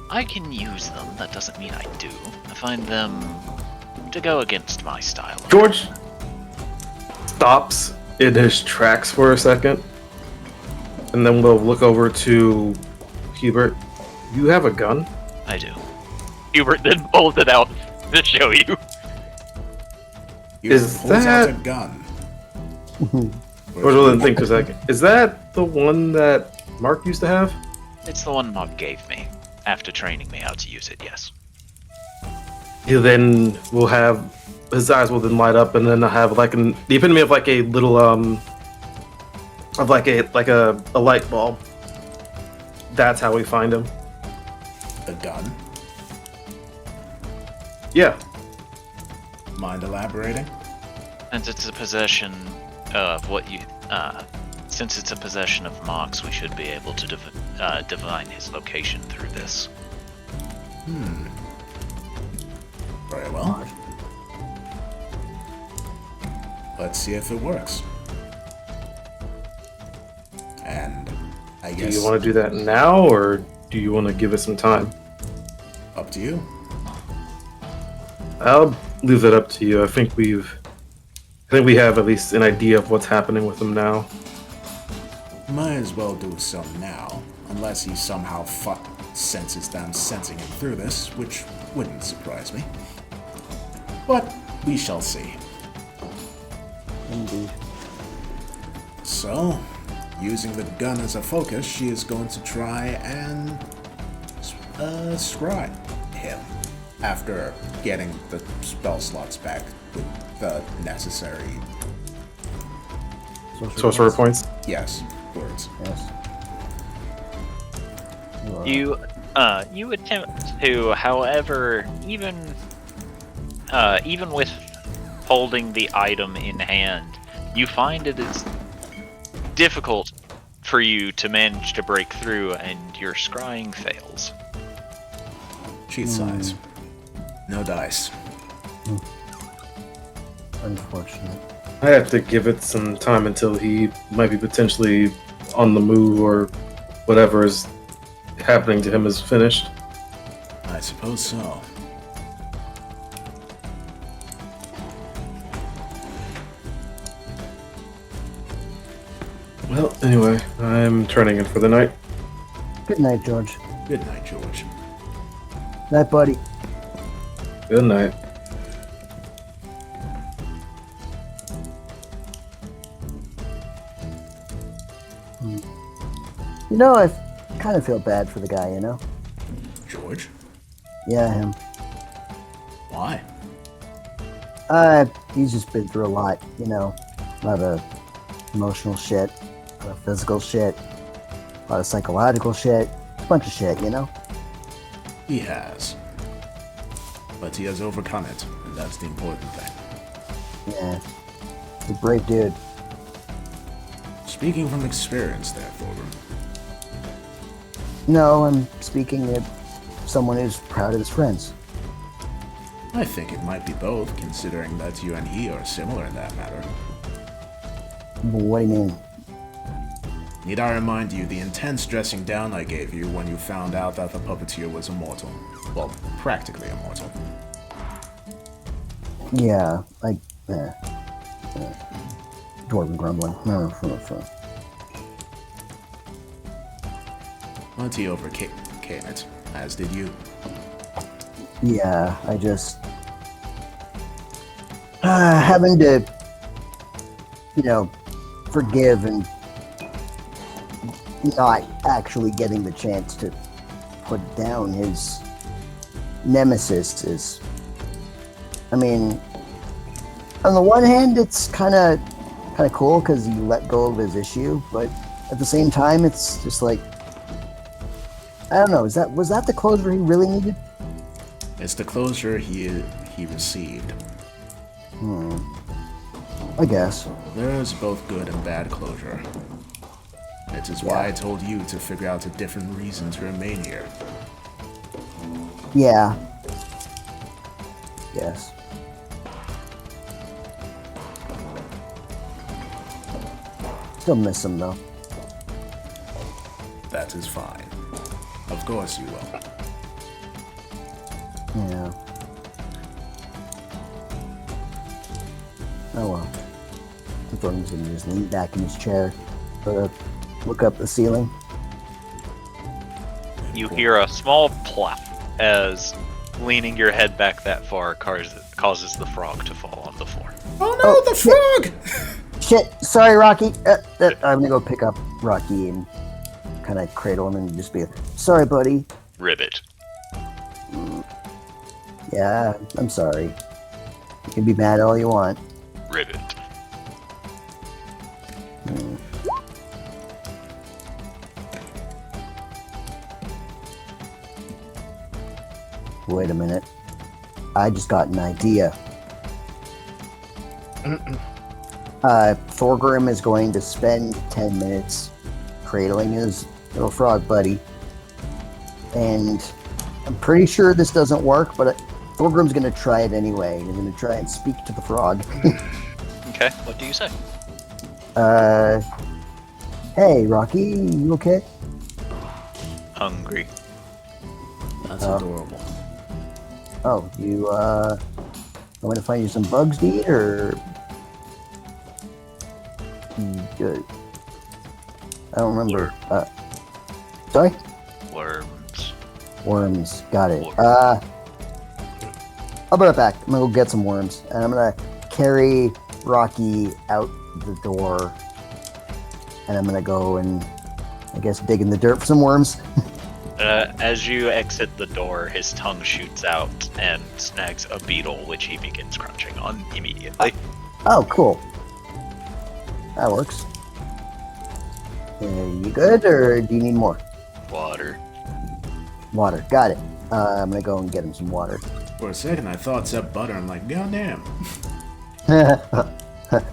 I can use them, that doesn't mean I do. I find them to go against my style. George stops in his tracks for a second, and then we'll look over to Hubert. You have a gun? I do. Hubert then pulls it out to show you. Is Pulls out a that- gun. George will then think for a second. Is that the one that Mark used to have? It's the one Mark gave me after training me how to use it, yes. He then will have his eyes will then light up, and then I'll have like the epitome of like a little of like a light bulb. That's how we find him. A gun? Yeah. Mind elaborating? And it's a possession of what you since it's a possession of Mark's, we should be able to divine his location through this. Very well. Let's see if it works. And I Do guess you want to do that now, or do you want to give it some time? up to you. I'll leave that up to you. I think we have at least an idea of what's happening with him now. Might as well do some now, unless he somehow senses them sensing him through this, which wouldn't surprise me. But we shall see. Indeed. So, using the gun as a focus, she is going to try and scribe him. after getting the spell slots back with the necessary, Sorcerer points. yes, words. Yes. You attempt to, however, even with holding the item in hand, you find it is difficult for you to manage to break through, and your scrying fails. Sheet size. No dice. Unfortunate. I have to give it some time until he might be potentially on the move, or whatever is happening to him is finished. I suppose so. Well, anyway, I'm turning in for the night. Good night, George. Good night, George. Night, buddy. Good night. You know, I kind of feel bad for the guy, you know? George? Yeah, him. Why? He's just been through a lot, you know? A lot of emotional shit, a lot of physical shit, a lot of psychological shit, a bunch of shit, you know? He has. But he has overcome it, and that's the important thing. Yeah. He's a brave dude. Speaking from experience there, Thorgrim. No, I'm speaking of someone who's proud of his friends. I think it might be both, considering that you and he are similar in that matter. What do you mean? Need I remind you the intense dressing down I gave you when you found out that the puppeteer was immortal? Well, practically immortal. Yeah, Dwarven grumbling. But he overcame it, as did you. Yeah, I just having to, you know, forgive and not actually getting the chance to put down his nemesis is, I mean, on the one hand, it's kind of cool because he let go of his issue, but at the same time, it's just like, I don't know. Was that the closure he really needed? It's the closure he received. I guess. There is both good and bad closure. It is why I told you to figure out a different reason to remain here. Yeah. Yes. Still miss him though. That is fine. Of course you will. Yeah. Oh well. Thorn's gonna just lean back in his chair, look up the ceiling. You hear a small plop as leaning your head back that far causes the frog to fall on the floor. Oh no, the frog! Shit! Sorry, Rocky. I'm gonna go pick up Rocky and kind of cradle him and just be sorry, buddy. Ribbit. Yeah, I'm sorry. You can be mad all you want. Ribbit. Wait a minute. I just got an idea. Thorgrim is going to spend 10 minutes cradling his little frog buddy. And I'm pretty sure this doesn't work, but Thorgrim's going to try it anyway. He's going to try and speak to the frog. Okay, what do you say? Hey, Rocky, you okay? Hungry. That's adorable. Oh, you, I want to find you some bugs to eat, or... Good. I don't remember. Sorry? Worms. Worms. Got it. Worms. I'll be right back. I'm gonna go get some worms, and I'm gonna carry Rocky out the door, and I'm gonna go and, I guess, dig in the dirt for some worms. As you exit the door, his tongue shoots out and snags a beetle, which he begins crunching on immediately. Oh, cool. That works. You good, or do you need more? Water. Water. Got it. I'm gonna go and get him some water. For a second, I thought it said butter. I'm like, goddamn.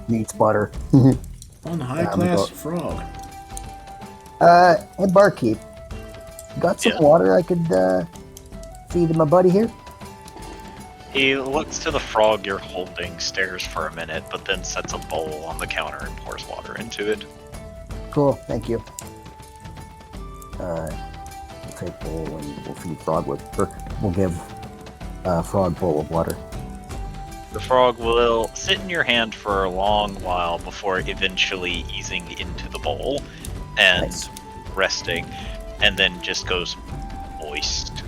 Needs butter. One high-class frog. Hey, barkeep. Got some Yeah. water I could feed my buddy here? He looks to the frog you're holding, stares for a minute, but then sets a bowl on the counter and pours water into it. Cool, thank you. We'll take bowl and we'll feed frog with, or we'll give frog bowl of water. The frog will sit in your hand for a long while before eventually easing into the bowl and Nice. resting, and then just goes moist.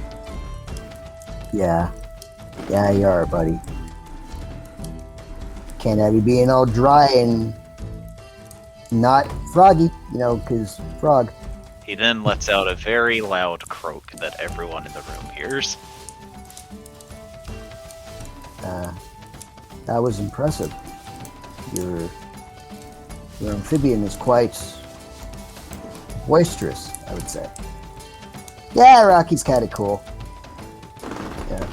Yeah. Yeah, you are, buddy. Can't have you being all dry and not froggy, you know, because frog. He then lets out a very loud croak that everyone in the room hears. That was impressive. Your amphibian is quite boisterous, I would say. Yeah, Rocky's kind of cool. Yeah.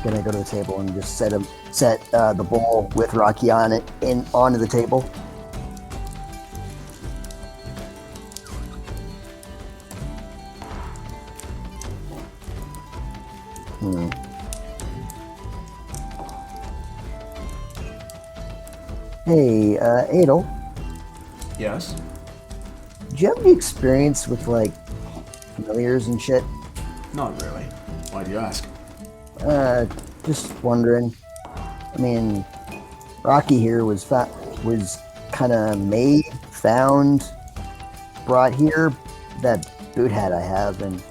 Gonna go to the table and just set the bowl with Rocky on it onto the table. Hey, Adel, Yes? do you have any experience with, like, familiars and shit? Not really. Why do you ask? Just wondering. I mean, Rocky here was kind of made, found, brought here. That boot hat I have, and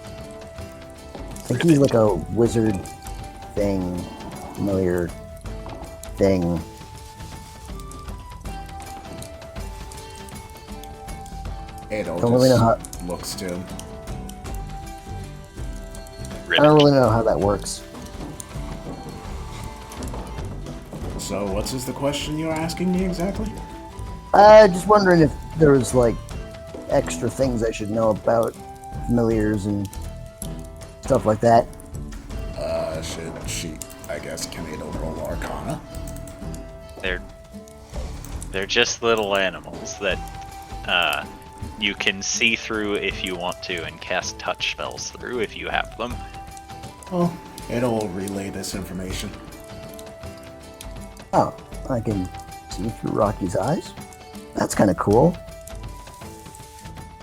I think he's like a wizard thing, familiar thing. Adol Don't really know how. looks to him. I don't really know how that works. So, what is the question you're asking me exactly? Just wondering if there was like extra things I should know about familiars and stuff like that. Should she, I guess, can Adol roll Arcana? They're just little animals that you can see through if you want to and cast touch spells through if you have them. Well, Adol will relay this information. Oh, I can see through Rocky's eyes. That's kind of cool.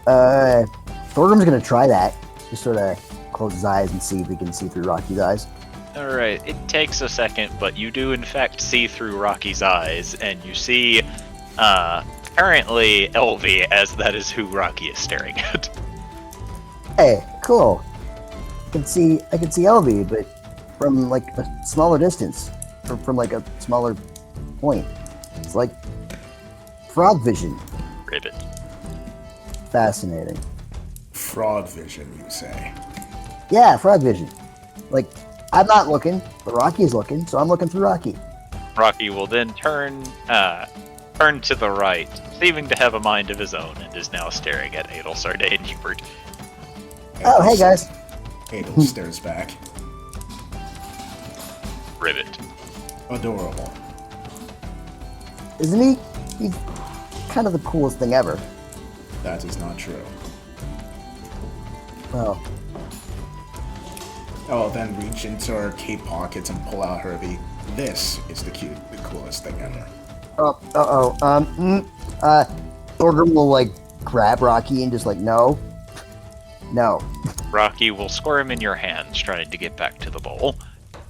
Thorgrim's gonna try that. Just sort of close his eyes and see if he can see through Rocky's eyes. Alright, it takes a second, but you do in fact see through Rocky's eyes, and you see, apparently Elvie, as that is who Rocky is staring at. Hey, cool. I can see Elvie, but from like a smaller distance, from like a smaller point. It's like frog vision. Ribbit. Fascinating. Frog vision, you say? Yeah, frog vision. Like, I'm not looking, but Rocky is looking, so I'm looking through Rocky. Rocky will then turn to the right, seeming to have a mind of his own, and is now staring at Adel, Sarday, and Hubert. Oh, hey guys. Adol stares back. Ribbit. Adorable. Isn't he? He's kind of the coolest thing ever. That is not true. Oh. Oh, then reach into her cape pockets and pull out Herbie. This is the coolest thing ever. Thorgrim will like grab Rocky and just like, no. Rocky will squirm in your hands, trying to get back to the bowl.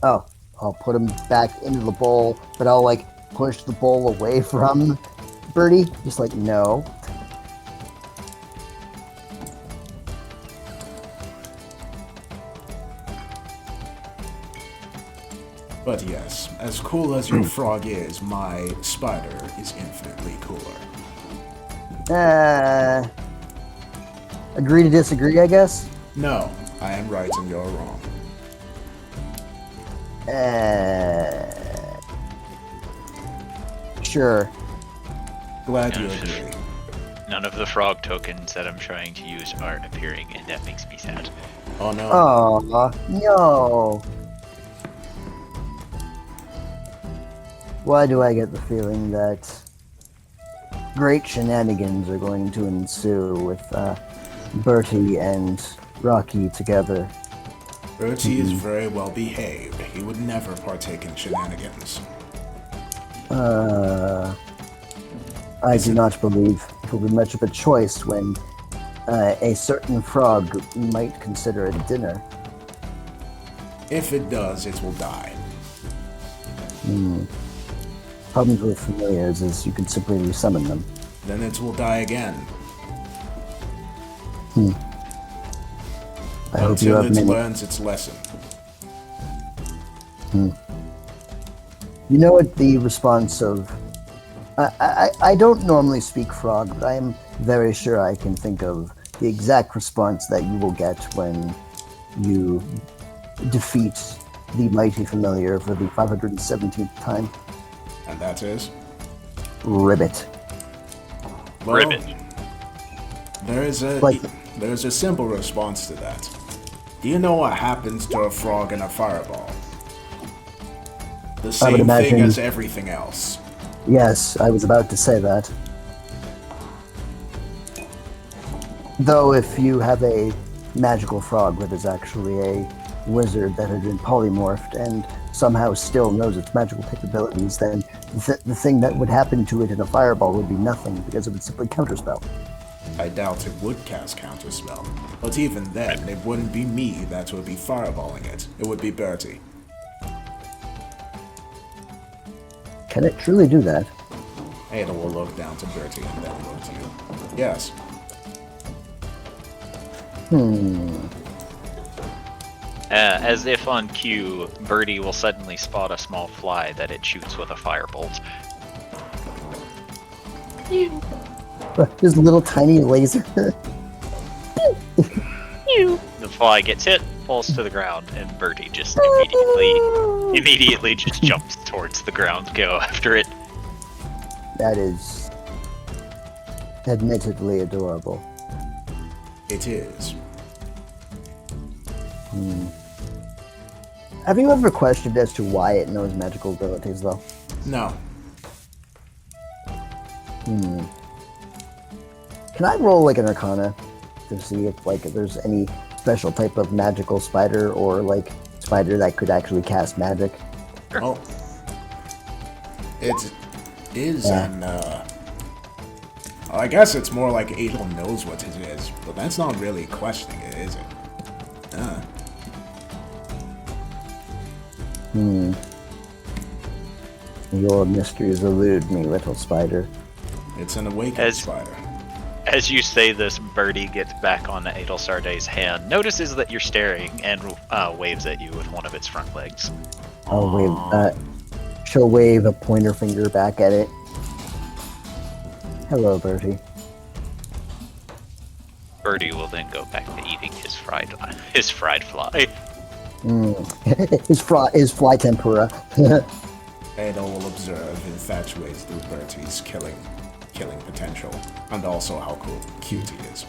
Oh, I'll put him back into the bowl, but I'll like push the bowl away from Birdie. Just like, no. But yes, as cool as your frog is, my spider is infinitely cooler. Agree to disagree, I guess. No, I am right and you're wrong. Sure. Glad you agree. None of the frog tokens that I'm trying to use are appearing, and that makes me sad. Oh no. Aw, no. Why do I get the feeling that great shenanigans are going to ensue with Bertie and Rocky together? Bertie is very well behaved. He would never partake in shenanigans. I do not believe it will be much of a choice when a certain frog might consider it dinner. If it does, it will die. Problems with familiars is you can simply resummon them. Then it will die again. I hope you Until have it many. learns its lesson. You know what the response of... I don't normally speak frog, but I am very sure I can think of the exact response that you will get when you defeat the mighty familiar for the 517th time. And that is? Ribbit. Well, Ribbit. There's a simple response to that. Do you know what happens to a frog in a fireball? The same thing imagine- as everything else. Yes, I was about to say that. Though if you have a magical frog that is actually a wizard that had been polymorphed and somehow still knows its magical capabilities, then the thing that would happen to it in a fireball would be nothing because it would simply counterspell. I doubt it would cast Counterspell. But even then, it wouldn't be me that would be fireballing it. It would be Bertie. Can it truly do that? Ada will look down to Bertie and then look to you. Yes. As if on cue, Birdie will suddenly spot a small fly that it shoots with a firebolt. This little tiny laser. The fly gets hit, falls to the ground, and Birdie just immediately just jumps towards the ground to go after it. That is admittedly adorable. It is. Have you ever questioned as to why it knows magical abilities, though? No. Can I roll like an Arcana to see if if there's any special type of magical spider or spider that could actually cast magic? Oh. It is an, I guess it's more like Adel knows what it is, but that's not really questioning it, is it? Your mysteries elude me, little spider. It's an awakened spider. As you say this, Birdie gets back on Adelsarde's hand, notices that you're staring, and waves at you with one of its front legs. I'll wave. She'll wave a pointer finger back at it. Hello, Bertie. Birdie will then go back to eating his fried fly. His fly tempura. Adel will observe, infatuated through Bertie's killing potential, and also how cute he is.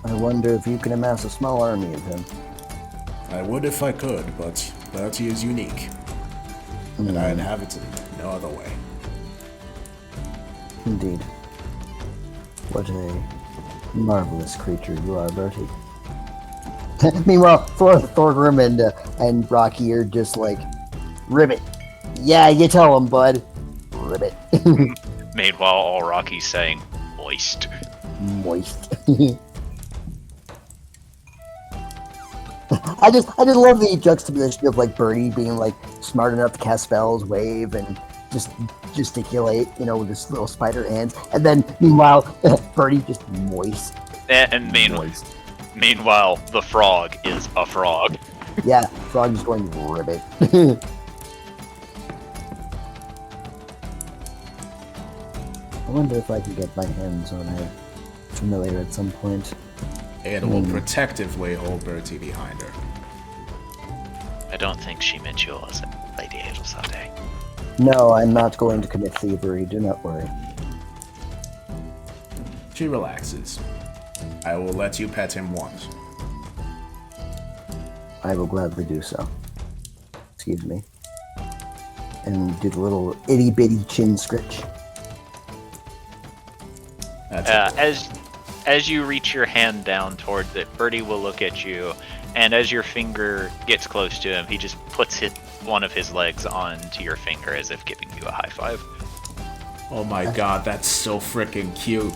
I wonder if you can amass a small army of him. I would if I could, but Bertie is unique, and I'd have it no other way. Indeed. What a marvelous creature you are, Bertie. Meanwhile, Thorgrim and Rocky are just like, Ribbit. Yeah, you tell him, bud. Ribbit. Meanwhile, all Rocky's saying, moist. Moist. I just love the juxtaposition of Birdie being smart enough to cast spells, wave, and just gesticulate, with his little spider hands, and then meanwhile Birdie just moist. And meanwhile, the frog is a frog. Yeah, frog is going ribbit. I wonder if I can get my hands on a familiar at some point. It will protectively hold Bertie behind her. I don't think she meant you as Lady Adelsade. No, I'm not going to commit thievery, do not worry. She relaxes. I will let you pet him once. I will gladly do so. Excuse me. And do the little itty bitty chin scritch. As you reach your hand down towards it, Birdie will look at you, and as your finger gets close to him, he just puts one of his legs onto your finger as if giving you a high five. Oh my god, that's so freaking cute.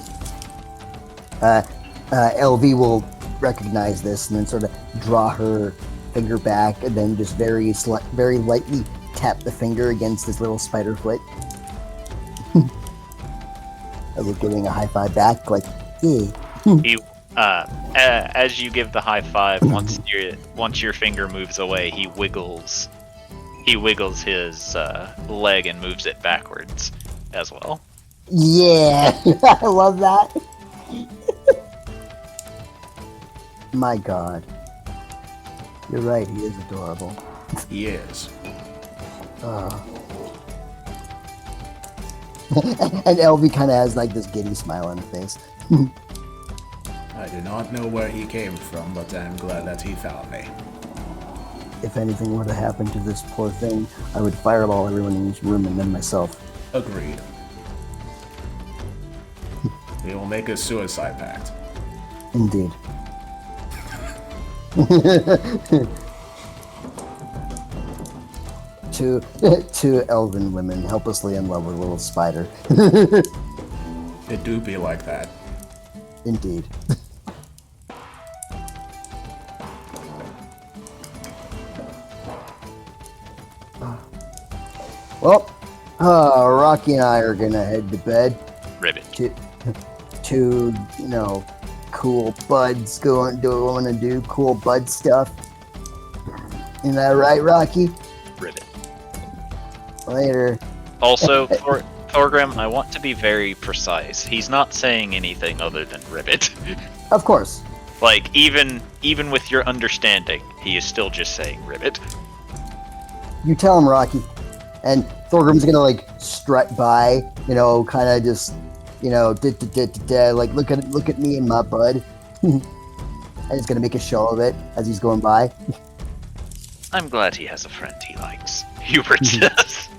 LV will recognize this and then sort of draw her finger back and then just very lightly tap the finger against his little spider foot. As if giving a high five back, like, yeah. He, as you give the high five, once your finger moves away, he wiggles his leg and moves it backwards as well. Yeah, I love that. My god. You're right, he is adorable. He is. And LV kind of has like this giddy smile on her face. I do not know where he came from, but I'm glad that he found me. If anything were to happen to this poor thing, I would fireball everyone in this room and then myself. Agreed. We will make a suicide pact. Indeed. Two elven women helplessly in love with a little spider. It do be like that. Indeed. Well, Rocky and I are gonna head to bed. Ribbit. Two, cool buds want to do cool bud stuff. Isn't that right, Rocky? Ribbit. Later. Also, Thorgrim, I want to be very precise. He's not saying anything other than ribbit. Of course. Like, even with your understanding, he is still just saying ribbit. You tell him, Rocky. And Thorgrim's gonna like strut by, kind of just, like look at me and my bud. And he's gonna make a show of it as he's going by. I'm glad he has a friend he likes. Hubert says.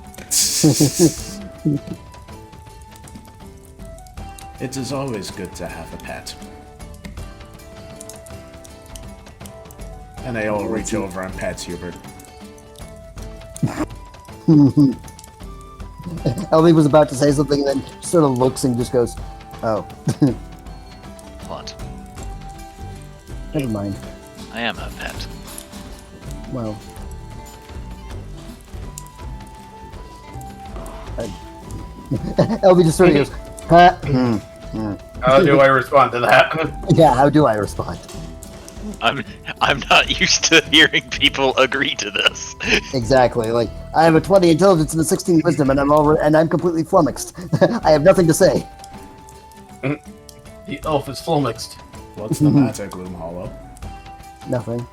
It is always good to have a pet. And they all reach over and pet Hubert. Ellie was about to say something and then sort of looks and just goes, oh. What? Never mind. I am her pet. Well. Elby just sort of goes, huh? How do I respond to that? Yeah, how do I respond? I'm not used to hearing people agree to this. Exactly. Like, I have a 20 intelligence and a 16 wisdom, and I'm completely flummoxed. I have nothing to say. The elf is flummoxed. What's the matter, Gloomhollow? Nothing.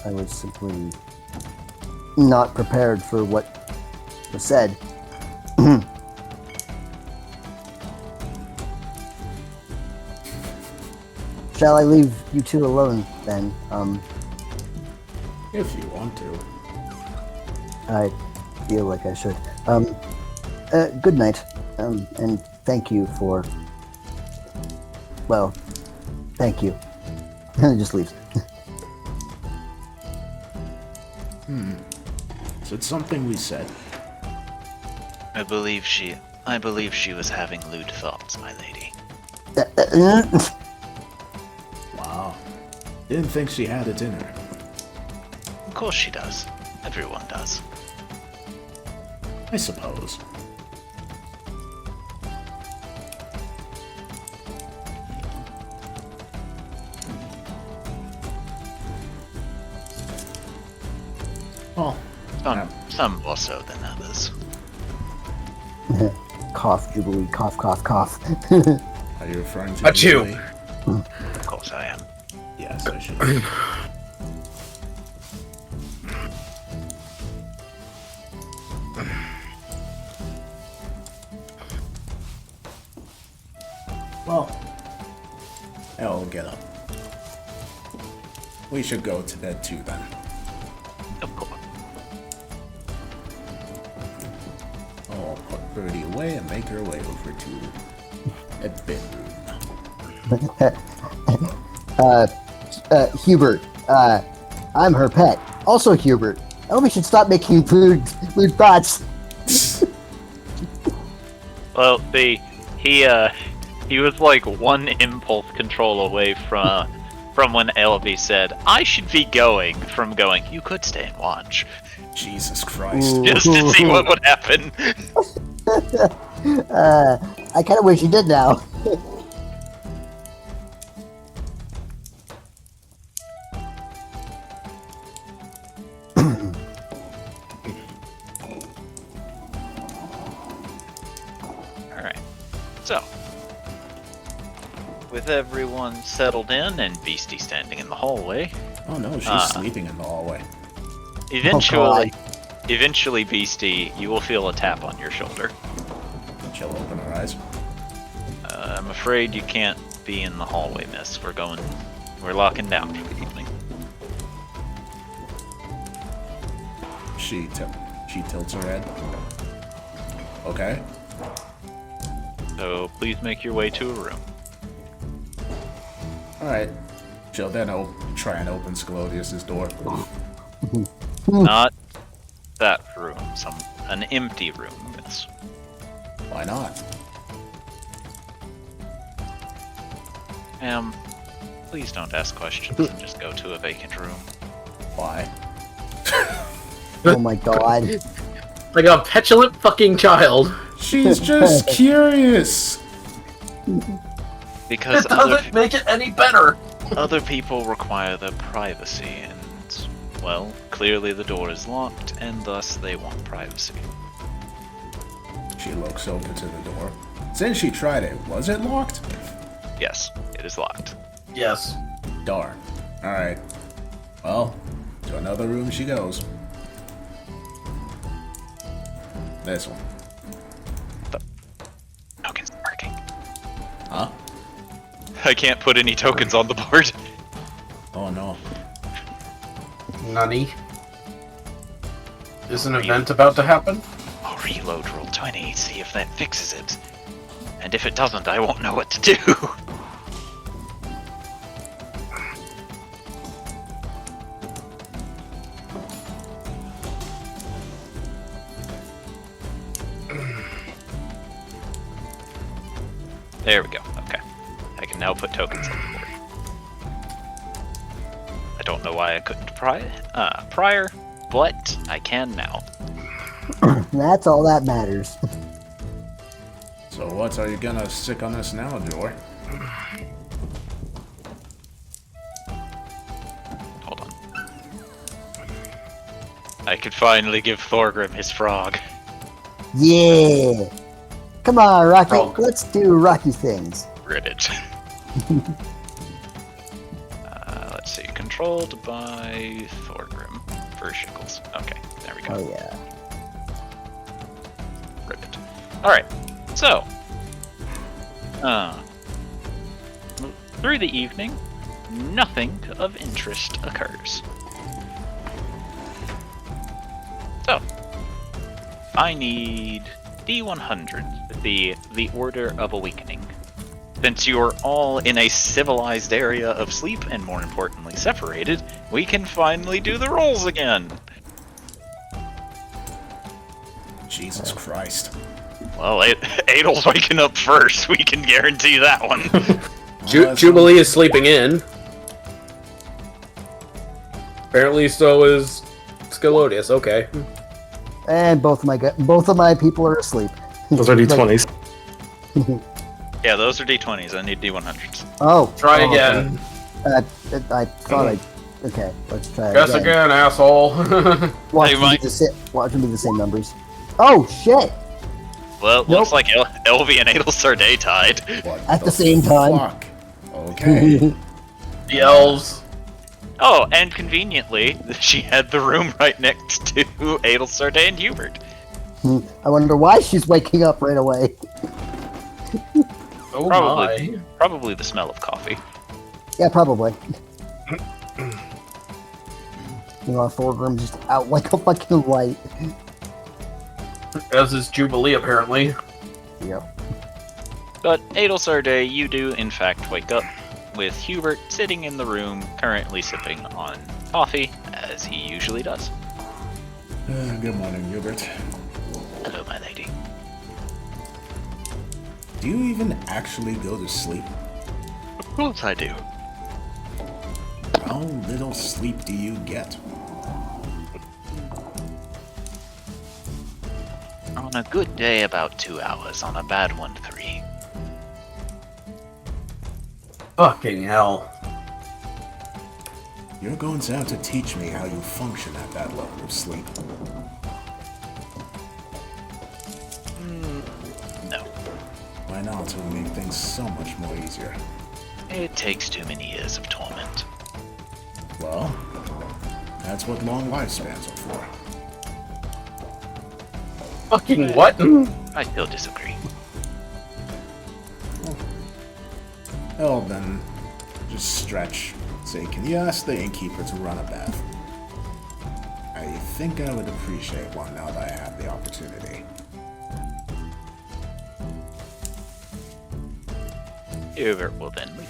I was simply not prepared for what was said. Shall I leave you two alone then? If you want to. I feel like I should. Good night. And thank you for... Well, thank you. And it just leaves. Is it something we said? I believe she was having lewd thoughts, my lady. Wow. Didn't think she had it in her. Of course she does. Everyone does. I suppose. Well, Some more so than others. Cough, Jubilee. Cough, cough, cough. Are you referring to Achoo. Jubilee? Of course I am. Yes, I should. Well, I'll get up. We should go to bed too then. Of course. I'll put Birdie away and make her way over to a bedroom. Hubert, I'm her pet. Also Hubert. Oh, we should stop making weird thoughts. Well, see, he was like one impulse control away from when LB said, "I should be going," from going, "You could stay and watch," Jesus Christ. just to see what would happen. I kind of wish you did now. Alright, so, with everyone settled in and Beastie standing in the hallway, Oh no, she's sleeping in the hallway. eventually, Beastie, you will feel a tap on your shoulder. She'll open her eyes. I'm afraid you can't be in the hallway, miss. We're locking down for the evening. She tilts her head. Okay. So please make your way to a room. Alright. She'll then try and open Scalodius's door. Not that room, an empty room, miss. Why not? Please don't ask questions and just go to a vacant room. Why? Oh my god. Like a petulant fucking child. She's just curious. Because It doesn't make it any better. other people require their privacy, and, well, clearly the door is locked, and thus they want privacy. She looks over to the door. Since she tried it, was it locked? Yes, it is locked. Yes. Darn. Alright. Well, to another room she goes. This one. Tokens working. Huh? I can't put any tokens on the board. Oh no. Nani? Is an event about to happen? I'll reload roll 20, see if that fixes it. And if it doesn't, I won't know what to do. There we go. Okay. I can now put tokens on the board. I don't know why I couldn't prior, but I can now. That's all that matters. So what are you gonna stick on us now, Joy? Hold on. I could finally give Thorgrim his frog. Yeah. Come on, Rocky. Oh. Let's do Rocky things. Ribbit. Let's see. Controlled by Thorgrim for Shickles. Okay, there we go. Oh yeah. Ribbit. Alright, so. Through the evening, nothing of interest occurs. So, I need D100, the Order of Awakening. Since you're all in a civilized area of sleep, and more importantly separated, we can finally do the rolls again! Jesus Christ. Well, Adel's waking up first, we can guarantee that one. Jubilee is sleeping in. Apparently so is Scalodius, okay. And both of my people are asleep. Those are D20s. Yeah, those are D20s, I need D100s. Oh. Try okay. again. I thought I Okay, let's try it Guess again, asshole. Watch Hey, them Mike. be watch them be the same numbers. Oh shit! Well, it looks like Elvie and Adelsarday tied. What At the same time. fuck? Okay. The elves. Oh, and conveniently, she had the room right next to Adelsarday and Hubert. I wonder why she's waking up right away. Oh Probably. my. Probably the smell of coffee. Yeah, probably. Thor room's just out like a fucking light. As is Jubilee, apparently. Yep. But Adelsarday, you do in fact wake up with Hubert sitting in the room, currently sipping on coffee, as he usually does. Good morning, Hubert. Hello, my lady. Do you even actually go to sleep? Of course I do. How little sleep do you get? On a good day, about 2 hours. On a bad one, 3. Fucking hell. You're going to have to teach me how you function at that level of sleep. No. Why not? It will make things so much more easier. It takes too many years of torment. Well, that's what long lifespans are for. Fucking what? I still disagree. Well, then, just stretch. Say, can you ask the innkeeper to run a bath? I think I would appreciate one now that I have the opportunity. Hubert will then leave.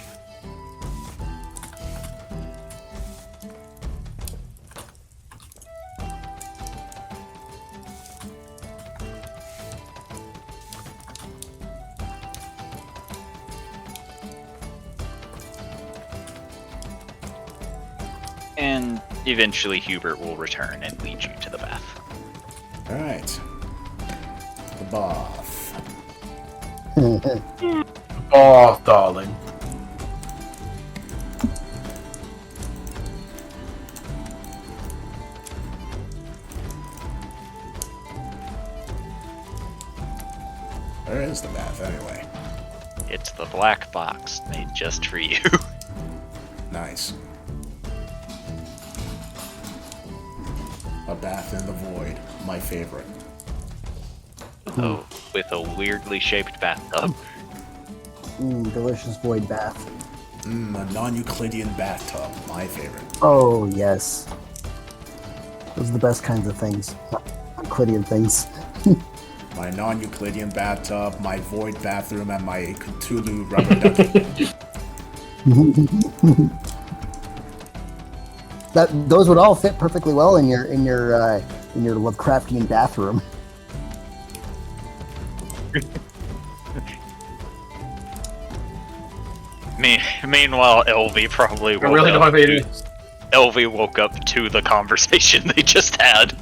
And eventually Hubert will return and lead you to the bath. Alright. The bath. Oh, darling. Where is the bath, anyway? It's the black box made just for you. Nice. A bath in the void. My favorite. Oh, with a weirdly shaped bathtub. Delicious void bath. A non-Euclidean bathtub. My favorite. Oh, yes. Those are the best kinds of things. Euclidean things. My non-Euclidean bathtub, my void bathroom, and my Cthulhu rubber ducky. Those would all fit perfectly well in your Lovecraftian bathroom. Meanwhile, Elvie probably I woke really don't up. have any. Elvie woke up to the conversation they just had.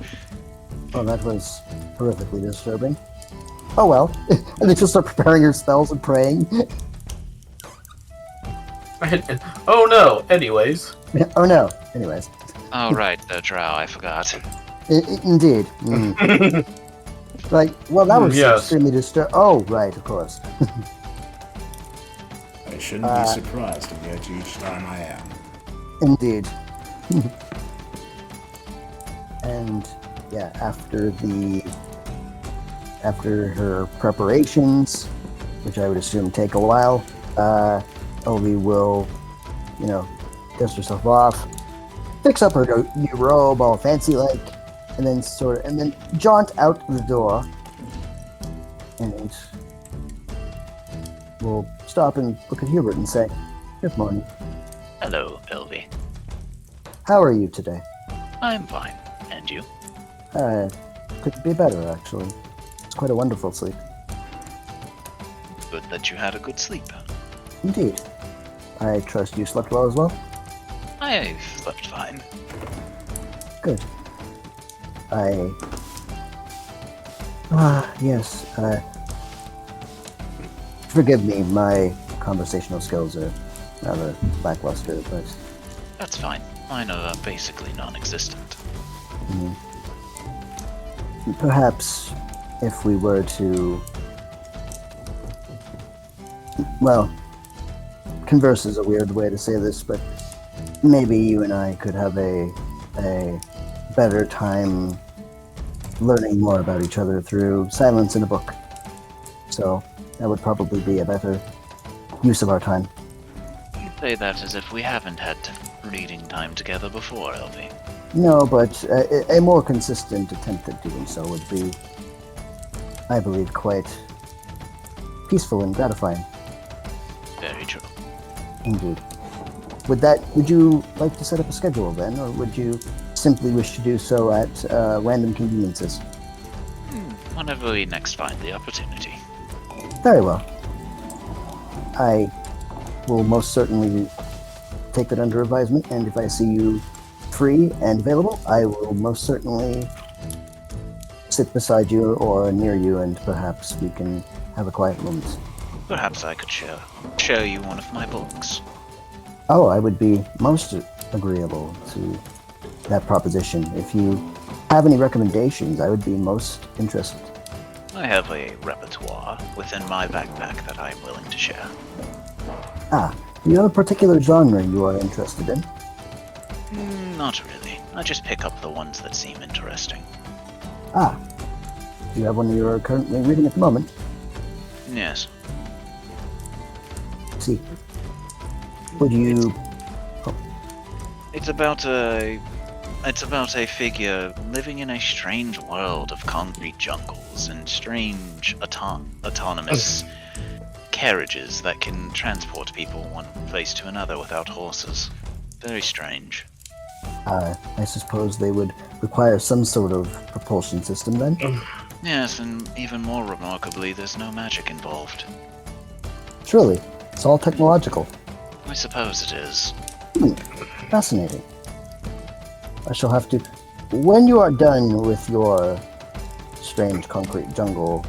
Oh, that was horrifically disturbing. Oh well. And then she'll start preparing her spells and praying. Oh no, anyways. Oh no. Anyways. Oh, right, the drow, I forgot. Indeed. Like, well, that was yes. extremely disturbing. Oh, right, of course. I shouldn't be surprised to get you each time I am. Indeed. And yeah, after her preparations, which I would assume take a while, Elvie will, dust herself off, fix up her new robe, all fancy like, and then jaunt out the door, and we'll stop and look at Hubert and say, "Good morning. Hello, Elvie. How are you today?" I'm fine. And you? Could be better, actually. It's quite a wonderful sleep. Good that you had a good sleep. Indeed. I trust you slept well as well? I slept fine. Good. Yes, forgive me, my conversational skills are rather lackluster, but... That's fine. Mine are basically non-existent. Perhaps if we were to... Well, converse is a weird way to say this, but maybe you and I could have a better time learning more about each other through silence in a book. So that would probably be a better use of our time. You say that as if we haven't had reading time together before, LV. No, but a more consistent attempt at doing so would be, I believe, quite peaceful and gratifying. Very true. Indeed. Would you like to set up a schedule then, or would you simply wish to do so at random conveniences? Whenever we next find the opportunity. Very well. I will most certainly take that under advisement, and if I see you free and available, I will most certainly sit beside you or near you, and perhaps we can have a quiet moment. Perhaps I could show you one of my books. Oh, I would be most agreeable to that proposition. If you have any recommendations, I would be most interested. I have a repertoire within my backpack that I am willing to share. Do you have a particular genre you are interested in? Not really. I just pick up the ones that seem interesting. Do you have one you are currently reading at the moment? Yes. See. Would you... It's about a figure living in a strange world of concrete jungles and strange autonomous carriages that can transport people one place to another without horses. Very strange. I suppose they would require some sort of propulsion system then? Yes, and even more remarkably, there's no magic involved. Surely. It's all technological. I suppose it is. Fascinating. I shall have to... When you are done with your strange concrete jungle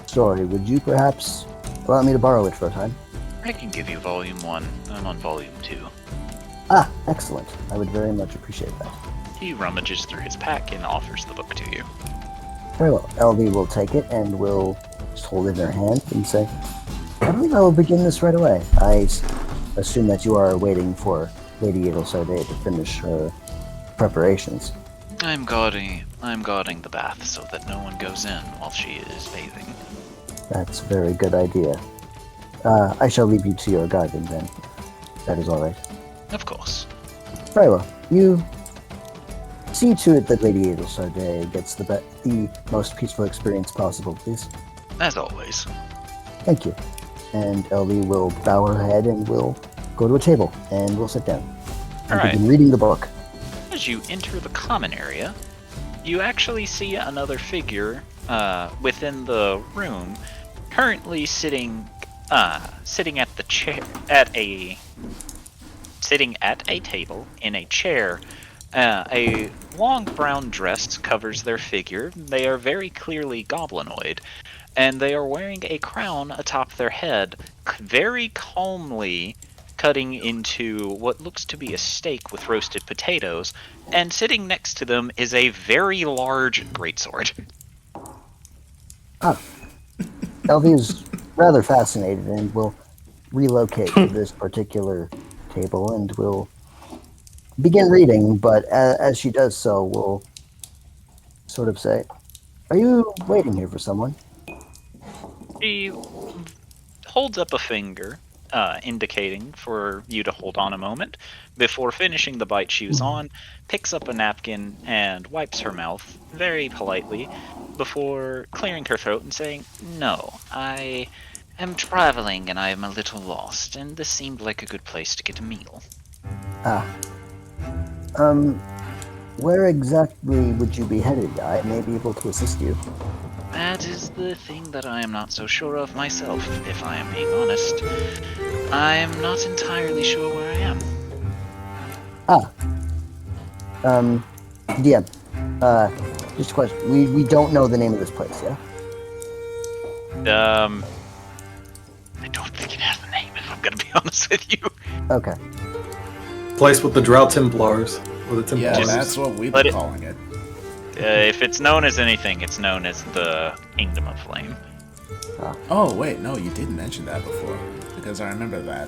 story, would you perhaps allow me to borrow it for a time? I can give you Volume 1. I'm on Volume 2. Excellent. I would very much appreciate that. He rummages through his pack and offers the book to you. Very well. LV will take it and will just hold it in her hand and say, I believe I will begin this right away. I assume that you are waiting for Lady Edelsoday to finish her preparations. I'm guarding the bath so that no one goes in while she is bathing. That's a very good idea. I shall leave you to your garden then. That is all right. Of course. Very well. You see to it that Lady Edelsoday gets the most peaceful experience possible, please. As always. Thank you. And LV will bow her head and will go to a table and we'll sit down. And Alright. begin reading the book. As you enter the common area, you actually see another figure within the room, currently sitting at a table in a chair. A long brown dress covers their figure. They are very clearly goblinoid, and they are wearing a crown atop their head, very calmly cutting into what looks to be a steak with roasted potatoes, and sitting next to them is a very large greatsword. LV is rather fascinated and will relocate to this particular table and will begin reading, but as she does so, will sort of say, are you waiting here for someone? She holds up a finger, indicating for you to hold on a moment, before finishing the bite she was on, picks up a napkin and wipes her mouth very politely before clearing her throat and saying, no, I am traveling and I am a little lost, and this seemed like a good place to get a meal. Where exactly would you be headed? I may be able to assist you. That is the thing that I am not so sure of myself, if I am being honest. I am not entirely sure where I am. DM, just a question. We don't know the name of this place, yeah? I don't think it has a name, if I'm gonna be honest with you. Okay. place with the Drow Templars. Or the Templars. Yeah, that's what we've Let been it- calling it. If it's known as anything, it's known as the Kingdom of Flame. Oh, wait, no, you did mention that before. Because I remember that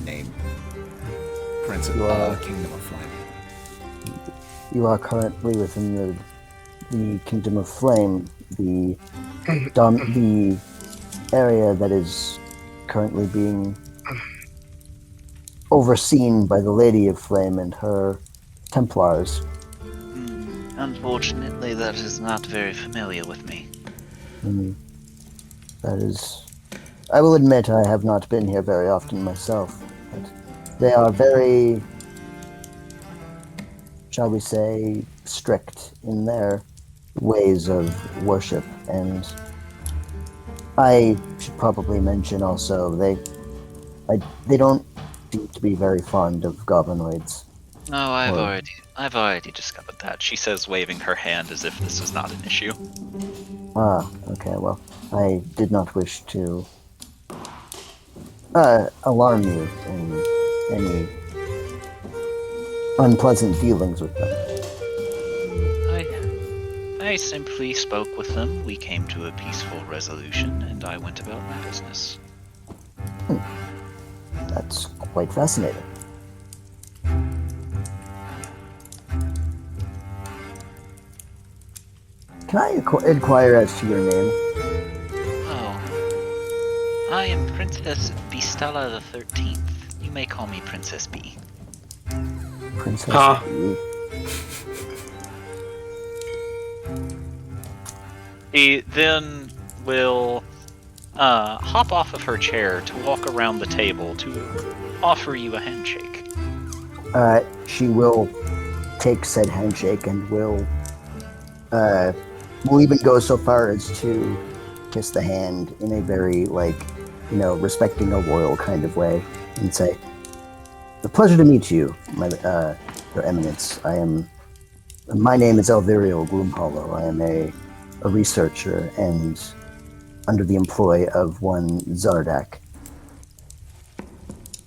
name. Prince of Kingdom of Flame. You are currently within the Kingdom of Flame, the area that is currently being overseen by the Lady of Flame and her Templars. Unfortunately, that is not very familiar with me. That is... I will admit I have not been here very often myself, but they are very, shall we say, strict in their ways of worship, and I should probably mention also they don't seem to be very fond of goblinoids. No, I've already discovered that. She says, waving her hand as if this was not an issue. Ah, okay, well, I did not wish to alarm you in any unpleasant dealings with them. I simply spoke with them. We came to a peaceful resolution, and I went about my business. That's quite fascinating. Can I inquire as to your name? Oh, I am Princess Bistella the 13th. You may call me Princess B. Princess B. She then will hop off of her chair to walk around the table to offer you a handshake. She will take said handshake and will even go so far as to kiss the hand in a very, respecting a royal kind of way and say, "A pleasure to meet you, Your Eminence. My name is Elviriel Gloomhollow. I am a researcher and under the employ of one Zardak."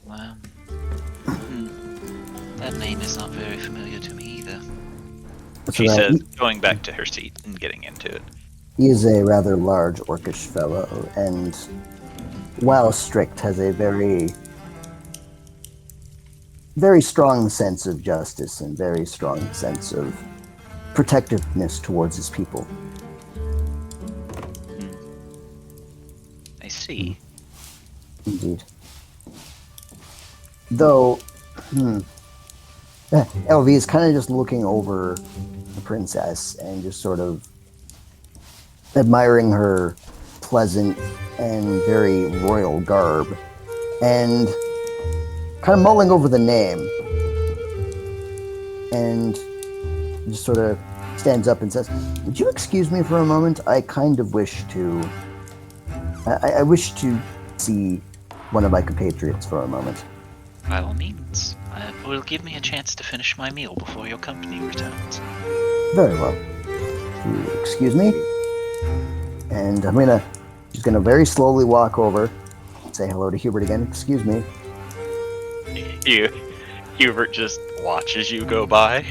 Well, that name is not very familiar to me either. She says, going back to her seat and getting into it. He is a rather large orcish fellow, and while strict, has a very, very strong sense of justice and very strong sense of protectiveness towards his people. I see. Indeed. Though, LV is kind of just looking over the princess and just sort of admiring her pleasant and very royal garb and kind of mulling over the name and just sort of stands up and says, "Would you excuse me for a moment? I kind of wish to... I wish to see one of my compatriots for a moment." By all means. It will give me a chance to finish my meal before your company returns. Very well. If you excuse me. And she's gonna very slowly walk over, say hello to Hubert again. "Excuse me." Hubert just watches you go by.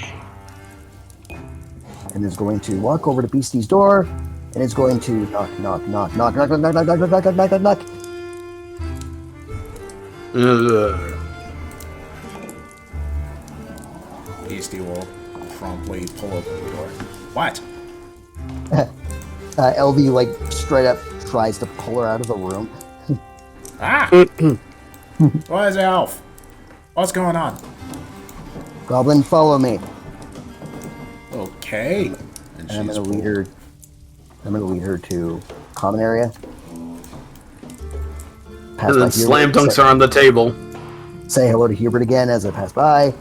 And is going to walk over to Beastie's door, and is going to knock, knock, knock, knock, knock, knock, knock, knock, knock, knock, knock, knock, knock. Beastie will promptly pull open the door. What? LV, straight up tries to pull her out of the room. Ah! What is Elf? What's going on? "Goblin, follow me." Okay. And I'm gonna lead her to common area. Pass And by then Hubert, slam dunks her on the table. say hello to Hubert again as I pass by.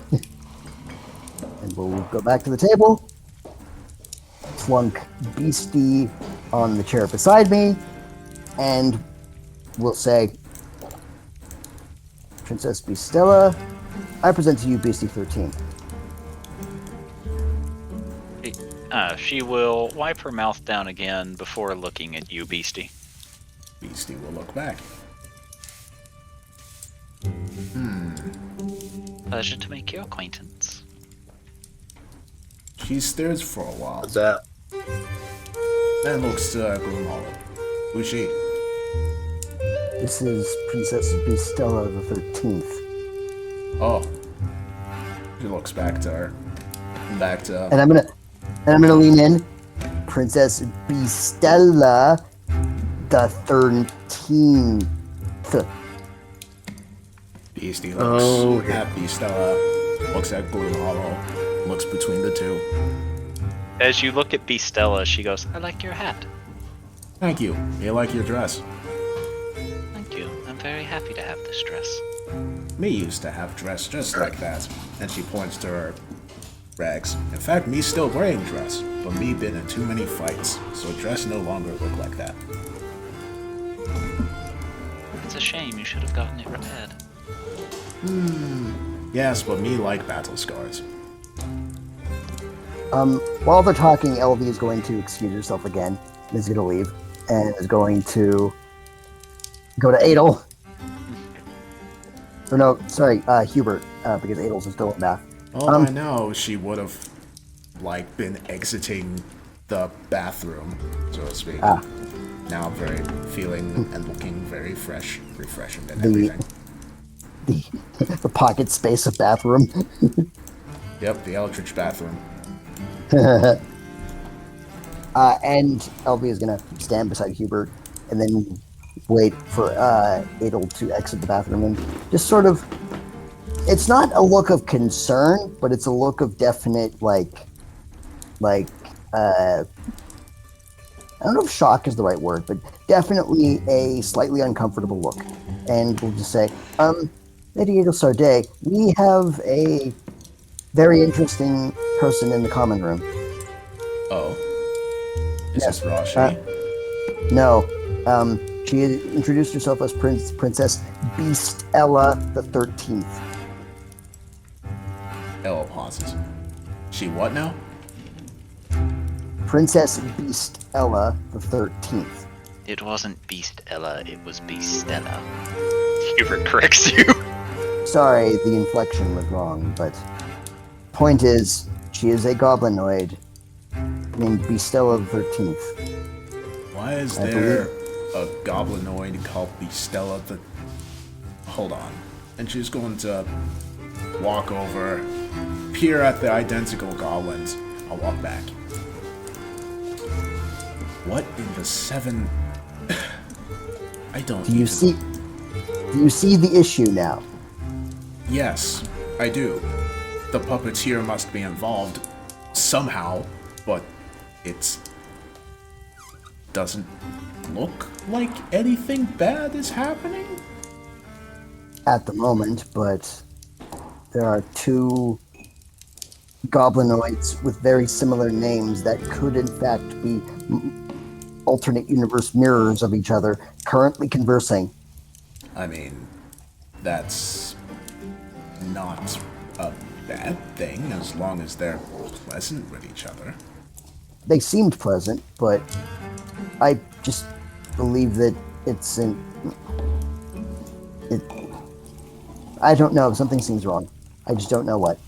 And we'll go back to the table. Plunk Beastie on the chair beside me. And we'll say, "Princess Bistella, I present to you Beastie 13. She will wipe her mouth down again before looking at you, Beastie. Beastie will look back. Pleasure to make your acquaintance. She stares for a while, What's that? then looks to Gloomhollow. Who's she? This is Princess Bistella the 13th. Oh. She looks back to her. Back to... And I'm gonna lean in. Princess Bistella the 13th. Beastie looks Oh, at Bistella, looks at Gloomhollow, looks between the two. As you look at Bistella, she goes, I like your hat. Thank you. You like your dress? Thank you. I'm very happy to have this dress. Me used to have dress just like that. And she points to her rags. In fact, me still wearing dress, but me been in too many fights, so dress no longer look like that. It's a shame. You should have gotten it repaired. Yes, but me like battle scars. While they're talking, LV is going to excuse herself again, and is going to leave, and is going to go to Adel. Or no, sorry, Hubert, because Adel's still in bath. Oh, I know, she would have, like, been exiting the bathroom, so to speak. Now I'm very feeling and looking very fresh, refreshing and everything. The pocket space of bathroom. Yep, the Eldritch bathroom. And LV is going to stand beside Hubert and then wait for Adel to exit the bathroom and just sort of, it's not a look of concern, but it's a look of definite, I don't know if shock is the right word, but definitely a slightly uncomfortable look. And we'll just say, Lady Adel Sarday, we have a very interesting person in the common room. Oh. Is Yes. this Rashi? No. She had introduced herself as Princess Bistella the 13th. Ella pauses. She what now? Princess Bistella the 13th. It wasn't Beastella, it was Beastella. Hubert corrects you. Sorry, the inflection was wrong, but point is, she is a goblinoid named Bistella the 13th. Why is I there a goblinoid called Bistella the... Hold on. And she's going to walk over, peer at the identical goblins. I'll walk back. What in the seven... I don't Do you even- see the issue now? Yes, I do. The puppeteer must be involved somehow, but it doesn't look like anything bad is happening. At the moment, but there are two goblinoids with very similar names that could in fact be alternate universe mirrors of each other currently conversing. I mean, that's not a bad thing as long as they're pleasant with each other. They seemed pleasant, but I just believe that it's I don't know, something seems wrong. I just don't know what.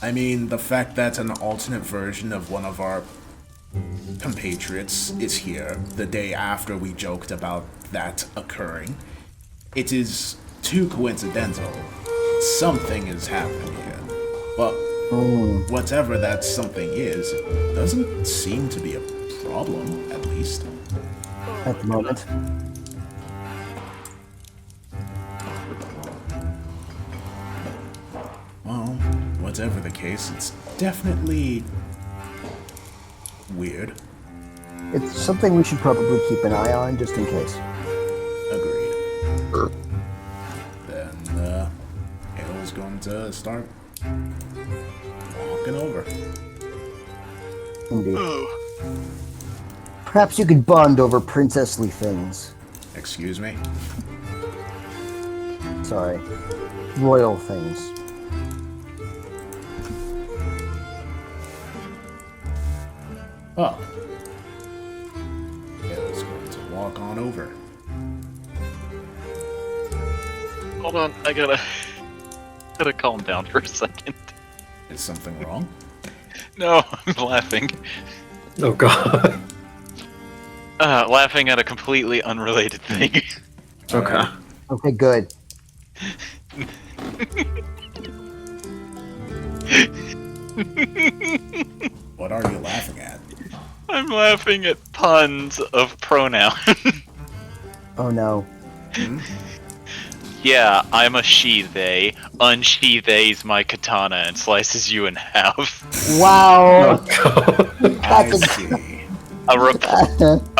I mean, the fact that an alternate version of one of our compatriots is here the day after we joked about that occurring, it is too coincidental. Something is happening here. But whatever that something is, it doesn't seem to be a problem, at least. At the moment. Well, whatever the case, it's definitely weird. It's something we should probably keep an eye on, just in case. Agreed. Then, Hale's going to start walking over. Indeed. Perhaps you could bond over princessly things. Excuse me? Sorry. Royal things. Oh. Hale's going to walk on over. Hold on, I gotta gotta calm down for a second. Is something wrong? No, I'm laughing. Oh god. Laughing at a completely unrelated thing. Okay. Alright. Okay, good. What are you laughing at? I'm laughing at puns of pronoun. Oh no. Hmm? Yeah, I'm a she-they. Unsheathes my katana and slices you in half. Wow. Oh god. I That's see. A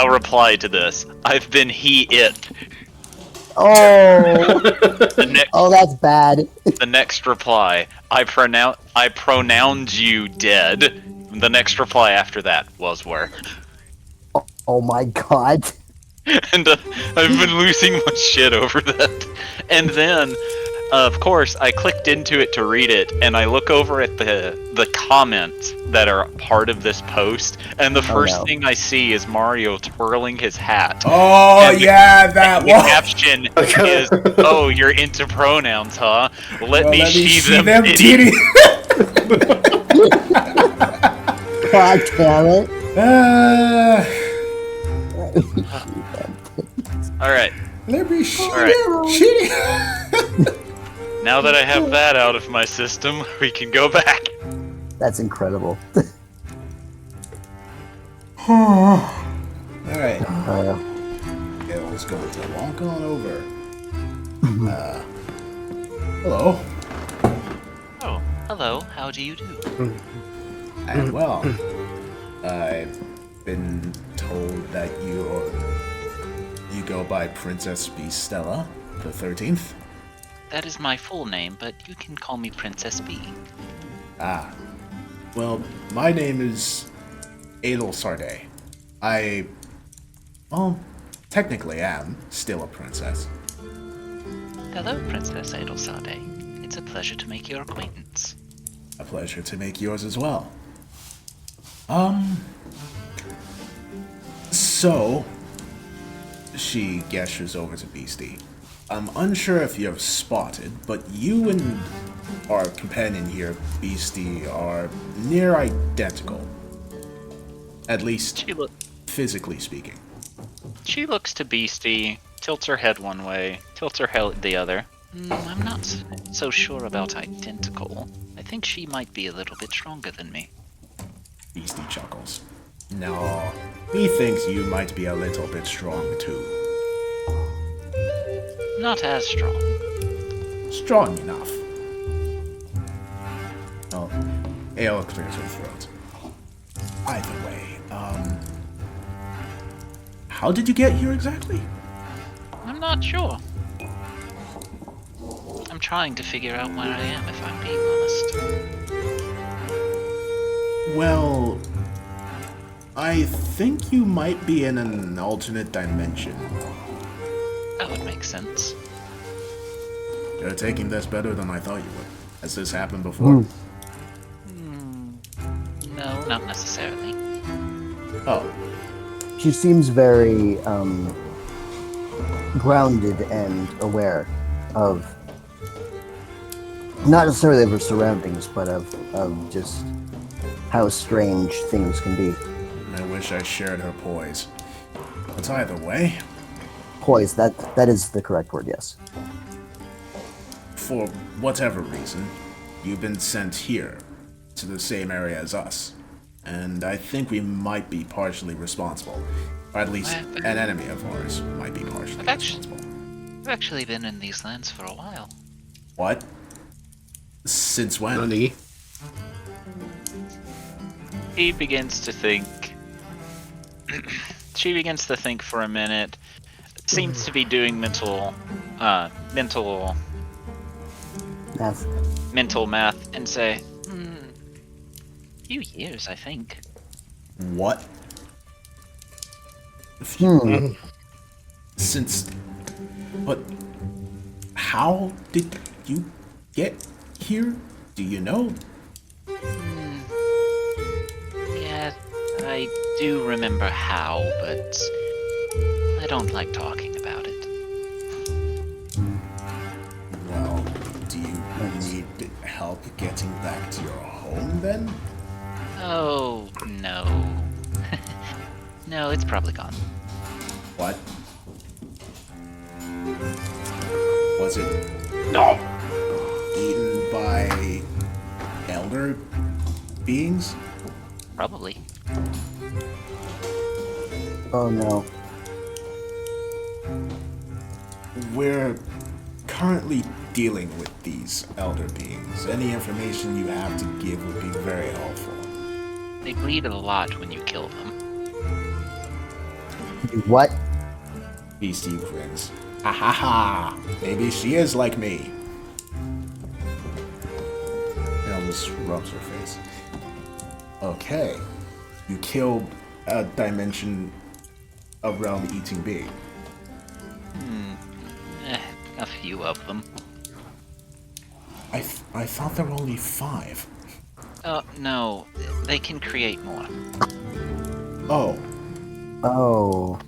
reply to this. I've been he-it. oh. The next, Oh, that's bad. the next reply. I pronounced you dead. The next reply after that was where. Oh my god. And I've been losing my shit over that. And then, of course, I clicked into it to read it, and I look over at the comments that are part of this post, and the first no. thing I see is Mario twirling his hat. Oh, And the- yeah, that The one! caption is, "Oh, you're into pronouns, huh? Let Well, me see them titty. God damn it. Alright, Let me shoot Alright. him. now that I have that out of my system, we can go back. That's incredible. Alright. Yeah, let's go to walk on over. Hello. Oh, hello, how do you do? And well, I've been told that you go by Princess B. Stella the 13th. That is my full name, but you can call me Princess B. Ah. Well, my name is Adel Sarday. Well, technically am still a princess. Hello, Princess Edelsade. It's a pleasure to make your acquaintance. A pleasure to make yours as well. So, she gestures over to Beastie. I'm unsure if you've spotted, but you and our companion here, Beastie, are near identical. At least, physically speaking. She looks to Beastie, tilts her head one way, tilts her head the other. I'm not so sure about identical. I think she might be a little bit stronger than me. Beastie chuckles. No, he thinks you might be a little bit strong too. Not as strong. Strong enough. Oh, Ale clears her throat. Either way, how did you get here exactly? I'm not sure. I'm trying to figure out where I am, if I'm being honest. Well, I think you might be in an alternate dimension. That would make sense. You're taking this better than I thought you would. Has this happened before? No, not necessarily. Oh, She seems very grounded and aware of not necessarily of her surroundings, but of just how strange things can be. I wish I shared her poise. But either way, Poise, that is the correct word, yes. for whatever reason, you've been sent here, to the same area as us. And I think we might be partially responsible. Or at least an enemy of ours might be partially responsible. I've actually been in these lands for a while. What? Since when? Honey. She begins to think. She begins to think for a minute. Seems to be doing mental math, and say, few years, I think. What? Since... But... How did you get here? Do you know? Yeah, I do remember how, but I don't like talking about it. Well, do you Need help getting back to your home, then? Oh, no. No, it's probably gone. What? Was it eaten by elder beings? Probably. Oh no. We're currently dealing with these elder beings. Any information you have to give would be very helpful. They bleed a lot when you kill them. What? Beastie grins. Ha ha ha! Maybe she is like me. Elvis rubs her face. Okay. You killed a dimension of realm eating being. A few of them. I thought there were only 5. Oh, no. They can create more. Oh. Oh.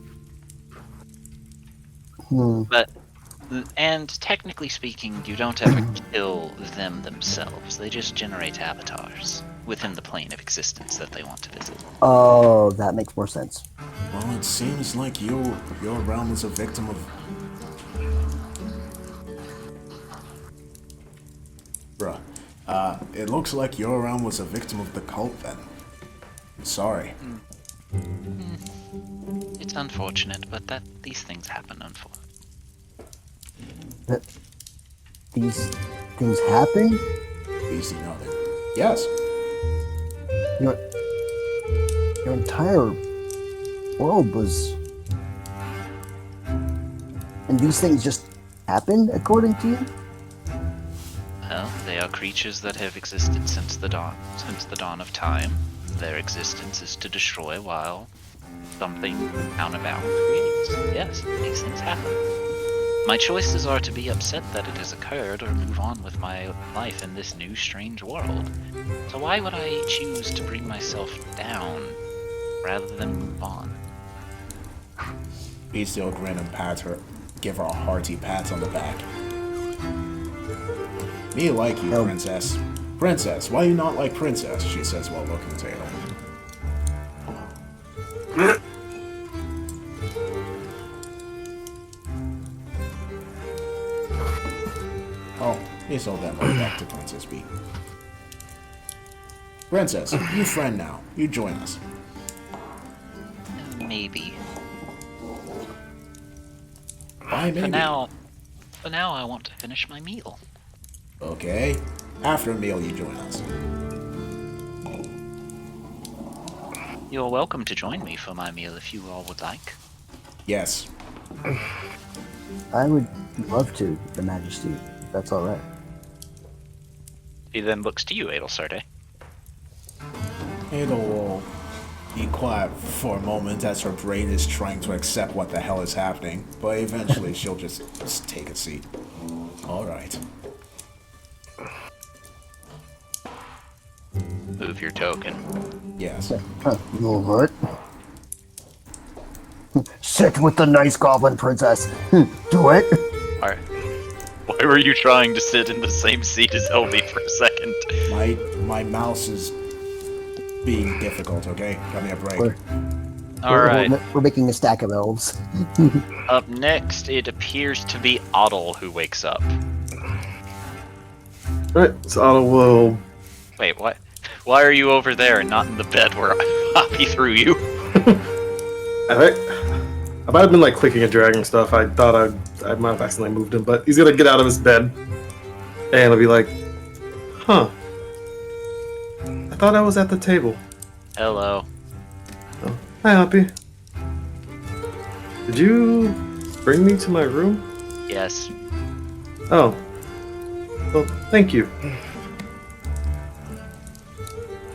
But, and technically speaking, you don't ever kill them themselves. They just generate avatars within the plane of existence that they want to visit. Oh, that makes more sense. Well, it seems like your realm was a victim of... Bruh. It looks like your realm was a victim of the cult then. I'm sorry. It's unfortunate, but these things happen, unfortunately. These things happen? Easy nothing. Yes. Your entire world was... And these things just happened, according to you? Well, they are creatures that have existed since the dawn of time. Their existence is to destroy while something roundabout creates. Yes, these things happen. My choices are to be upset that it has occurred or move on with my life in this new strange world. So why would I choose to bring myself down rather than move on? He still grin and pat her, give her a hearty pat on the back. Me like you, Oh. princess. Princess, why you not like princess? She says while looking at Taylor. Oh, he sold that money back to Princess B. Princess, you friend now. You join us. Maybe. Why maybe? For now, I want to finish my meal. Okay. After a meal, you join us. You're welcome to join me for my meal if you all would like. Yes. I would love to, Your Majesty, if that's alright. He then looks to you, Adelsarte. Ada will be quiet for a moment as her brain is trying to accept what the hell is happening, but eventually she'll just take a seat. Alright. Move your token. Yes. What? Sit with the nice goblin princess. Do it. Why were you trying to sit in the same seat as Elvie for a second? My mouse is being difficult, okay? Got me a break. Alright. We're making a stack of elves. Up next, it appears to be Otto who wakes up. Alright, so Otto will... Wait, what? Why are you over there and not in the bed where Poppy threw you? I might have been like clicking and dragging stuff. I thought I might have accidentally moved him, but he's gonna get out of his bed and he'll be like, huh. I thought I was at the table. Hello. Oh, hi, Hoppy. Did you bring me to my room? Yes. Oh. Well, thank you.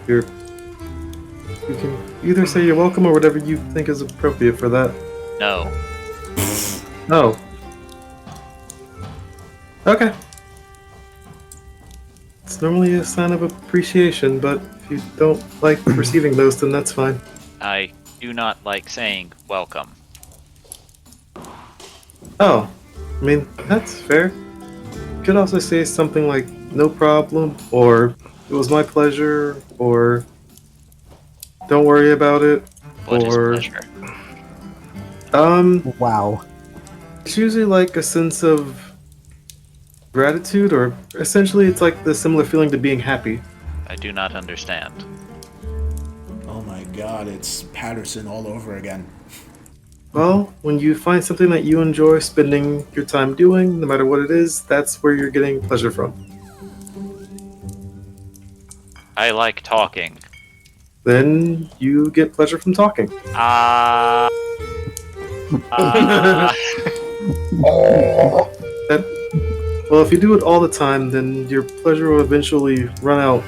You can either say you're welcome or whatever you think is appropriate for that. No. Oh. Okay. It's normally a sign of appreciation, but if you don't like receiving those, then that's fine. I do not like saying welcome. Oh. I mean, that's fair. could also say something like "no problem" or "it was my pleasure" or "don't worry about it." What is or pleasure? Wow. It's usually like a sense of gratitude, or essentially it's like the similar feeling to being happy. I do not understand. Oh my god, it's Patterson all over again. Well, when you find something that you enjoy spending your time doing, no matter what it is, that's where you're getting pleasure from. I like talking. Then you get pleasure from talking. Well, if you do it all the time, then your pleasure will eventually run out.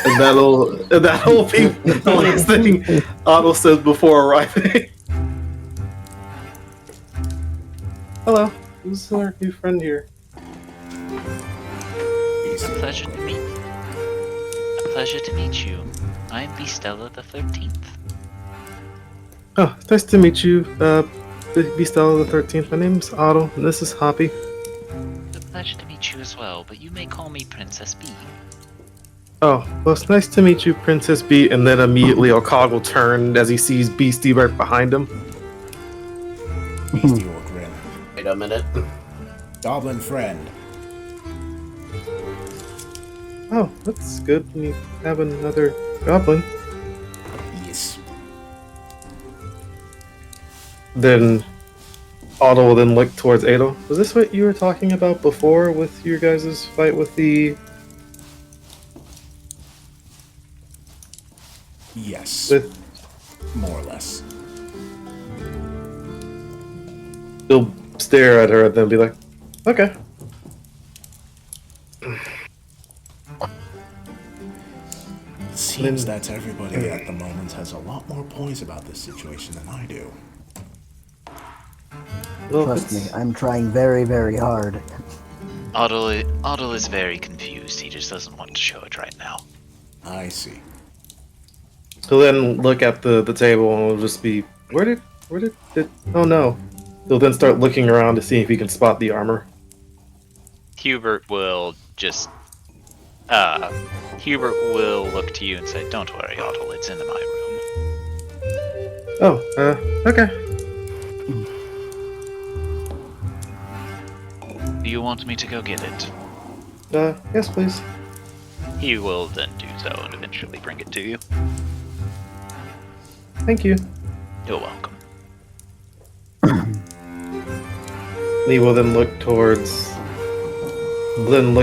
And that'll be the last thing Otto says before arriving. Hello, who's our new friend here? Pleasure to meet you. I'm the Stella the 13th. Oh, nice to meet you, Beastella the 13th. My name's Otto, and this is Hoppy. It's a pleasure to meet you as well, but you may call me Princess B. Oh, well, it's nice to meet you, Princess B. And then immediately Okog will turn as he sees Beastie right behind him. Beastie will grin. Wait a minute. Goblin friend. Oh, that's good. We have another goblin. Yes. Then Otto will then look towards Ado. Was this what you were talking about before with your guys' fight with the... Yes. with... More or less. He'll stare at her and then be like, okay. It seems that everybody at the moment has a lot more points about this situation than I do. Well, Trust me, I'm trying very, very hard. Otto is very confused. He just doesn't want to show it right now. I see. He'll then look at the table and it'll just be, where did oh no. He'll then start looking around to see if he can spot the armor. Hubert will just... Hubert will look to you and say, "Don't worry, Otto, it's in my room." Oh, okay. Do you want me to go get it? Yes, please. He will then do so and eventually bring it to you. Thank you. You're welcome. He will then look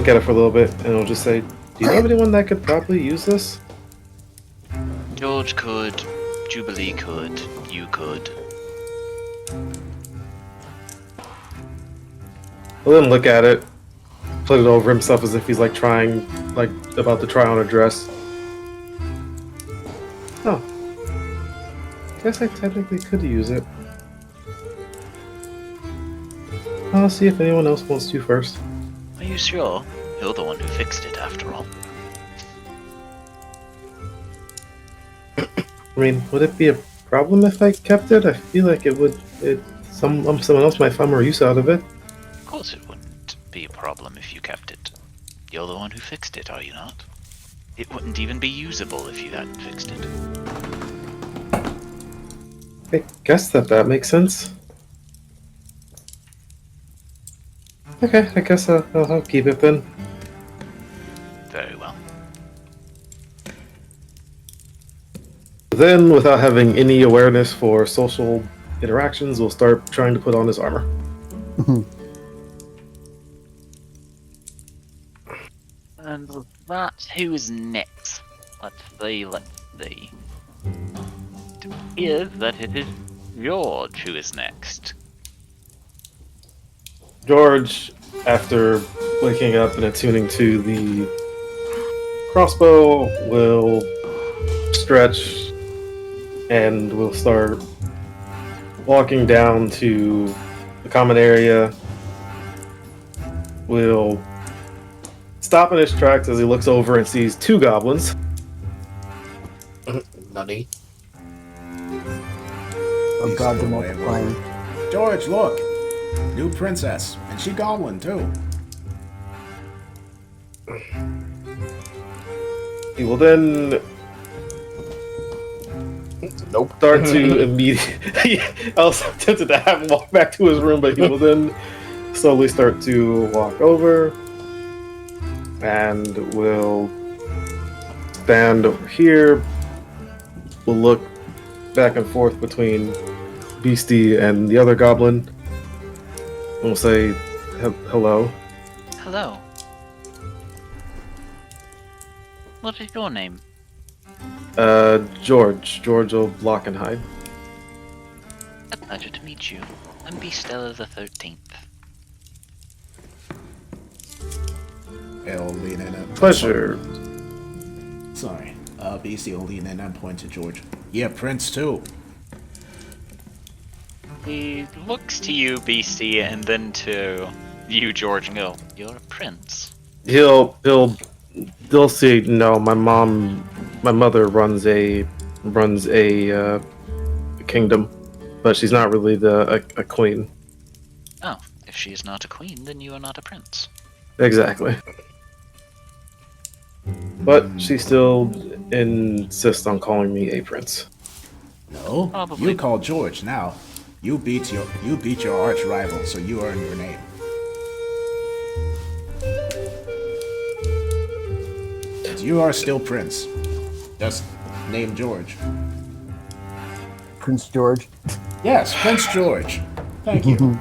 at it for a little bit, and he'll just say, "Do you know of anyone that could probably use this?" George could, Jubilee could, you could. He'll then look at it, put it over himself as if he's about to try on a dress. Oh. Guess I technically could use it. I'll see if anyone else wants to first. Are you sure? You're the one who fixed it, after all. I mean, would it be a problem if I kept it? I feel like it would. Someone else might find more use out of it. Of course it wouldn't be a problem if you kept it. You're the one who fixed it, are you not? It wouldn't even be usable if you hadn't fixed it. I guess that makes sense. Okay, I guess I'll keep it then. Very well. Then, without having any awareness for social interactions, we'll start trying to put on his armor. And that's who is next. Let's see. It appears that it is George who is next. George, after waking up and attuning to the crossbow, will stretch and will start walking down to the common area. Will stop in his tracks as he looks over and sees two goblins. Nutty. Oh god, they're multiplying. George, look! New princess, and She goblin too. He will then start to immediately. I was tempted to have him walk back to his room, but he will then slowly start to walk over and will stand over here. We'll look back and forth between Beastie and the other goblin. And we'll say hello. Hello. What is your name? George will block and hide. A pleasure to meet you. I'm Beastella the 13th. He'll lean in and... Pleasure. Sorry. Beastie will lean in and point to George. Yeah, Prince too. He looks to you, Beastie, and then to you, George, and go, "You're a prince." They'll see. No, my mother runs a kingdom, but she's not really a queen. Oh, if she is not a queen, then you are not a prince. Exactly. But she still insists on calling me a prince. No, Probably. you call George now. You beat your arch rival, so you earn your name. And you are still Prince. Just name George. Prince George. Yes, Prince George. Thank you.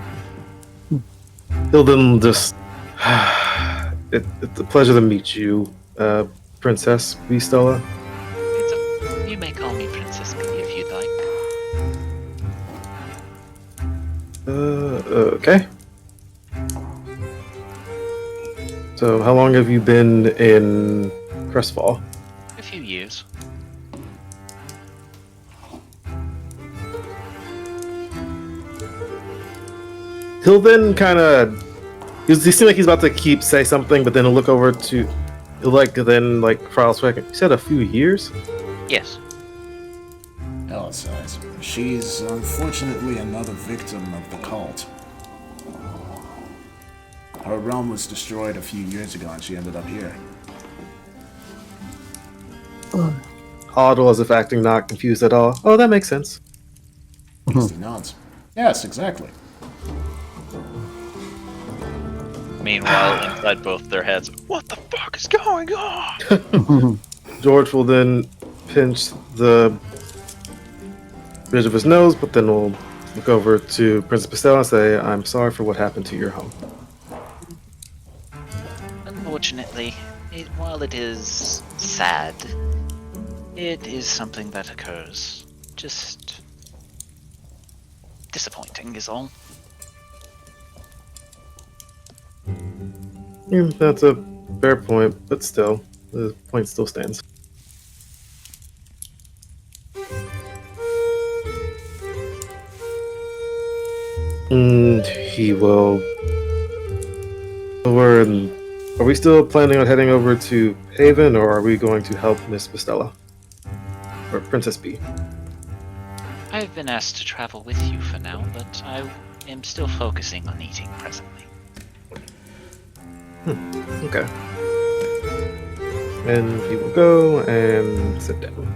He'll then just. It's a pleasure to meet you, Princess Beastella. You may call me Princess B if you'd like. Okay. So, how long have you been in Crestfall? A few years. He'll then kind of. He seems like he's about to say something, but then he'll look over to. He'll Fryle Sweck. You said a few years? Yes. Elisize. She's unfortunately another victim of the cult. Her realm was destroyed a few years ago and she ended up here. Oddle as if acting not confused at all. Oh, that makes sense. Beastie nods. Yes, exactly. Meanwhile, inside both their heads, what the fuck is going on? George will then pinch the bridge of his nose, but then we'll look over to Princess Beastella and say, "I'm sorry for what happened to your home." Unfortunately, while it is sad, it is something that occurs. Just disappointing is all. Yeah, that's a fair point, but still, the point still stands. And he will. Are we still planning on heading over to Haven, or are we going to help Miss Beastella? Or Princess B? I have been asked to travel with you for now, but I am still focusing on eating presently. Okay. And he will go and sit down.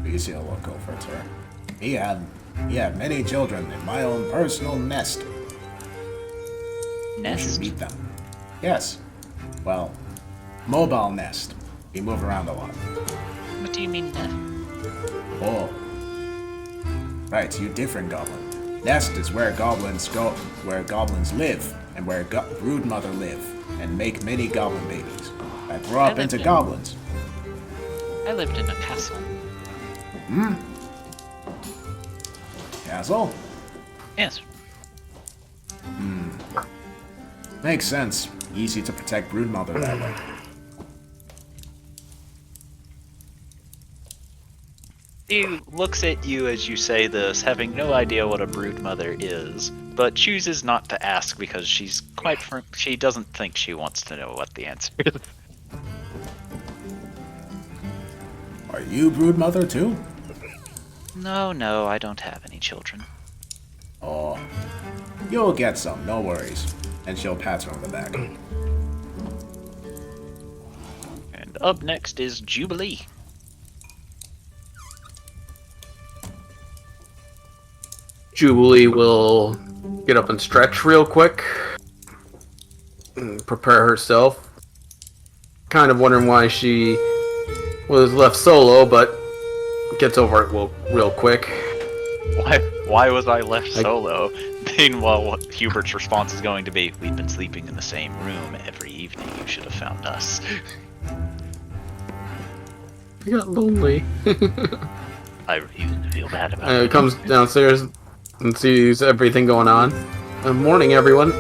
Beastie will look over at her. He had many children in my own personal nest. You Nest? should meet them. Yes. Well, mobile nest. We move around a lot. What do you mean nest? Oh. Right, you different goblin. Nest is where goblins go, where goblins live, and where broodmother live, and make many goblin babies. I grew up into goblins. I lived in a castle. Hmm? Castle? Yes. Makes sense. Easy to protect broodmother that way. He looks at you as you say this, having no idea what a broodmother is, but chooses not to ask because she's she doesn't think she wants to know what the answer is. Are you broodmother too? No, I don't have any children. Oh. You'll get some, no worries. And she'll pat her on the back. And up next is Jubilee. Jubilee will get up and stretch real quick. And prepare herself. Kind of wondering why she was left solo, but gets over it real quick. Why was I left solo? Meanwhile, Hubert's response is going to be, "We've been sleeping in the same room every evening. You should have found us." I got lonely. I refuse to feel bad about it. Comes downstairs and sees everything going on. Morning, everyone.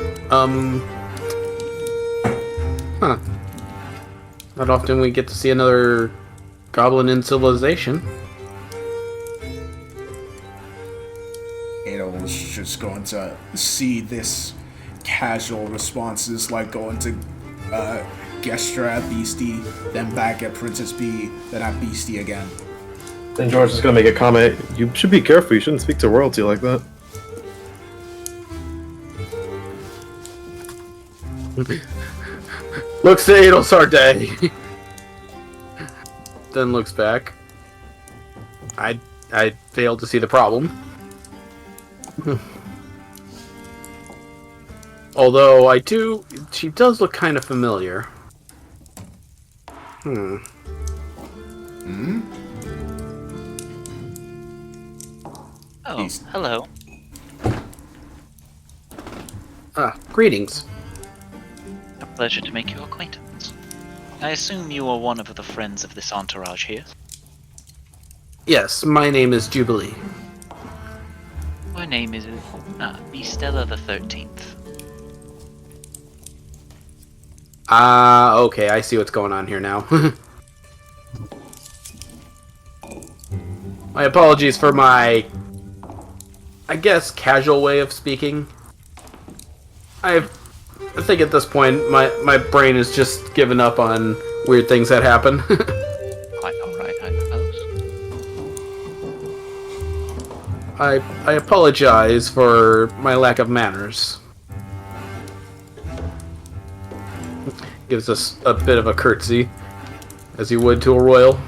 Not often we get to see another goblin in civilization. Ado's just going to see this casual responses, like going to gesture at Beastie, then back at Princess B, then at Beastie again. Then George is going to make a comment. You should be careful. You shouldn't speak to royalty like that. Looks at Adel Sarday. Then looks back. I failed to see the problem. Although she does look kind of familiar. Oh, hello. Greetings. A pleasure to make your acquaintance. I assume you are one of the friends of this entourage here? Yes, my name is Jubilee. My name is Stella the 13th. Okay, I see what's going on here now. My apologies for my, I guess, casual way of speaking. I think at this point, my brain has just given up on weird things that happen. Quite alright, I suppose. I apologize for my lack of manners. Gives us a bit of a curtsy, as you would to a royal.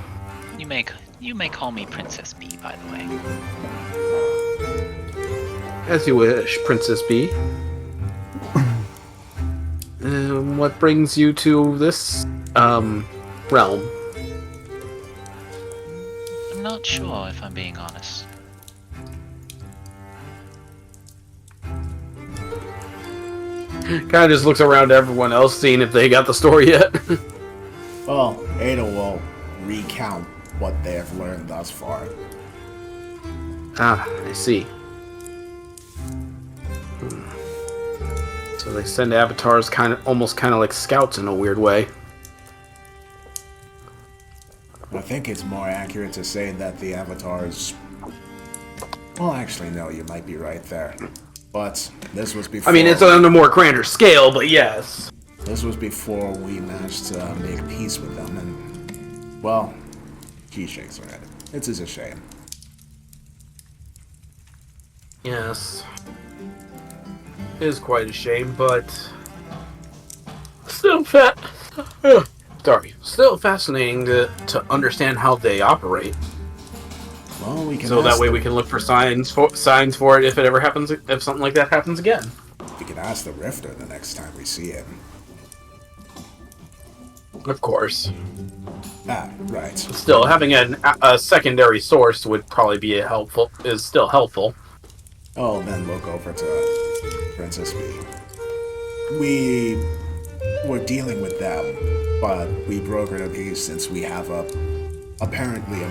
You may call me Princess B, by the way. As you wish, Princess B. What brings you to this realm? I'm not sure, if I'm being honest. Kind of just looks around to everyone else, seeing if they got the story yet. Well, Ada will recount what they have learned thus far. I see. So they send avatars almost kind of like scouts in a weird way. I think it's more accurate to say that the avatars... Well, actually, no, you might be right there. But this was before... I mean, it's on a more grander scale, but yes. This was before we managed to make peace with them, and... Well, he shakes her head. It is a shame. Yes. It is quite a shame, but... Still Still fascinating to understand how they operate. Well, we can so that way we can look for signs for it if it ever happens, if something like that happens again. We can ask the Rifter the next time we see him. Of course. Right. Still, having a secondary source would probably be is still helpful. Oh, then look over to Princess B. We were dealing with them, but we brokered a peace since we have apparently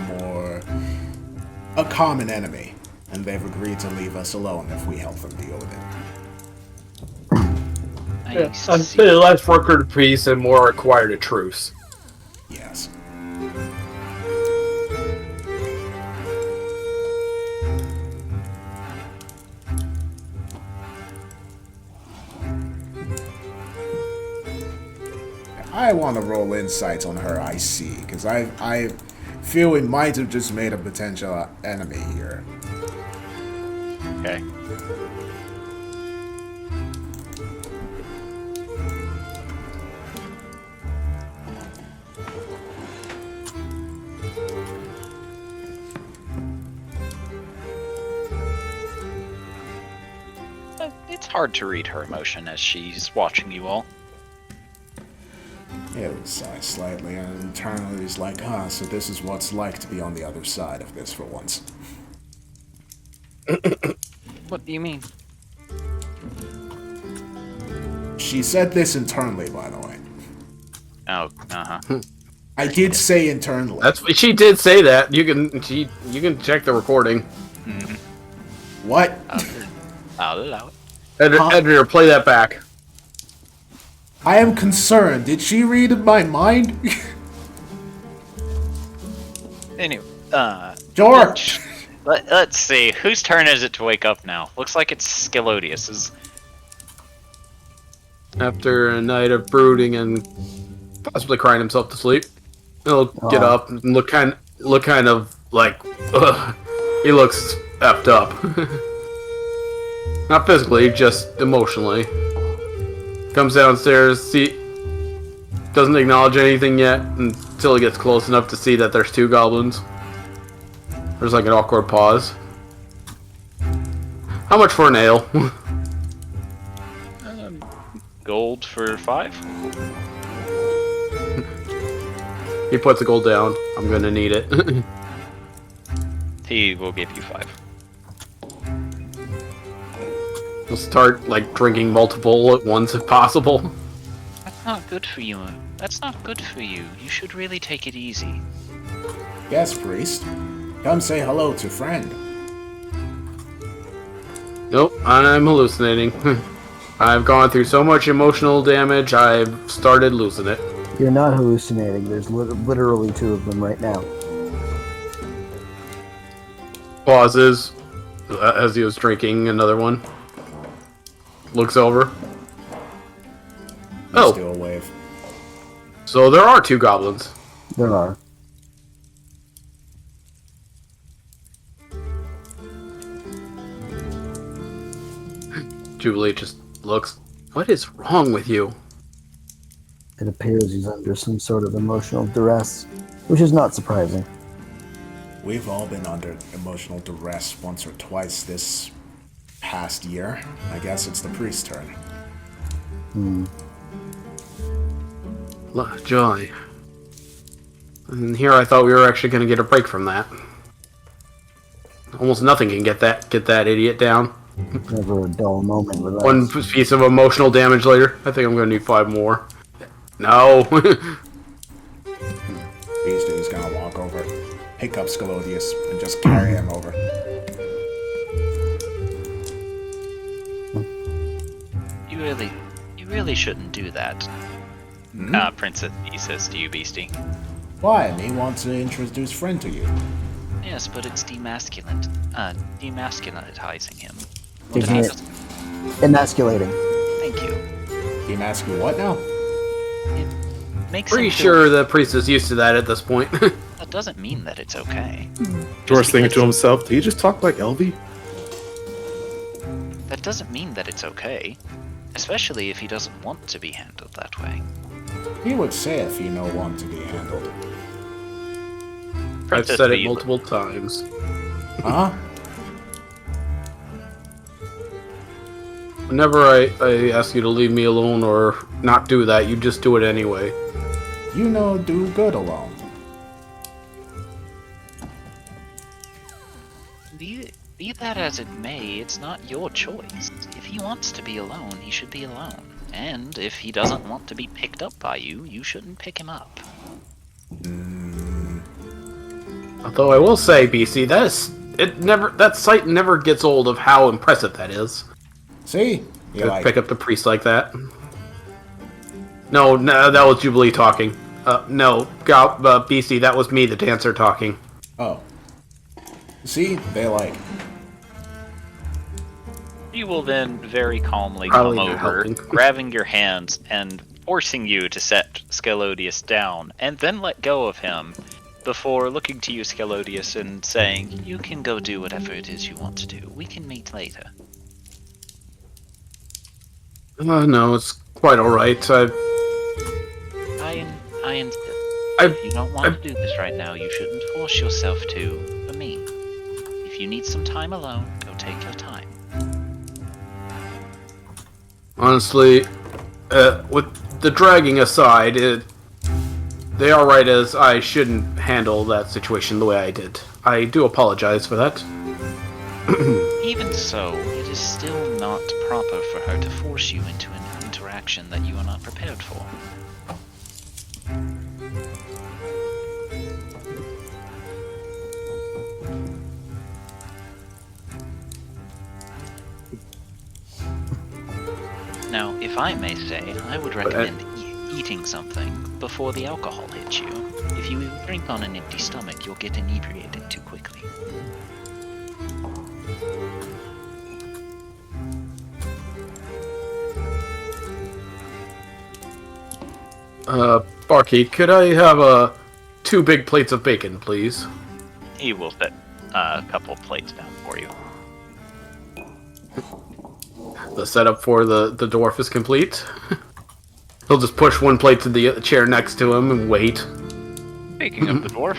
a common enemy, and they've agreed to leave us alone if we help them deal with it. I'd say less brokered a peace and more acquired a truce. Yes. I want to roll insights on her IC, because I feel we might have just made a potential enemy here. Okay. hard to read her emotion as she's watching you all. It would sigh slightly, and internally he's like, so this is what it's like to be on the other side of this for once. What do you mean? She said this internally, by the way. Oh, uh-huh. I did say internally. She did say that. You can check the recording. Mm-hmm. What? I'll allow it. Editor, play that back. I am concerned. Did she read my mind? Anyway, George! let's see. Whose turn is it to wake up now? Looks like it's Scalodius's. After a night of brooding and possibly crying himself to sleep, he'll get up and look kind of like, he looks effed up. Not physically, just emotionally. Comes downstairs, doesn't acknowledge anything yet until he gets close enough to see that there's 2 goblins. There's like an awkward pause. How much for an ale? Gold for 5? He puts the gold down. I'm gonna need it. He will give you 5. We'll start like drinking multiple at once if possible. That's not good for you. That's not good for you. You should really take it easy. Yes, priest. Come say hello to friend. Nope, I'm hallucinating. I've gone through so much emotional damage, I've started losing it. You're not hallucinating. There's literally 2 of them right now. Pauses as he was drinking another one. Looks over. Oh, Still a wave. so there are 2 goblins. There are. Jubilee just looks. What is wrong with you? It appears he's under some sort of emotional duress, which is not surprising. We've all been under emotional duress once or twice this past year. I guess it's the priest's turn. Joy. And here I thought we were actually going to get a break from that. Almost nothing can get that idiot down. Never a dull moment with us. 1 piece of emotional damage later. I think I'm going to need 5 more. No. Beastie is gonna walk over, pick up Scalodius, and just carry him over. You really shouldn't do that. Princess E says to you, Beastie. Why? Me want to introduce friend to you. Yes, but it's demasculinizing him. Isn't it? Emasculating. Thank you. Demasculate what now? It makes Pretty him feel- sure the priest is used to that at this point. That doesn't mean that it's okay. George thinking to himself, "Do you just talk like Elvie?" That doesn't mean that it's okay. Especially if he doesn't want to be handled that way. He would say if he no want to be handled. I've Princess said it Bee- multiple times. Huh? Whenever I ask you to leave me alone or not do that, you just do it anyway. You know do good alone. Be that as it may, it's not your choice. If he wants to be alone, he should be alone. And if he doesn't want to be picked up by you, you shouldn't pick him up. Although I will say, BC, that sight never gets old of how impressive that is. See? You To like pick up the priest like that. No, that was Jubilee talking. BC, that was me, the dancer, talking. Oh. See? They like. You will then very calmly Probably come not over, helping. grabbing your hands and forcing you to set Scalodius down, and then let go of him, before looking to you, Scalodius, and saying, "You can go do whatever it is you want to do. We can meet later." No, it's quite alright. I insist. If you don't want to do this right now, you shouldn't force yourself to. For me. If you need some time alone, go take your time. Honestly, with the dragging aside, they are right as I shouldn't handle that situation the way I did. I do apologize for that. Even so, it is still not proper for her to force you into an interaction that you are not prepared for. Now, if I may say, I would recommend eating something before the alcohol hits you. If you drink on an empty stomach, you'll get inebriated too quickly. Barkeep, could I have 2 big plates of bacon, please? He will set a couple plates down for you. The setup for the dwarf is complete. He'll just push 1 plate to the chair next to him and wait. Speaking of the dwarf,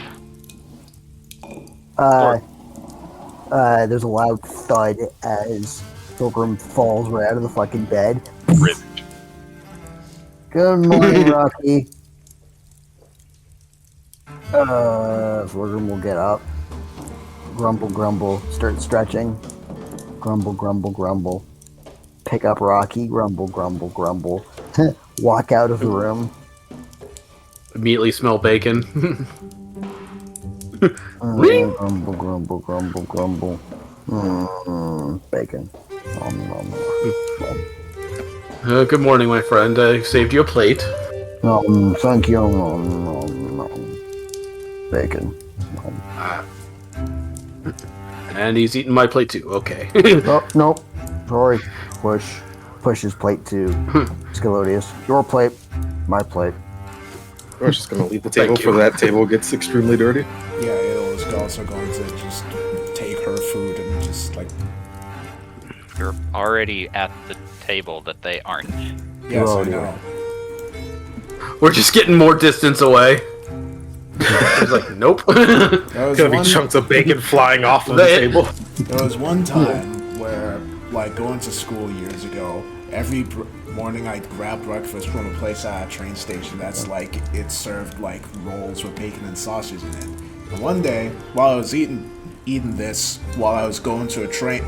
there's a loud thud as Pilgrim falls right out of the fucking bed. ribbed. Good morning, Rocky. Pilgrim will get up. Grumble, grumble. Start stretching. Grumble, grumble, grumble. Pick up Rocky. Grumble, grumble, grumble. Walk out of the room. Immediately smell bacon. Grumble, grumble, grumble, grumble. Bacon. Good morning, my friend. I saved you a plate. Thank you. Bacon. And he's eating my plate too. Okay. Oh, no. Sorry. Push his plate to Scalodius. Your plate. My plate. We're just gonna leave the table for that table gets extremely dirty. Yeah, it was also going to just take her food and just like. You're already at the table that they aren't. Yes, Oh, I know. We're just getting more distance away. He's like, nope. There was Gonna one- be chunks of bacon flying off of the table. There was one time where, like, going to school years ago, every morning I'd grab breakfast from a place at a train station that's like, it served like rolls with bacon and sausage in it. And one day, while I was eating this, while I was going into a train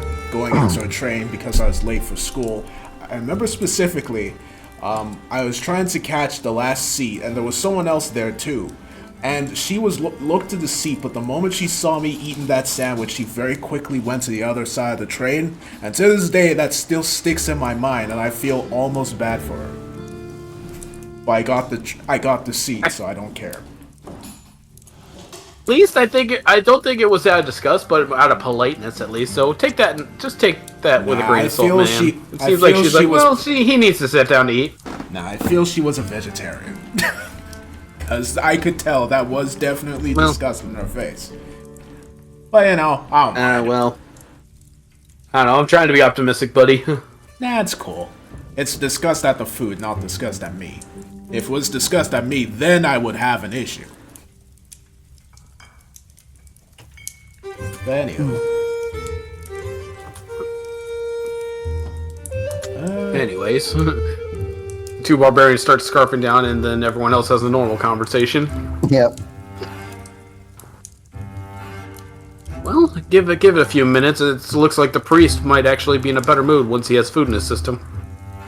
because I was late for school, I remember specifically, I was trying to catch the last seat, and there was someone else there too. And she was looked to the seat, but the moment she saw me eating that sandwich, she very quickly went to the other side of the train. And to this day, that still sticks in my mind, and I feel almost bad for her. But I got the seat, so I don't care. At least I don't think it was out of disgust, but out of politeness at least. So take that with a grain of salt, man. It seems like she's like, well, he needs to sit down to eat. Nah, I feel she was a vegetarian. Because I could tell that was definitely disgust in her face. But you know, I don't mind. Well, I don't know. I'm trying to be optimistic, buddy. Nah, it's cool. It's disgust at the food, not disgust at me. If it was disgust at me, then I would have an issue. But anyway. Anyways, 2 barbarians start scarfing down, and then everyone else has a normal conversation. Yep. Well, give it a few minutes. It looks like the priest might actually be in a better mood once he has food in his system.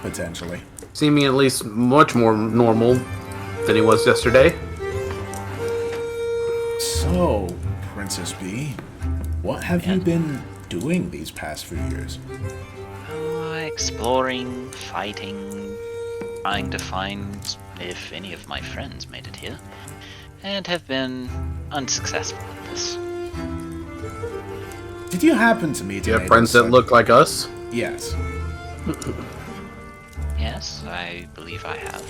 Potentially. Seeming at least much more normal than he was yesterday. So, Princess B, what have you been doing these past few years? Exploring, fighting, trying to find if any of my friends made it here, and have been unsuccessful at this. Did you happen to meet? Do you have friends that look like us? Yes. Yes, I believe I have.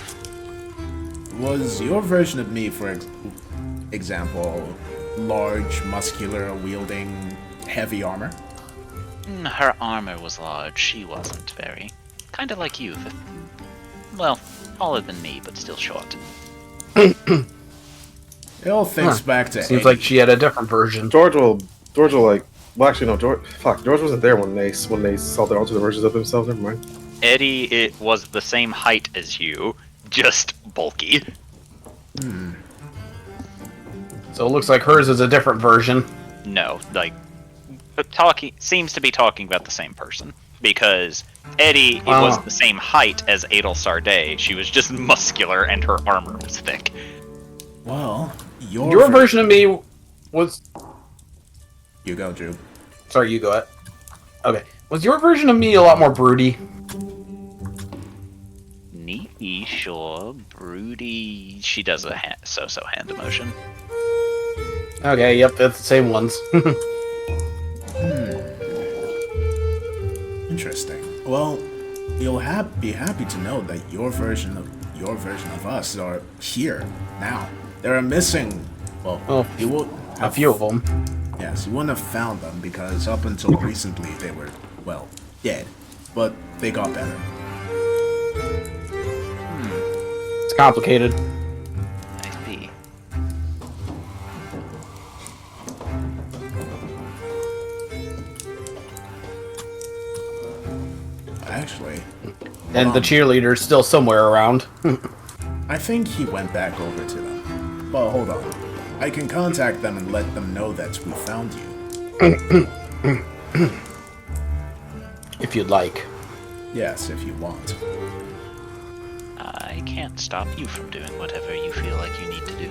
Was your version of me, for example, large, muscular, wielding heavy armor? Her armor was large, she wasn't very. Kinda like you. Well, taller than me, but still short. It all thinks back to Seems Eddie. like she had a different version. George will like. Well, actually, no. George wasn't there when they saw their alternate versions of themselves. Never mind. Eddie, it was the same height as you, just bulky. So it looks like hers is a different version. No, like, seems to be talking about the same person. Because Eddie it was the same height as Adel Sarday. She was just muscular and her armor was thick. Well, your version of me was... You go, Drew. Sorry, you go ahead. Okay. Was your version of me a lot more broody? Neat, sure, broody. She does a so-so hand emotion. Okay, yep, that's the same ones. Interesting. Well, you'll be happy to know that your version of us are here now. There are missing. Well, you will a few of them. Yes, you wouldn't have found them because up until recently they were, well, dead. But they got better. It's complicated. I see. Actually. And the cheerleader's still somewhere around. I think he went back over to them. Well, hold on. I can contact them and let them know that we found you. If you'd like. Yes, if you want. I can't stop you from doing whatever you feel like you need to do.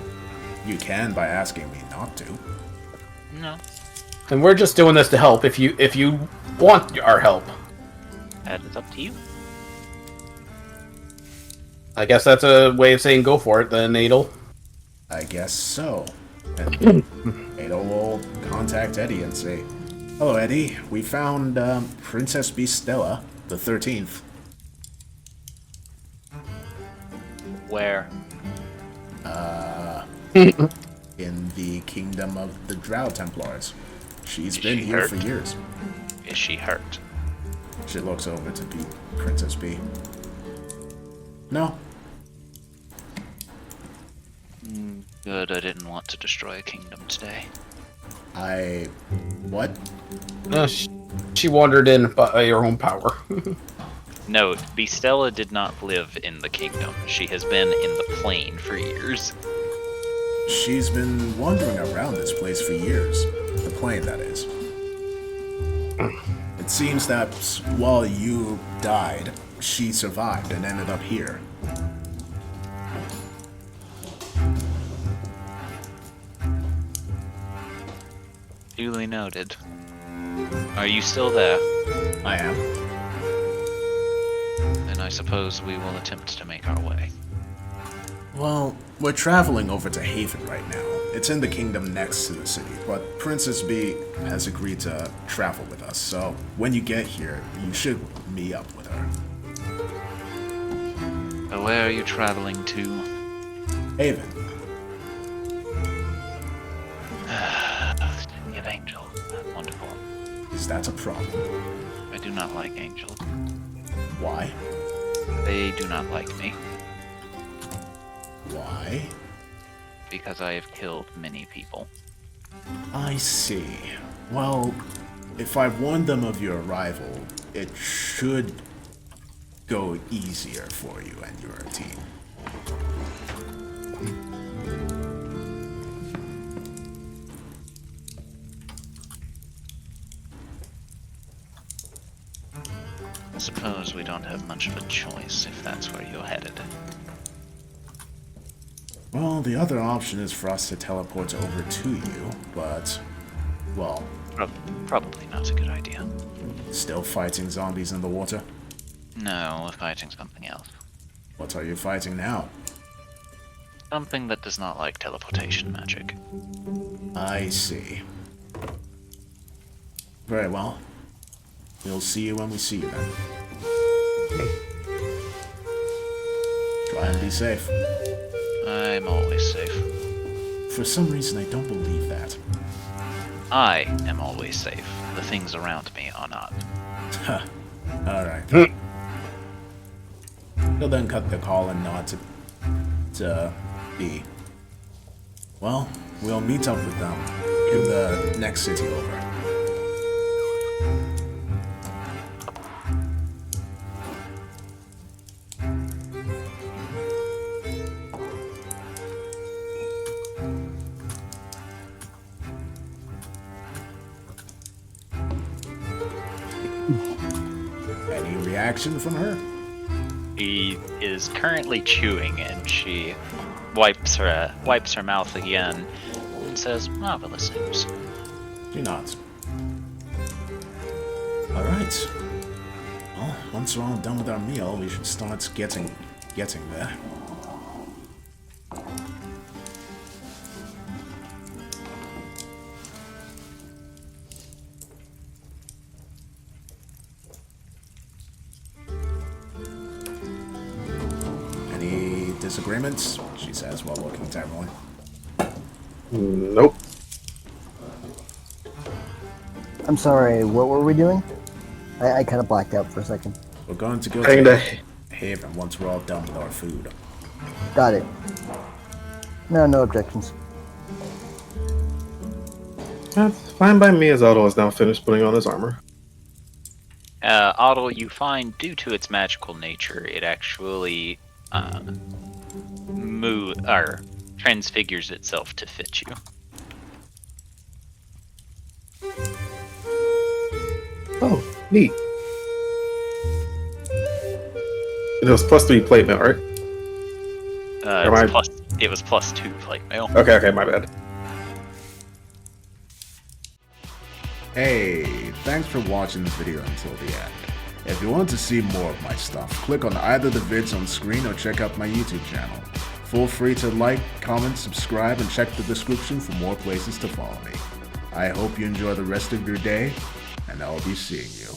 You can by asking me not to. No. And we're just doing this to help if you want our help. That is up to you. I guess that's a way of saying go for it then, Adel. I guess so. And Adel will contact Eddie and say, "Hello, Eddie. We found Princess Stella, the 13th. Where? In the kingdom of the Drow Templars. She's been she here hurt? for years." Is she hurt? She looks over to Princess B. No. Good, I didn't want to destroy a kingdom today. What? She wandered in by her own power. Note, Stella did not live in the kingdom. She has been in the plane for years. She's been wandering around this place for years. The plane, that is. It seems that while you died, she survived and ended up here. Duly noted. Are you still there? I am. Then I suppose we will attempt to make our way. Well, we're traveling over to Haven right now. It's in the kingdom next to the city, but Princess B has agreed to travel with us, so when you get here, you should meet up with her. Where are you traveling to? Haven. City of Angel. Wonderful. Is that a problem? I do not like angels. Why? They do not like me. Why? Because I have killed many people. I see. Well, if I warned them of your arrival, it should go easier for you and your team. I suppose we don't have much of a choice if that's where you're headed. Well, the other option is for us to teleport over to you, but, well, Probably not a good idea. still fighting zombies in the water? No, we're fighting something else. What are you fighting now? Something that does not like teleportation magic. I see. Very well. We'll see you when we see you then. Try and be safe. I'm always safe. For some reason, I don't believe that. I am always safe. The things around me are not. Alright. He'll then cut the call and nod to B. Well, we'll meet up with them in the next city over. action from her? He is currently chewing, and she wipes her mouth again and says, "Marvelous news." She nods. Alright. Well, once we're all done with our meal, we should start getting there. Any disagreements? She says while looking at everyone. Nope. I'm sorry, what were we doing? I kind of blacked out for a second. We're going to go Kinda. to Haven once we're all done with our food. Got it. No objections. That's fine by me, as Otto is now finished putting on his armor. Otto, you find, due to its magical nature, it actually transfigures itself to fit you. Oh, neat. It was +3 plate mail, right? It was +2 plate mail. Okay, my bad. Hey, thanks for watching the video until the end. If you want to see more of my stuff, click on either the vids on screen or check out my YouTube channel. Feel free to like, comment, subscribe, and check the description for more places to follow me. I hope you enjoy the rest of your day, and I'll be seeing you.